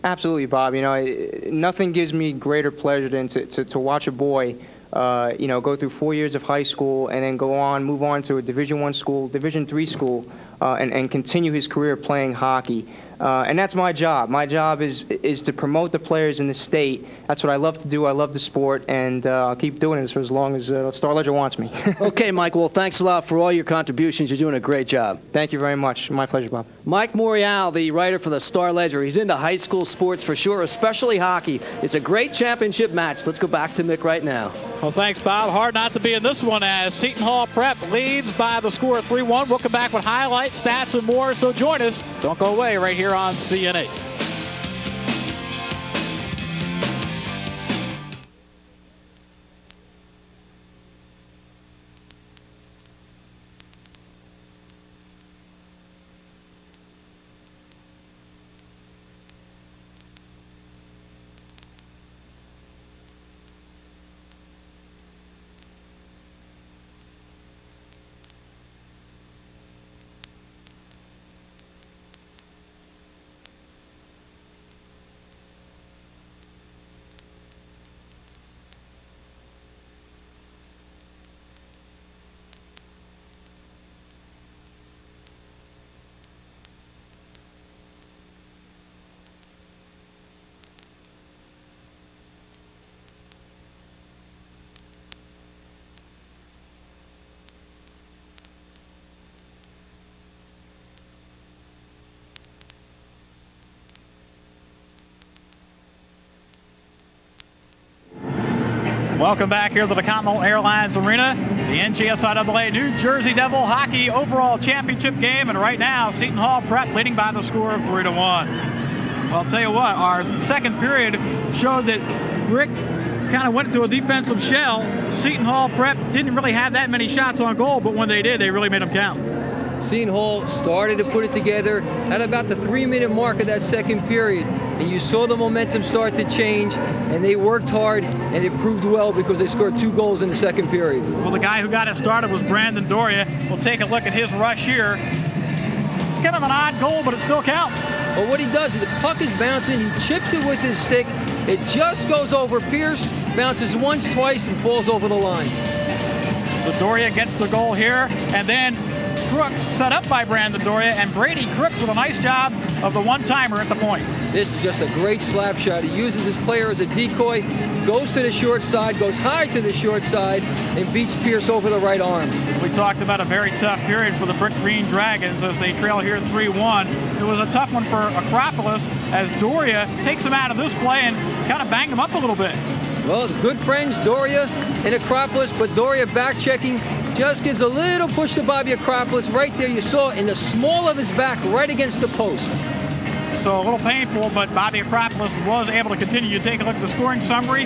Absolutely, Bob. You know, nothing gives me greater pleasure than to watch a boy, go through 4 years of high school and then move on to a Division I school, Division III school, and continue his career playing hockey. And that's my job. My job is to promote the players in the state. That's what I love to do. I love the sport, and I'll keep doing it for as long as Star Ledger wants me. Okay, Mike. Well, thanks a lot for all your contributions. You're doing a great job. Thank you very much. My pleasure, Bob. Mike Morial, the writer for the Star Ledger. He's into high school sports for sure, especially hockey. It's a great championship match. Let's go back to Mick right now. Well, thanks, Bob. Hard not to be in this one as Seton Hall Prep leads by the score of 3-1. We'll come back with highlights, stats, and more, so join us. Don't go away right here on CN8. Welcome back here to the Continental Airlines Arena, the NJSIAA New Jersey Devil Hockey Overall Championship game, and right now Seton Hall Prep leading by the score of 3-1. Well, I'll tell you what, our second period showed that Brick kind of went into a defensive shell. Seton Hall Prep didn't really have that many shots on goal, but when they did, they really made them count. Seton Hall started to put it together at about the 3-minute mark of that second period, and you saw the momentum start to change, and they worked hard, and it proved well because they scored 2 goals in the second period. Well, the guy who got it started was Brandon Doria. We'll take a look at his rush here. It's kind of an odd goal, but it still counts. Well, what he does is the puck is bouncing, he chips it with his stick, It just goes over Pierce, bounces once, twice, and falls over the line. So Doria gets the goal here, and then Crooks set up by Brandon Doria, and Brady Crooks with a nice job of the one-timer at the point. This is just a great slap shot. He uses his player as a decoy, goes to the short side, goes high to the short side, and beats Pierce over the right arm. We talked about a very tough period for the Brick Green Dragons as they trail here 3-1. It was a tough one for Acropolis as Doria takes him out of this play and kind of banged him up a little bit. Well, good friends, Doria and Acropolis, but Doria back-checking, just gives a little push to Bobby Acropolis. Right there, you saw in the small of his back, right against the post. So a little painful, but Bobby Acropolis was able to continue. You take a look at the scoring summary.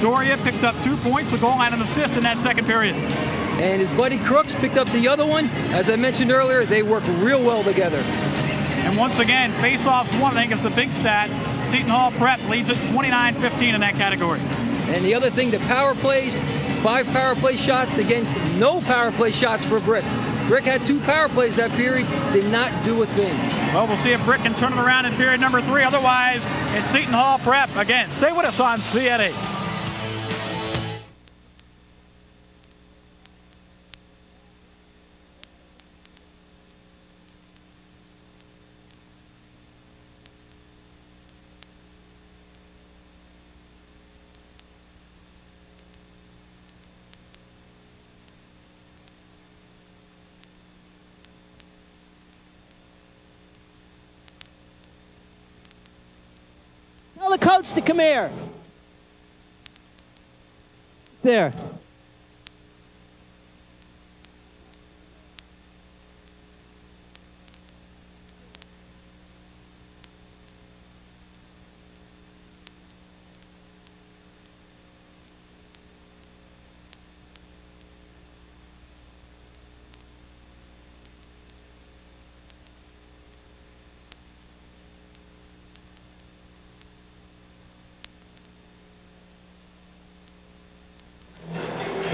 Doria picked up 2 points, a goal and an assist in that second period. And his buddy Crooks picked up the other one. As I mentioned earlier, they work real well together. And once again, face-offs won. I think it's the big stat. Seton Hall Prep leads at 29-15 in that category. And the other thing, the power plays, 5 power play shots against no power play shots for Brick. Brick had 2 power plays that period, did not do a thing. Well, we'll see if Brick can turn it around in period number 3. Otherwise, it's Seton Hall Prep. Again, stay with us on CN8. Tell the coach to come here. There.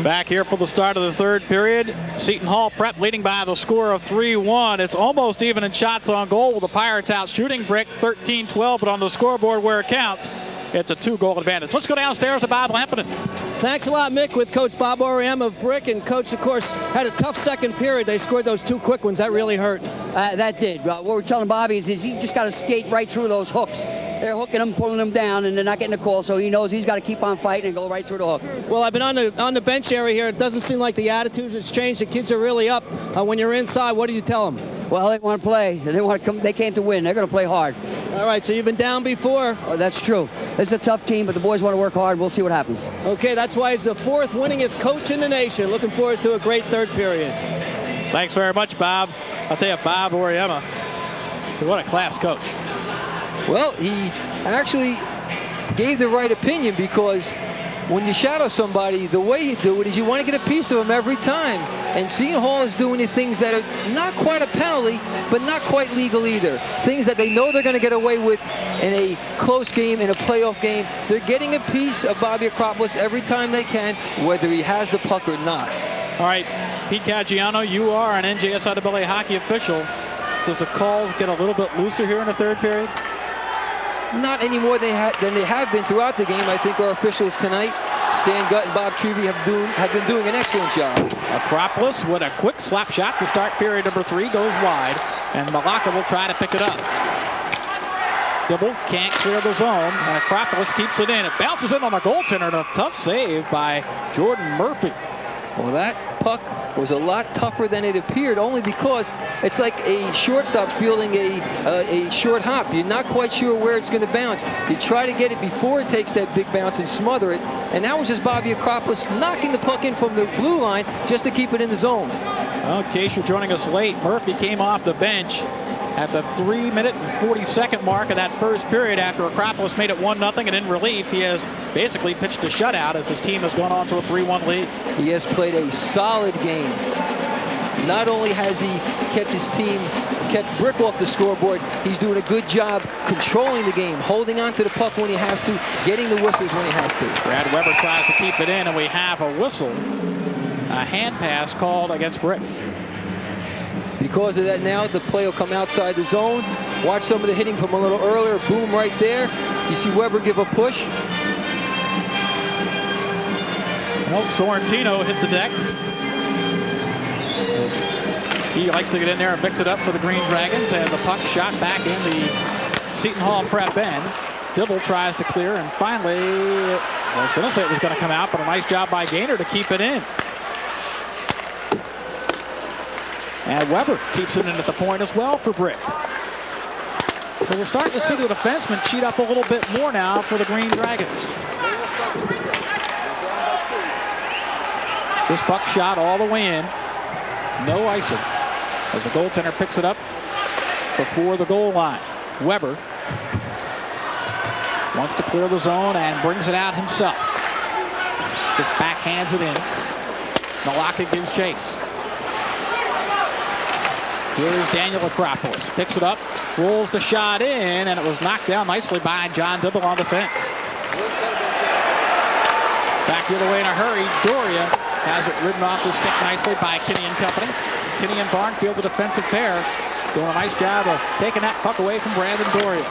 Back here for the start of the third period. Seton Hall Prep leading by the score of 3-1. It's almost even in shots on goal with the Pirates out shooting Brick 13-12, but on the scoreboard where it counts, it's a 2-goal advantage. Let's go downstairs to Bob Lampinen. Thanks a lot, Mick, with Coach Bob Oriam of Brick. And Coach, of course, had a tough second period. They scored those 2 quick ones. That really hurt. That did. What we're telling Bobby is he just got to skate right through those hooks. They're hooking him, pulling him down, and they're not getting a call, so he knows he's got to keep on fighting and go right through the hook. Well, I've been on the bench area here. It doesn't seem like the attitude has changed. The kids are really up. When you're inside, what do you tell them? Well, they want to play. They want to come. They came to win. They're going to play hard. All right, so you've been down before. Oh, that's true. This is a tough team, but the boys want to work hard. We'll see what happens. Okay, that's why he's the 4th winningest coach in the nation. Looking forward to a great third period. Thanks very much, Bob. I'll tell you, Bob Oriema, what a class coach. Well, he actually gave the right opinion, because when you shadow somebody, the way you do it is you want to get a piece of them every time. And Seton Hall is doing the things that are not quite a penalty, but not quite legal either. Things that they know they're going to get away with in a close game, in a playoff game. They're getting a piece of Bobby Acropolis every time they can, whether he has the puck or not. All right, Pete Caggiano, you are an NJSIAA hockey official. Does the calls get a little bit looser here in the third period? Not any more than they have been throughout the game. I think our officials tonight, Stan Gutt and Bob Trevey, have been doing an excellent job. Acropolis with a quick slap shot to start period number 3, goes wide, and Malacca will try to pick it up. Dibble can't clear the zone, and Acropolis keeps it in. It bounces in on the goaltender, and a tough save by Jordan Murphy. Well, that puck was a lot tougher than it appeared, only because it's like a shortstop fielding a short hop. You're not quite sure where it's going to bounce. You try to get it before it takes that big bounce and smother it. And that was just Bobby Acropolis knocking the puck in from the blue line just to keep it in the zone. Well, in case you're joining us late, Murphy came off the bench at the 3-minute and 40-second mark of that first period after Acropolis made it 1-0, and in relief, he has basically pitched a shutout as his team has gone on to a 3-1 lead. He has played a solid game. Not only has he kept his team, kept Brick off the scoreboard, he's doing a good job controlling the game, holding on to the puck when he has to, getting the whistles when he has to. Brad Weber tries to keep it in, and we have a whistle, a hand pass called against Brick. Because of that now, the play will come outside the zone. Watch some of the hitting from a little earlier. Boom right there. You see Weber give a push. Well, Sorrentino hit the deck. He likes to get in there and mix it up for the Green Dragons, and the puck shot back in the Seton Hall prep end. Dibble tries to clear, and finally, I was going to say it was going to come out, but a nice job by Gaynor to keep it in. And Weber keeps it in at the point as well for Brick. So we're starting to see the defensemen cheat up a little bit more now for the Green Dragons. This puck shot all the way in. No icing. As the goaltender picks it up before the goal line. Weber wants to clear the zone and brings it out himself. Just backhands it in. Malaka gives chase. Here's Daniel Acropolis. Picks it up, rolls the shot in, and it was knocked down nicely by John Dibble on defense. Back the other way in a hurry. Doria has it ridden off the stick nicely by Kinney and company. Kinney and Barnfield, the defensive pair, doing a nice job of taking that puck away from Brandon Doria.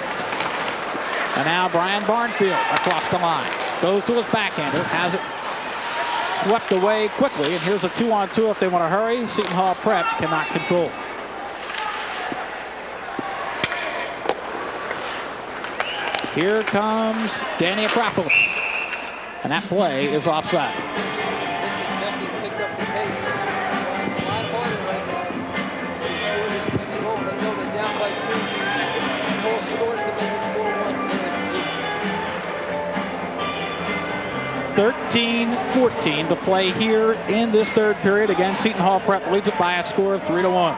And now Brian Barnfield across the line. Goes to his backhander, has it swept away quickly, and here's a 2-on-2 if they want to hurry. Seton Hall prep cannot control. Here comes Danny Acropolis, and that play is offside. (13-14) to play here in this third period. Again, Seton Hall prep leads it by a score of 3-1.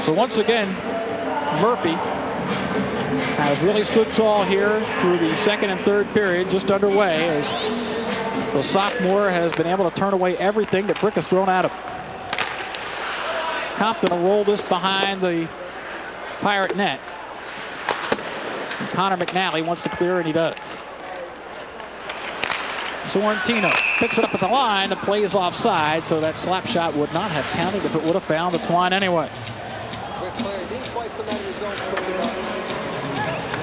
So once again, Murphy has really stood tall here through the second and third period, just underway, as the sophomore has been able to turn away everything that Brick has thrown at him. Compton will roll this behind the Pirate net. And Connor McNally wants to clear, and he does. Sorrentino picks it up at the line. The play is offside, so that slap shot would not have counted if it would have found the twine anyway. Quick player didn't quite come out of his zone quick enough.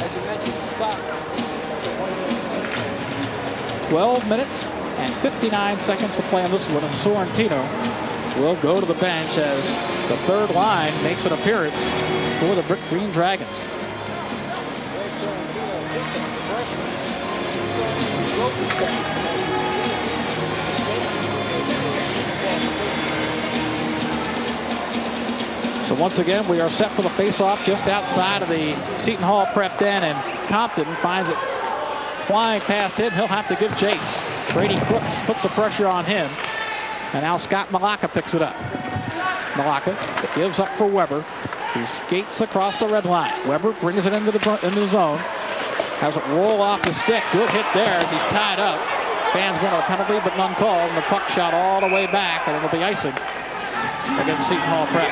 As you mentioned, stop. 12 minutes and 59 seconds to play on this one, and Sorrentino will go to the bench as the third line makes an appearance for the Green Dragons. So once again, we are set for the face-off just outside of the Seton Hall prep den, and Compton finds it flying past him. He'll have to give chase. Brady Crooks puts the pressure on him, and now Scott Malaka picks it up. Malaka gives up for Weber, who skates across the red line. Weber brings it into the zone, has it roll off the stick. Good hit there as he's tied up. Fans want a penalty, but none called, and the puck shot all the way back, and it'll be icing against Seton Hall prep.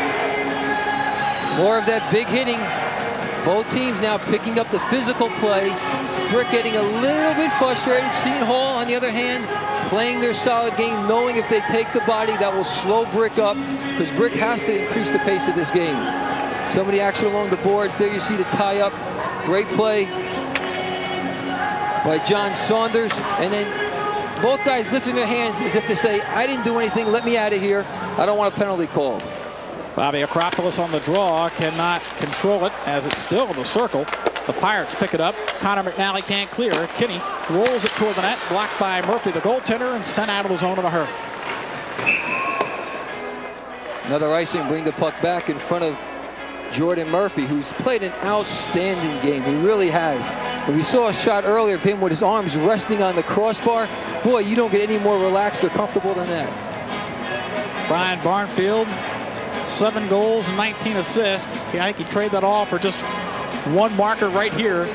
More of that big hitting. Both teams now picking up the physical play. Brick getting a little bit frustrated. Seton Hall, on the other hand, playing their solid game, knowing if they take the body, that will slow Brick up, because Brick has to increase the pace of this game. Some of the action along the boards. There you see the tie-up. Great play by John Saunders. And then both guys lifting their hands as if to say, I didn't do anything, let me out of here. I don't want a penalty called. Bobby Acropolis on the draw, cannot control it as it's still in the circle. The Pirates pick it up. Connor McNally can't clear. Kinney rolls it toward the net, blocked by Murphy, the goaltender, and sent out of the zone in a hurry. Another icing, bring the puck back in front of Jordan Murphy, who's played an outstanding game. He really has. But we saw a shot earlier of him with his arms resting on the crossbar. Boy, you don't get any more relaxed or comfortable than that. Brian Barnfield, 7 goals and 19 assists. I think he traded that off for just one marker right here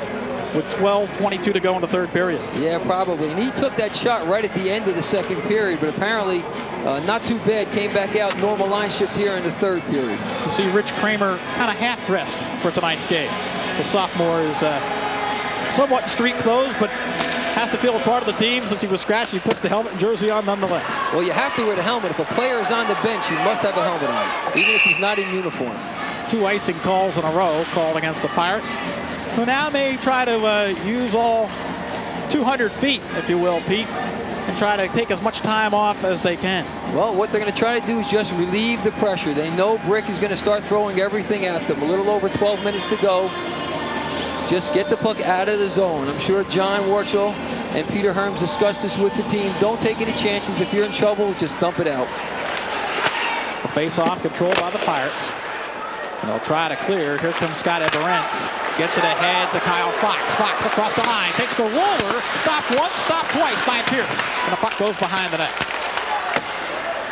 with 12:22 to go in the third period. Yeah, probably. And he took that shot right at the end of the second period, but apparently not too bad. Came back out, normal line shift here in the third period. You see Rich Kramer kind of half-dressed for tonight's game. The sophomore is somewhat in street clothes, but has to feel a part of the team since he was scratched. He puts the helmet and jersey on nonetheless. Well, you have to wear the helmet. If a player is on the bench, you must have a helmet on, even if he's not in uniform. 2 icing calls in a row called against the Pirates, who now may try to use all 200 feet, if you will, Pete, and try to take as much time off as they can. Well, what they're going to try to do is just relieve the pressure. They know Brick is going to start throwing everything at them. A little over 12 minutes to go. Just get the puck out of the zone. I'm sure John Warchel and Peter Herms discussed this with the team. Don't take any chances. If you're in trouble, just dump it out. The face-off controlled by the Pirates. And they'll try to clear. Here comes Scott Everence. Gets it ahead to Kyle Fox. Fox across the line. Takes the roller. Stopped once, stopped twice by Pierce. And the puck goes behind the net.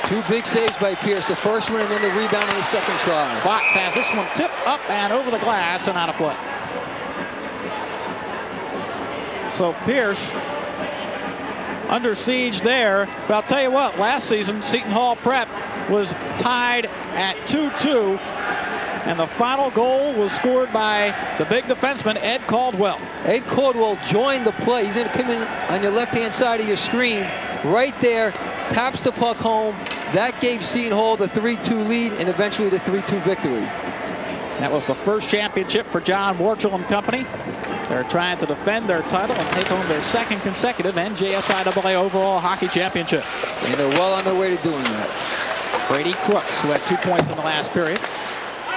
2 big saves by Pierce. The first one and then the rebound on the second try. Fox has this one tipped up and over the glass and out of play. So Pierce under siege there. But I'll tell you what, last season, Seton Hall Prep was tied at 2-2. And the final goal was scored by the big defenseman, Ed Caldwell. Ed Caldwell joined the play. He's going to come in on your left-hand side of your screen. Right there, taps the puck home. That gave Seton Hall the 3-2 lead and eventually the 3-2 victory. That was the first championship for John Warchel and company. They're trying to defend their title and take home their second consecutive NJSIAA overall hockey championship. And they're well on their way to doing that. Brady Crooks, who had 2 points in the last period,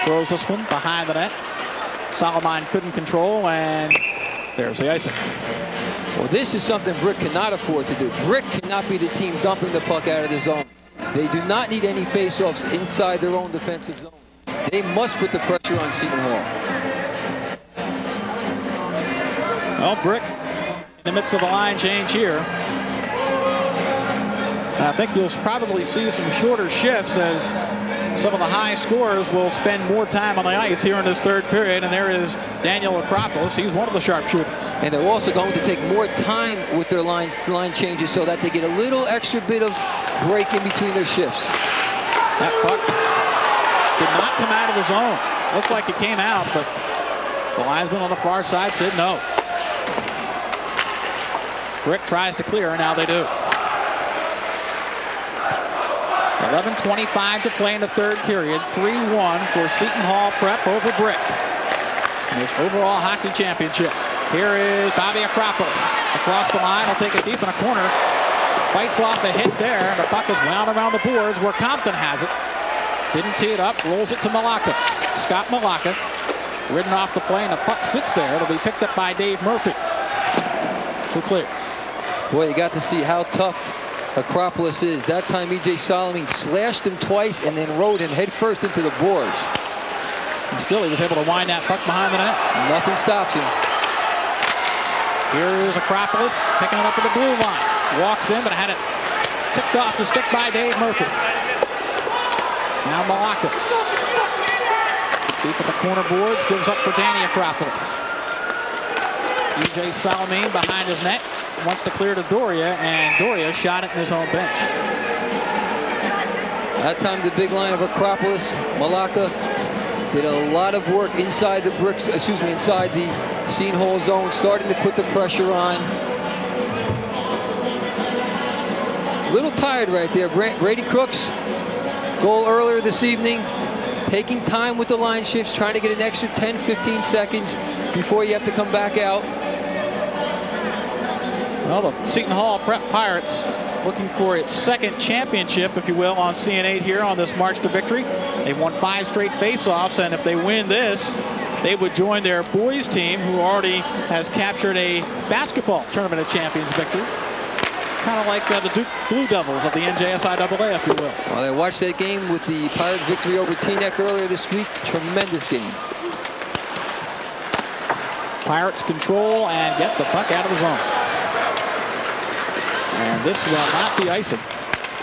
throws this one behind the net. Solomon couldn't control, and there's the icing. Well, this is something Brick cannot afford to do. Brick cannot be the team dumping the puck out of the zone. They do not need any face-offs inside their own defensive zone. They must put the pressure on Seton Hall. Well, Brick in the midst of a line change here. I think you'll probably see some shorter shifts as some of the high scorers will spend more time on the ice here in this third period. And there is Daniel Acropolis. He's one of the sharpshooters. And they're also going to take more time with their line changes so that they get a little extra bit of break in between their shifts. That puck did not come out of the zone. Looked like it came out, but the linesman on the far side said no. Brick tries to clear, and now they do. 11:25 to play in the third period. 3-1 for Seton Hall Prep over Brick in this overall hockey championship. Here is Bobby Acropolis. Across the line, he'll take it deep in a corner. Fights off a hit there, and the puck is wound around the boards where Compton has it. Didn't tee it up, rolls it to Malacca. Scott Malacca, ridden off the play, and the puck sits there. It'll be picked up by Dave Murphy, who clears. Boy, you got to see how tough Acropolis is. That time E.J. Solomon slashed him twice and then rode him head first into the boards. And still he was able to wind that puck behind the net. Nothing stops him. Here is Acropolis picking it up at the blue line. Walks in, but had it tipped off the stick by Dave Murphy. Now Malacca. Deep at the corner boards, gives up for Danny Acropolis. E.J. Solomon behind his net. Wants to clear to Doria, and Doria shot it in his own bench. That time the big line of Acropolis, Malacca did a lot of work inside the inside the Seton Hall zone, starting to put the pressure on. A little tired right there. Brady Crooks, goal earlier this evening, taking time with the line shifts, trying to get an extra 10, 15 seconds before you have to come back out. Well, the Seton Hall Prep Pirates looking for its second championship, if you will, on CN8 here on this march to victory. They've won 5 straight faceoffs, and if they win this, they would join their boys team, who already has captured a basketball Tournament of Champions victory. Kind of like the Duke Blue Devils of the NJSIAA, if you will. Well, I watched that game with the Pirates' victory over Teaneck earlier this week. Tremendous game. Pirates control and get the puck out of the zone. And this will not be icing.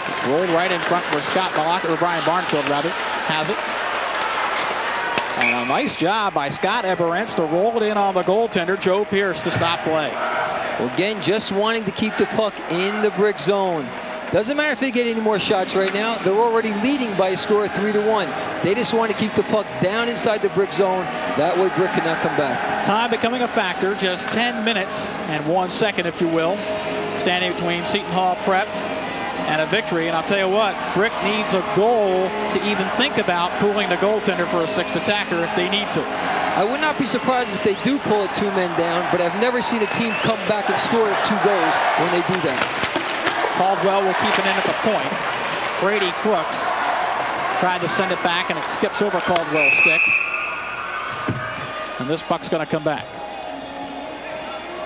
It's rolled right in front where Scott Malacca, or Brian Barnfield rather, has it. And a nice job by Scott Everence to roll it in on the goaltender, Joe Pierce, to stop play. Well, again, just wanting to keep the puck in the Brick zone. Doesn't matter if they get any more shots right now. They're already leading by a score of 3-1. They just want to keep the puck down inside the Brick zone. That way Brick cannot come back. Time becoming a factor, just 10 minutes and 1 second, if you will, standing between Seton Hall Prep and a victory. And I'll tell you what, Brick needs a goal to even think about pulling the goaltender for a sixth attacker if they need to. I would not be surprised if they do pull it 2 men down, but I've never seen a team come back and score 2 goals when they do that. Caldwell will keep it in at the point. Brady Crooks tried to send it back, and it skips over Caldwell's stick. And this puck's going to come back.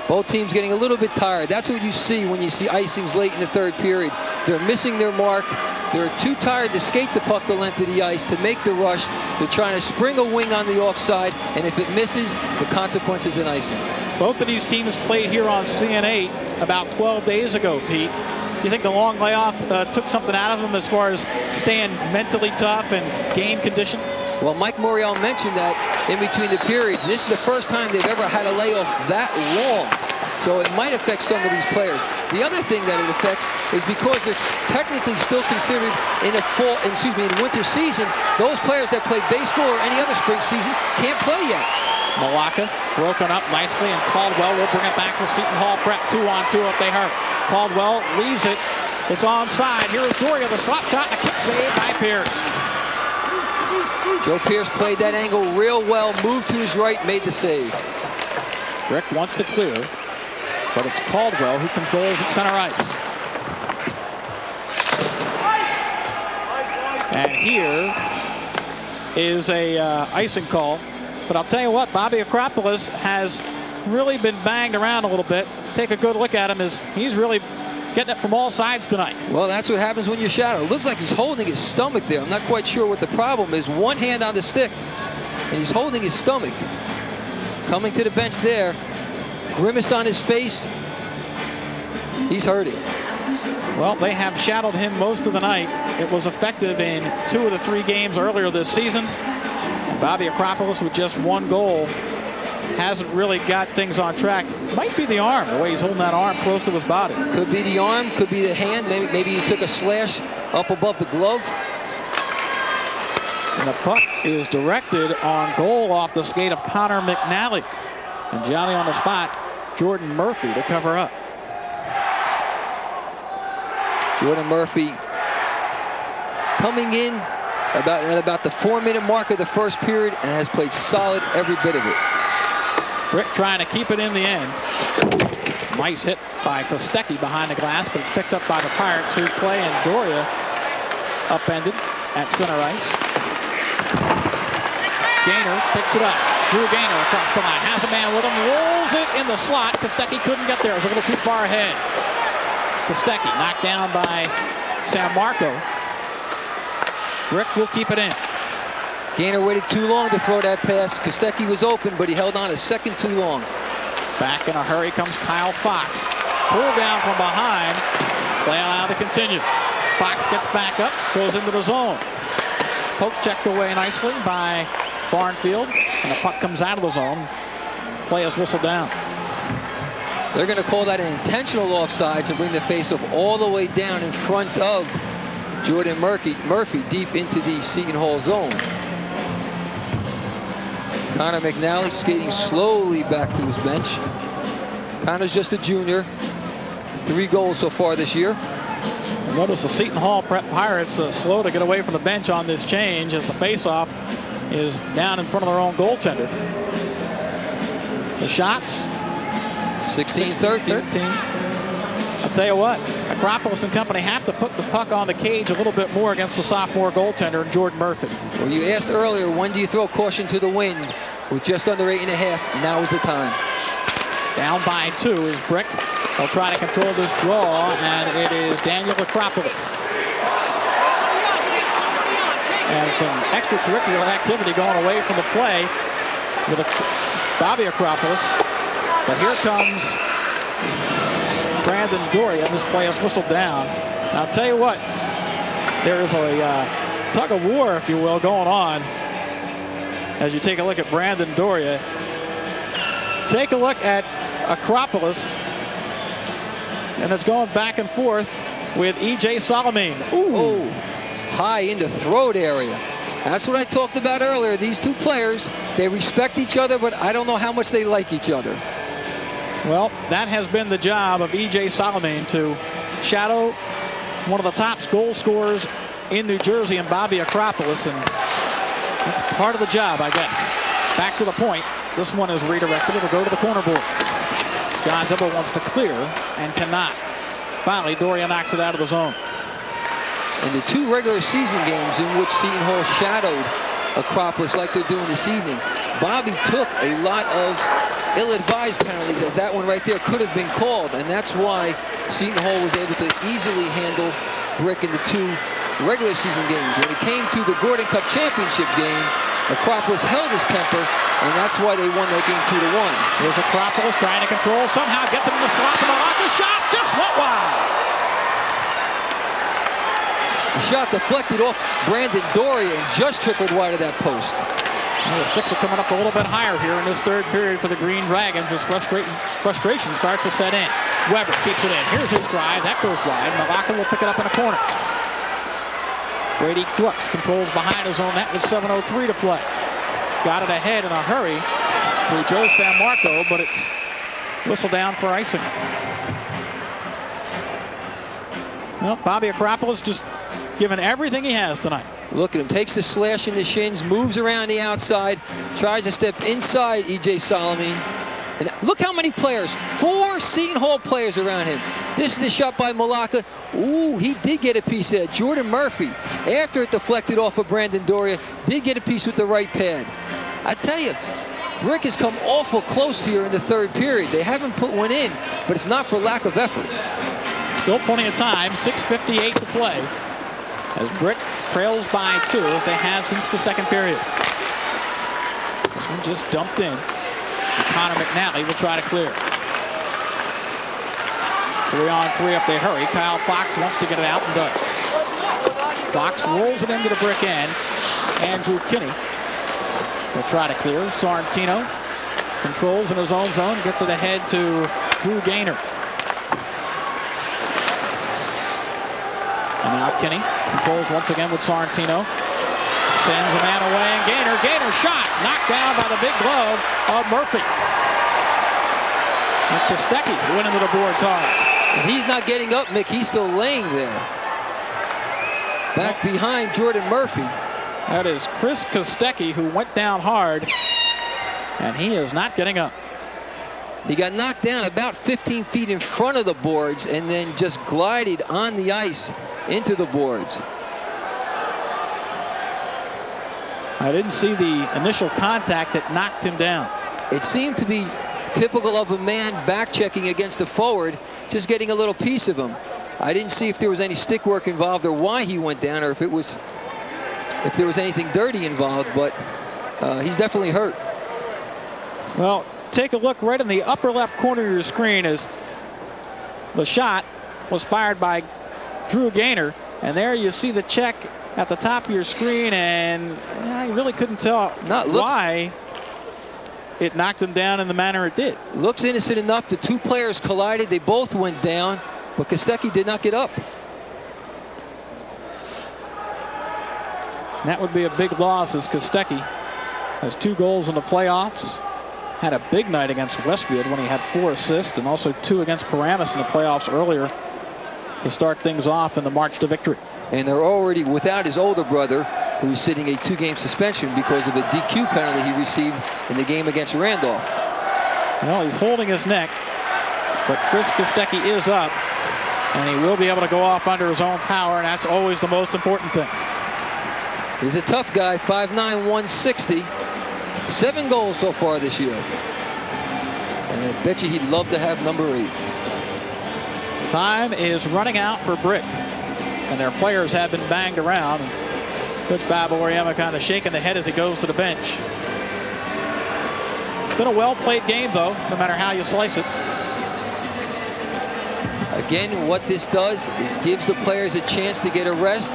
Both teams getting a little bit tired. That's what you see when you see icings late in the third period. They're missing their mark. They're too tired to skate the puck the length of the ice to make the rush. They're trying to spring a wing on the offside, and if it misses, the consequence is an icing. Both of these teams played here on CN8 about 12 days ago, Pete. You think the long layoff took something out of them as far as staying mentally tough and game condition? Well, Mike Morial mentioned that in between the periods. This is the first time they've ever had a layoff that long. So it might affect some of these players. The other thing that it affects is because they're technically still considered in winter season, those players that play baseball or any other spring season can't play yet. Malacca broken up nicely, and Caldwell will bring it back for Seton Hall prep. 2-on-2 if they hurt. Caldwell leaves it. It's onside. Here is Doria, the slap shot, and a kick save by Pierce. Joe Pierce played that angle real well, moved to his right, made the save. Rick wants to clear, but it's Caldwell who controls at center ice. And here is a icing call. But I'll tell you what, Bobby Acropolis has really been banged around a little bit. Take a good look at him as he's really getting it from all sides tonight. Well, that's what happens when you shadow. It looks like he's holding his stomach there. I'm not quite sure what the problem is. One hand on the stick, and he's holding his stomach. Coming to the bench there. Grimace on his face. He's hurting. Well, they have shadowed him most of the night. It was effective in 2 of the 3 games earlier this season. And Bobby Acropolis with just 1 goal hasn't really got things on track. Might be the arm, the way he's holding that arm close to his body. Could be the arm, could be the hand. Maybe he took a slash up above the glove. And the puck is directed on goal off the skate of Connor McNally. And Johnny on the spot, Jordan Murphy to cover up. Jordan Murphy coming in about the 4-minute mark of the first period and has played solid every bit of it. Rick trying to keep it in the end. Nice hit by Kostecki behind the glass, but it's picked up by the Pirates, who play, and Doria upended at center ice. Gaynor picks it up. Drew Gaynor across the line, has a man with him, rolls it in the slot. Kostecki couldn't get there, it was a little too far ahead. Kostecki knocked down by San Marco. Rick will keep it in. Gaynor waited too long to throw that pass. Kostecki was open, but he held on a second too long. Back in a hurry comes Kyle Fox. Pulled down from behind. Play allowed to continue. Fox gets back up, goes into the zone. Poke checked away nicely by Barnfield, and the puck comes out of the zone. Play is whistled down. They're going to call that an intentional offsides and bring the faceoff all the way down in front of Jordan Murphy deep into the Seton Hall zone. Connor McNally skating slowly back to his bench. Connor's just a junior. 3 goals so far this year. Notice the Seton Hall Prep Pirates slow to get away from the bench on this change as the faceoff is down in front of their own goaltender. The shots 16-13. I'll tell you what, Acropolis and company have to put the puck on the cage a little bit more against the sophomore goaltender, Jordan Murphy. Well, you asked earlier, when do you throw caution to the wind? With just under 8.5, now is the time. Down by 2 is Brick. They'll try to control this draw, and it is Daniel Acropolis. And some extracurricular activity going away from the play with Bobby Acropolis. But here comes Brandon Doria, and this play is whistled down. Now, I'll tell you what, there is a tug of war, if you will, going on as you take a look at Brandon Doria. Take a look at Acropolis, and it's going back and forth with E.J. Salamine. Ooh. Oh, high in the throat area. That's what I talked about earlier. These 2 players, they respect each other, but I don't know how much they like each other. Well, that has been the job of E.J. Salamine, to shadow one of the top goal scorers in New Jersey, and Bobby Acropolis, and that's part of the job, I guess. Back to the point. This one is redirected. It'll go to the corner board. John Dibble wants to clear and cannot. Finally, Doria knocks it out of the zone. In the 2 regular season games in which Seton Hall shadowed Acropolis like they're doing this evening, Bobby took a lot of ill-advised penalties, as that one right there could have been called, and that's why Seton Hall was able to easily handle Brick in the 2 regular season games. When it came to the Gordon Cup championship game, Acropolis held his temper, and that's why they won that game 2-1. Here's Acropolis trying to control, somehow gets him in the slot. The shot just went wide. The shot deflected off Brandon Doria and just trickled wide of that post. Well, the sticks are coming up a little bit higher here in this 3rd period for the Green Dragons as frustration starts to set in. Weber keeps it in. Here's his drive. That goes wide. Malaka will pick it up in a corner. Brady Crooks controls behind his own net with 7:03 to play. Got it ahead in a hurry through Joe San Marco, but it's whistled down for icing. Well, Bobby Acropolis just giving everything he has tonight. Look at him, takes the slash in the shins, moves around the outside, tries to step inside E.J. Solomon. And look how many players, 4 Seton Hall players around him. This is the shot by Malaka. Ooh, he did get a piece there. Jordan Murphy, after it deflected off of Brandon Doria, did get a piece with the right pad. I tell you, Brick has come awful close here in the 3rd period. They haven't put one in, but it's not for lack of effort. Still plenty of time, 6:58 to play, as Brick trails by 2, as they have since the 2nd period. This one just dumped in. And Connor McNally will try to clear. 3-on-3 up they hurry. Kyle Fox wants to get it out and does. Fox rolls it into the Brick end. Andrew Kinney will try to clear. Sorrentino controls in his own zone, gets it ahead to Drew Gaynor. And now Kinney controls once again with Sorrentino. Sends a man away, and Gaynor shot, knocked down by the big glove of Murphy. And Kostecki went into the boards hard. And he's not getting up, Mick. He's still laying there. Back behind Jordan Murphy. That is Chris Kostecki, who went down hard, and he is not getting up. He got knocked down about 15 feet in front of the boards and then just glided on the ice into the boards. I didn't see the initial contact that knocked him down. It seemed to be typical of a man back checking against the forward, just getting a little piece of him. I didn't see if there was any stick work involved or why he went down, or if there was anything dirty involved, but he's definitely hurt. Well, take a look right in the upper left corner of your screen as the shot was fired by Drew Gaynor, and there you see the check at the top of your screen, and I really couldn't tell why it knocked him down in the manner it did. Looks innocent enough. The 2 players collided. They both went down, but Kostecki did not get up. That would be a big loss, as Kostecki has 2 goals in the playoffs. Had a big night against Westfield when he had 4 assists, and also 2 against Paramus in the playoffs earlier to start things off in the march to victory. And they're already without his older brother, who is sitting a 2-game suspension because of a DQ penalty he received in the game against Randolph. Well, he's holding his neck, but Chris Kostecki is up, and he will be able to go off under his own power, and that's always the most important thing. He's a tough guy, 5'9", 160. 7 goals so far this year. And I bet you he'd love to have number 8. Time is running out for Brick, and their players have been banged around. Coach Bob Oriema kind of shaking the head as he goes to the bench. Been a well-played game, though, no matter how you slice it. Again, what this does, it gives the players a chance to get a rest.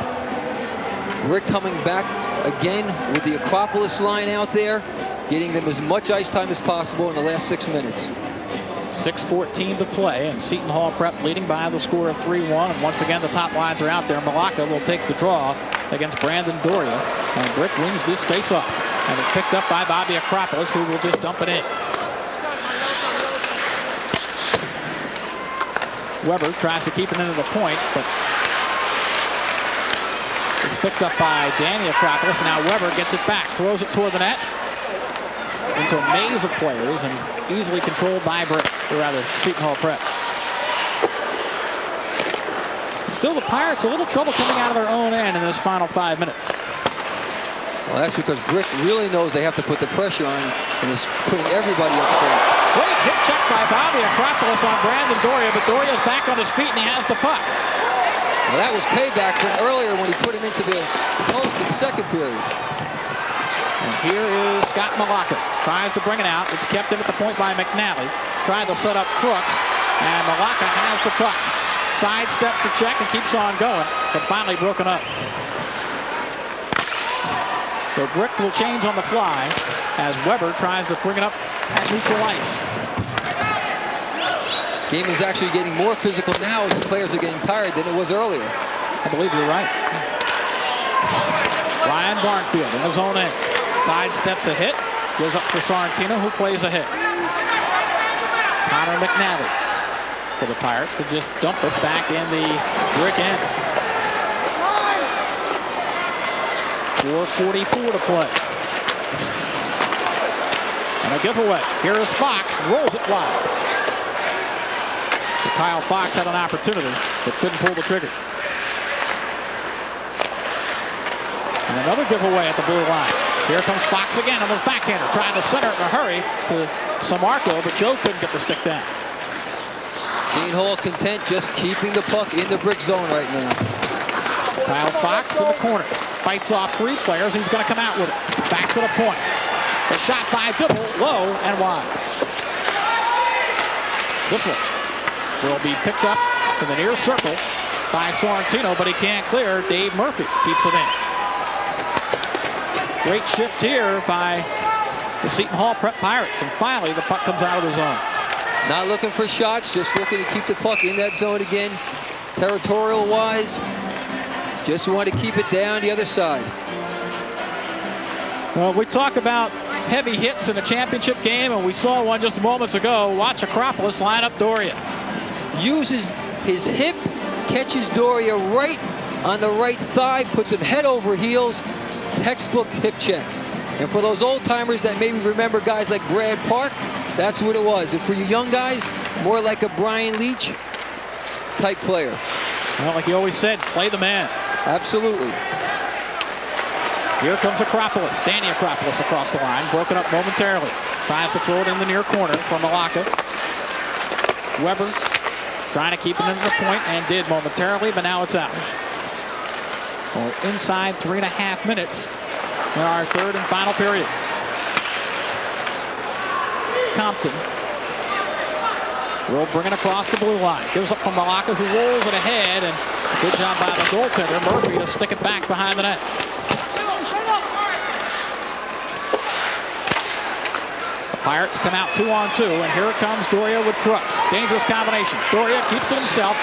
Brick coming back again with the Acropolis line out there, getting them as much ice time as possible in the last 6 minutes. 6:14 to play, and Seton Hall Prep leading by the score of 3-1. And once again, the top lines are out there. Malaka will take the draw against Brandon Doria, and Brick wins this face-off. And it's picked up by Bobby Acropolis, who will just dump it in. Weber tries to keep it into the point, but picked up by Danny Acropolis. Now Weber gets it back, throws it toward the net. Into a maze of players and easily controlled by Brick, or rather Seton Hall Prep. Still, the Pirates a little trouble coming out of their own end in this final 5 minutes. Well, that's because Brick really knows they have to put the pressure on and is putting everybody up front. Great hip check by Bobby Acropolis on Brandon Doria, but Doria's back on his feet and he has the puck. Well, that was payback from earlier when he put him into the post in the second period. And here is Scott Malacca. Tries to bring it out. It's kept in at the point by McNally. Tried to set up Crooks, and Malacca has the puck. Sidesteps the check and keeps on going, but finally broken up. So Brick will change on the fly as Weber tries to bring it up at neutral ice. Game is actually getting more physical now as the players are getting tired than it was earlier. I believe you're right. Ryan Barnfield in his own end. Sidesteps a hit. Goes up for Sorrentino, who plays a hit. Connor McNally for the Pirates to just dump it back in the Brick end. 4:44 to play. And a giveaway. Here is Fox, rolls it wide. So Kyle Fox had an opportunity, but couldn't pull the trigger. And another giveaway at the blue line. Here comes Fox again on his backhander, trying to center it in a hurry to Samarco, but Joe couldn't get the stick down. Seton Hall content just keeping the puck in the Brick zone right now. Kyle Fox in the corner. Fights off three players. He's going to come out with it. Back to the point. The shot by Dibble, low and wide. This one will be picked up in the near circle by Sorrentino, but he can't clear. Dave Murphy keeps it in. Great shift here by the Seton Hall Prep Pirates, and finally the puck comes out of the zone. Not looking for shots, just looking to keep the puck in that zone again. Territorial-wise, just want to keep it down the other side. Well, we talk about heavy hits in a championship game, and we saw one just moments ago. Watch Acropolis line up Doria. Uses his hip, catches Doria right on the right thigh, puts him head over heels. Textbook hip check. And for those old timers that maybe remember guys like Brad Park, that's what it was. And for you young guys, more like a Brian Leach type player. Well, like he always said, play the man. Absolutely. Here comes Acropolis. Danny Acropolis across the line, broken up momentarily. Tries to throw it in the near corner from Malacca. Weber trying to keep it into the point and did momentarily, but now it's out. Well, inside 3.5 minutes in our third and final period. Compton will bring it across the blue line. Gives up from Malacca, who rolls it ahead, and good job by the goaltender, Murphy, to stick it back behind the net. The Pirates come out 2-on-2, and here comes Doria with Crooks. Dangerous combination. Doria keeps it himself,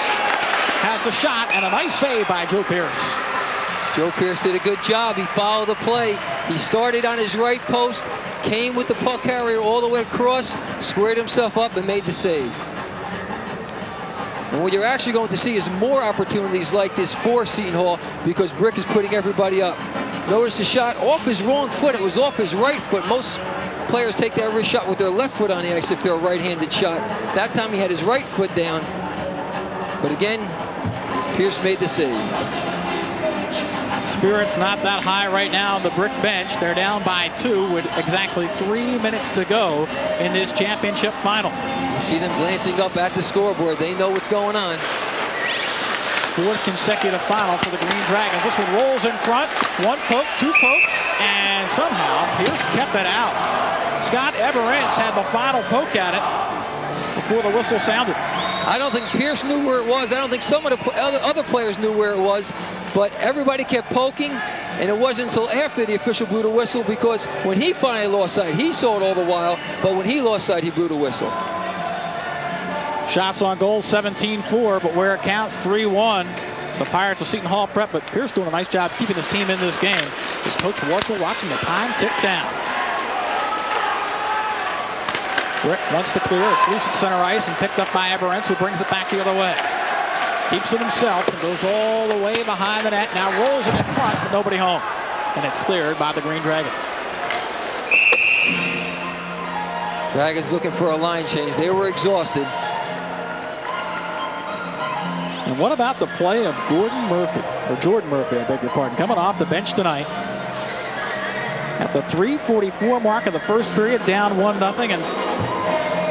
has the shot, and a nice save by Joe Pierce. Joe Pierce did a good job. He followed the play. He started on his right post, came with the puck carrier all the way across, squared himself up, and made the save. And what you're actually going to see is more opportunities like this for Seton Hall because Brick is putting everybody up. Notice the shot off his wrong foot. It was off his right foot. Most players take every shot with their left foot on the ice if they're a right-handed shot. That time he had his right foot down. But again, Pierce made the save. Spirit's not that high right now on the Brick bench. They're down by 2 with exactly 3 minutes to go in this championship final. You see them glancing up at the scoreboard. They know what's going on. Fourth consecutive final for the Green Dragons. This one rolls in front. One poke, two pokes, and somehow Pierce kept it out. Scott Everence had the final poke at it before the whistle sounded. I don't think Pierce knew where it was. I don't think some of the other players knew where it was. But everybody kept poking, and it wasn't until after the official blew the whistle because when he finally lost sight, he saw it all the while, but when he lost sight, he blew the whistle. Shots on goal, 17-4, but where it counts, 3-1. The Pirates of Seton Hall Prep, but Pierce doing a nice job keeping his team in this game. His coach Warchel watching the time tick down. Brick wants to clear. It's loose at center ice and picked up by Everence, who brings it back the other way. Keeps it himself and goes all the way behind the net. Now rolls it in front, but nobody home. And it's cleared by the Green Dragons. Dragons looking for a line change. They were exhausted. And what about the play of Jordan Murphy, I beg your pardon, coming off the bench tonight. At the 3:44 mark of the first period, down 1-0, and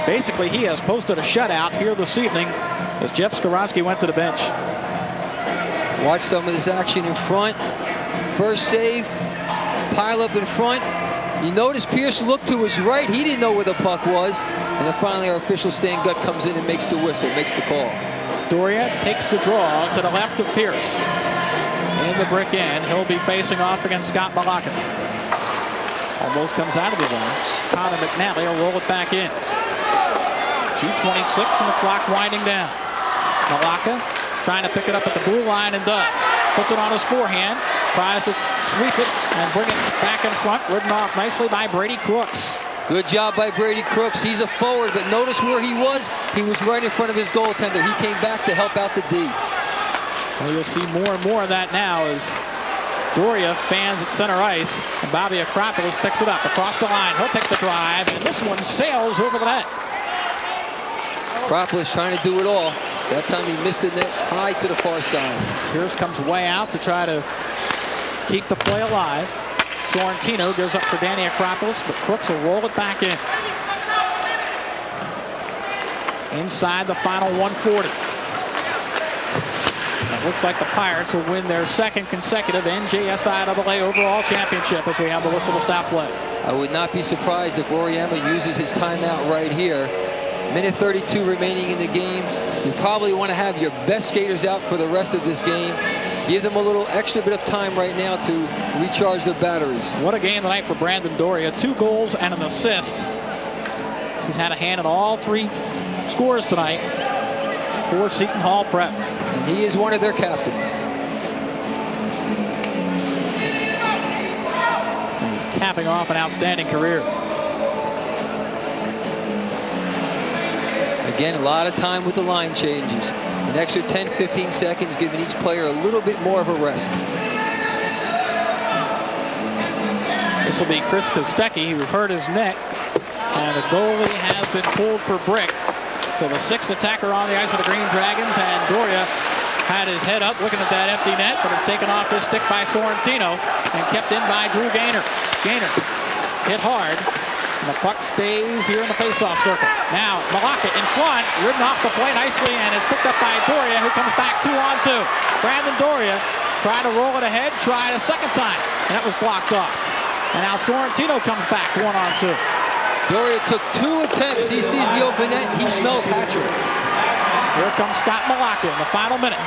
basically he has posted a shutout here this evening as Jeff Skowronski went to the bench. Watch some of this action in front. First save, pile up in front. You notice Pierce looked to his right. He didn't know where the puck was. And then finally our official Stan Gutt comes in and makes the whistle, makes the call. Doria takes the draw to the left of Pierce. In the brick end, he'll be facing off against Scott Malaka. Almost comes out of the zone. Connor McNally will roll it back in. 2:26 and the clock winding down. Malaka trying to pick it up at the blue line and does. Puts it on his forehand. Tries to sweep it and bring it back in front. Ridden off nicely by Brady Crooks. Good job by Brady Crooks. He's a forward, but notice where he was. He was right in front of his goaltender. He came back to help out the D. Well, you'll see more and more of that now as Doria fans at center ice, and Bobby Acropolis picks it up across the line. He'll take the drive, and this one sails over the net. Acropolis trying to do it all. That time he missed the net high to the far side. Pierce comes way out to try to keep the play alive. Sorrentino goes up for Danny Acropolis, but Crooks will roll it back in. Inside the final 140. It looks like the Pirates will win their second consecutive NJSIAA overall championship as we have the whistle to stop play. I would not be surprised if Oriema uses his timeout right here. Minute 32 remaining in the game. You probably want to have your best skaters out for the rest of this game. Give them a little extra bit of time right now to recharge their batteries. What a game tonight for Brandon Doria. 2 goals and an assist. He's had a hand in all 3 scores tonight for Seton Hall Prep. And he is one of their captains. And he's capping off an outstanding career. Again, a lot of time with the line changes. An extra 10-15 seconds, giving each player a little bit more of a rest. This will be Chris Kostecki, who hurt his neck, and the goalie has been pulled for Brick. So the 6th attacker on the ice for the Green Dragons, and Doria had his head up looking at that empty net, but it's taken off his stick by Sorrentino and kept in by Drew Gaynor. Gaynor hit hard. And the puck stays here in the faceoff circle. Now, Malaka in front, ridden off the play nicely, and it's picked up by Doria, who comes back 2-on-2. Brandon Doria tried to roll it ahead, tried a second time, and that was blocked off. And now Sorrentino comes back 1-on-2. Doria took 2 attempts. He sees the open net. He smells hat-trick. Here comes Scott Malaka in the final minute.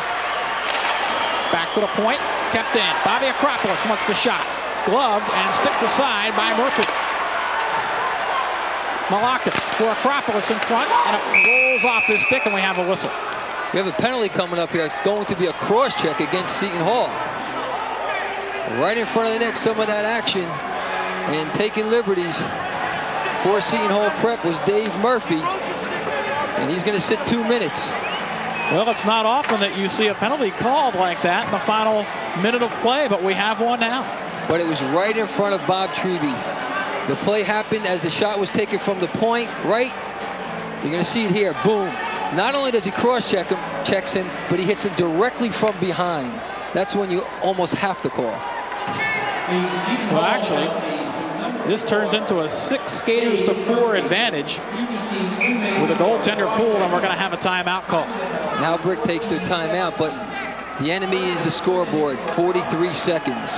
Back to the point, kept in. Bobby Acropolis wants the shot. Gloved and sticked aside by Murphy. Malaka for Acropolis in front, and it rolls off his stick, and we have a whistle. We have a penalty coming up here. It's going to be a cross-check against Seton Hall. Right in front of the net, some of that action, and taking liberties for Seton Hall Prep was Dave Murphy, and he's going to sit 2 minutes. Well, it's not often that you see a penalty called like that in the final minute of play, but we have one now. But it was right in front of Bob Treby. The play happened as the shot was taken from the point, right? You're going to see it here, boom. Not only does he cross-check him, checks him, but he hits him directly from behind. That's when you almost have to call. Well, actually, this turns into a 6 skaters to 4 advantage with a goaltender pulled, and we're going to have a timeout call. Now Brick takes their timeout, but the enemy is the scoreboard, 43 seconds.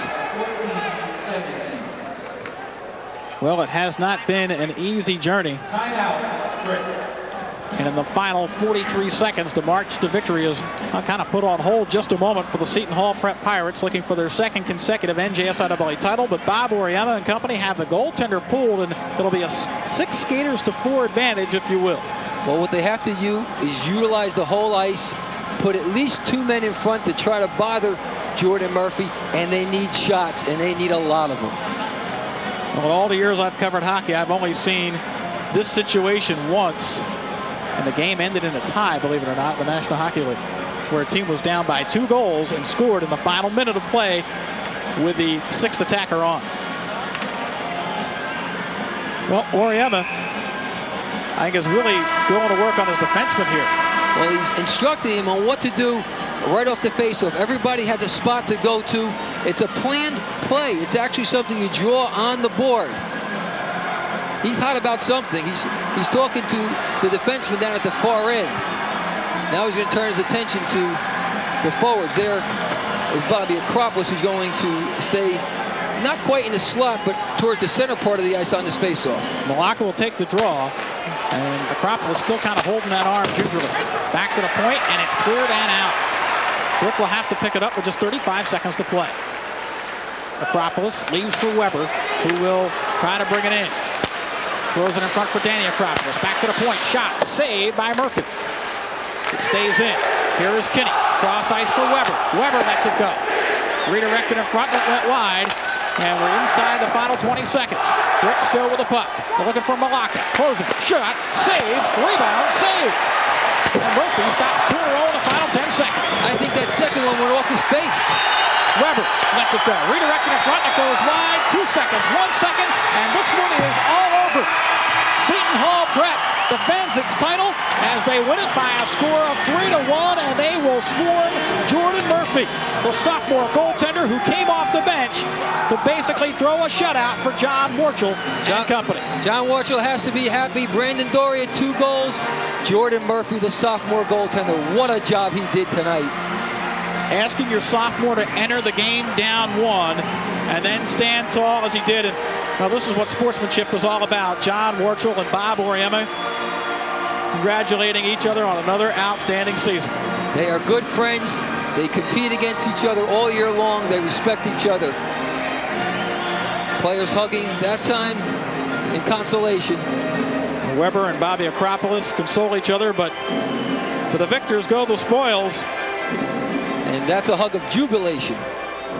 Well, it has not been an easy journey. And in the final 43 seconds, the march to victory is kind of put on hold just a moment for the Seton Hall Prep Pirates, looking for their second consecutive NJSIAA title. But Bob Oriema and company have the goaltender pulled, and it'll be a 6 skaters to 4 advantage, if you will. Well, what they have to do is utilize the whole ice, put at least 2 men in front to try to bother Jordan Murphy, and they need shots, and they need a lot of them. Well, in all the years I've covered hockey, I've only seen this situation once, and the game ended in a tie, believe it or not, in the National Hockey League. where a team was down by 2 goals and scored in the final minute of play with the 6th attacker on. Well, Oriema, I think, is really going to work on his defenseman here. Well, he's instructing him on what to do right off the faceoff. Everybody has a spot to go to. It's a planned play. It's actually something you draw on the board. He's hot about something. He's talking to the defenseman down at the far end. Now he's going to turn his attention to the forwards. There is Bobby Acropolis, who's going to stay not quite in the slot, but towards the center part of the ice on this faceoff. Malacca will take the draw, and Acropolis still kind of holding that arm gingerly. Back to the point, and it's cleared and out. Brook will have to pick it up with just 35 seconds to play. Acropolis leaves for Weber, who will try to bring it in. Throws it in front for Danny Acropolis. Back to the point. Shot. Saved by Murphy. It stays in. Here is Kinney. Cross ice for Weber. Weber lets it go. Redirected in front. It went wide. And we're inside the final 20 seconds. Brick still with the puck. They're looking for Malacca. Closing. Shot. Save. Rebound. Save. And Murphy stops 2 in a row in the final 10 seconds. I think that second one went off his face. Weber lets it go. Redirected in front. It goes wide. 2 seconds. 1 second. And this one is all over. Seton Hall Prep defends its title as they win it by a score of 3-1, and they will swarm Jordan Murphy, the sophomore goaltender who came off the bench to basically throw a shutout for John Warchel and company. John Warchel has to be happy. Brandon Doria, 2 goals. Jordan Murphy, the sophomore goaltender. What a job he did tonight. Asking your sophomore to enter the game down 1 and then stand tall as he did. And now this is what sportsmanship was all about. John Warchel and Bob Oriema congratulating each other on another outstanding season. They are good friends. They compete against each other all year long. They respect each other. Players hugging that time in consolation. Weber and Bobby Acropolis console each other, but to the victors go the spoils. And that's a hug of jubilation.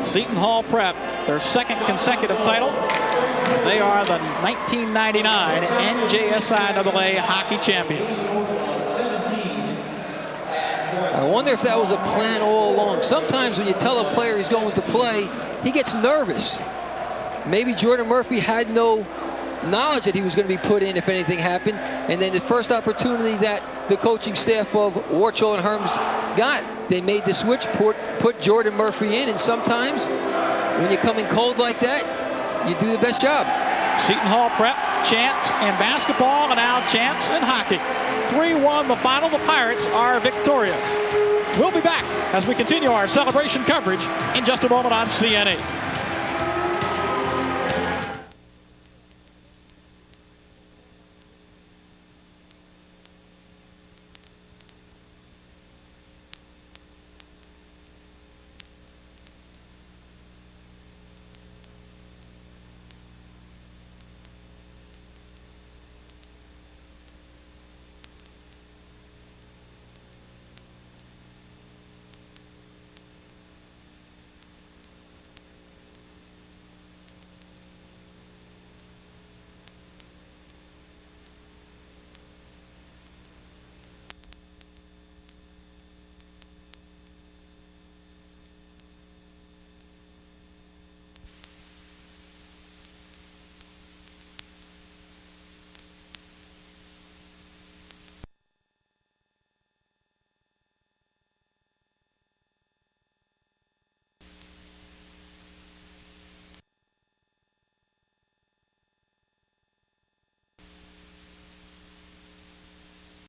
Seton Hall Prep, their 2nd consecutive title. They are the 1999 NJSIAA hockey champions. I wonder if that was a plan all along. Sometimes when you tell a player he's going to play, he gets nervous. Maybe Jordan Murphy had no knowledge that he was going to be put in if anything happened. And then the first opportunity that the coaching staff of Warchel and Herms got, they made the switch, put Jordan Murphy in. And sometimes when you come in cold like that, you do the best job. Seton Hall Prep, champs in basketball and now champs in hockey. 3-1 the final. The Pirates are victorious. We'll be back as we continue our celebration coverage in just a moment on CN8.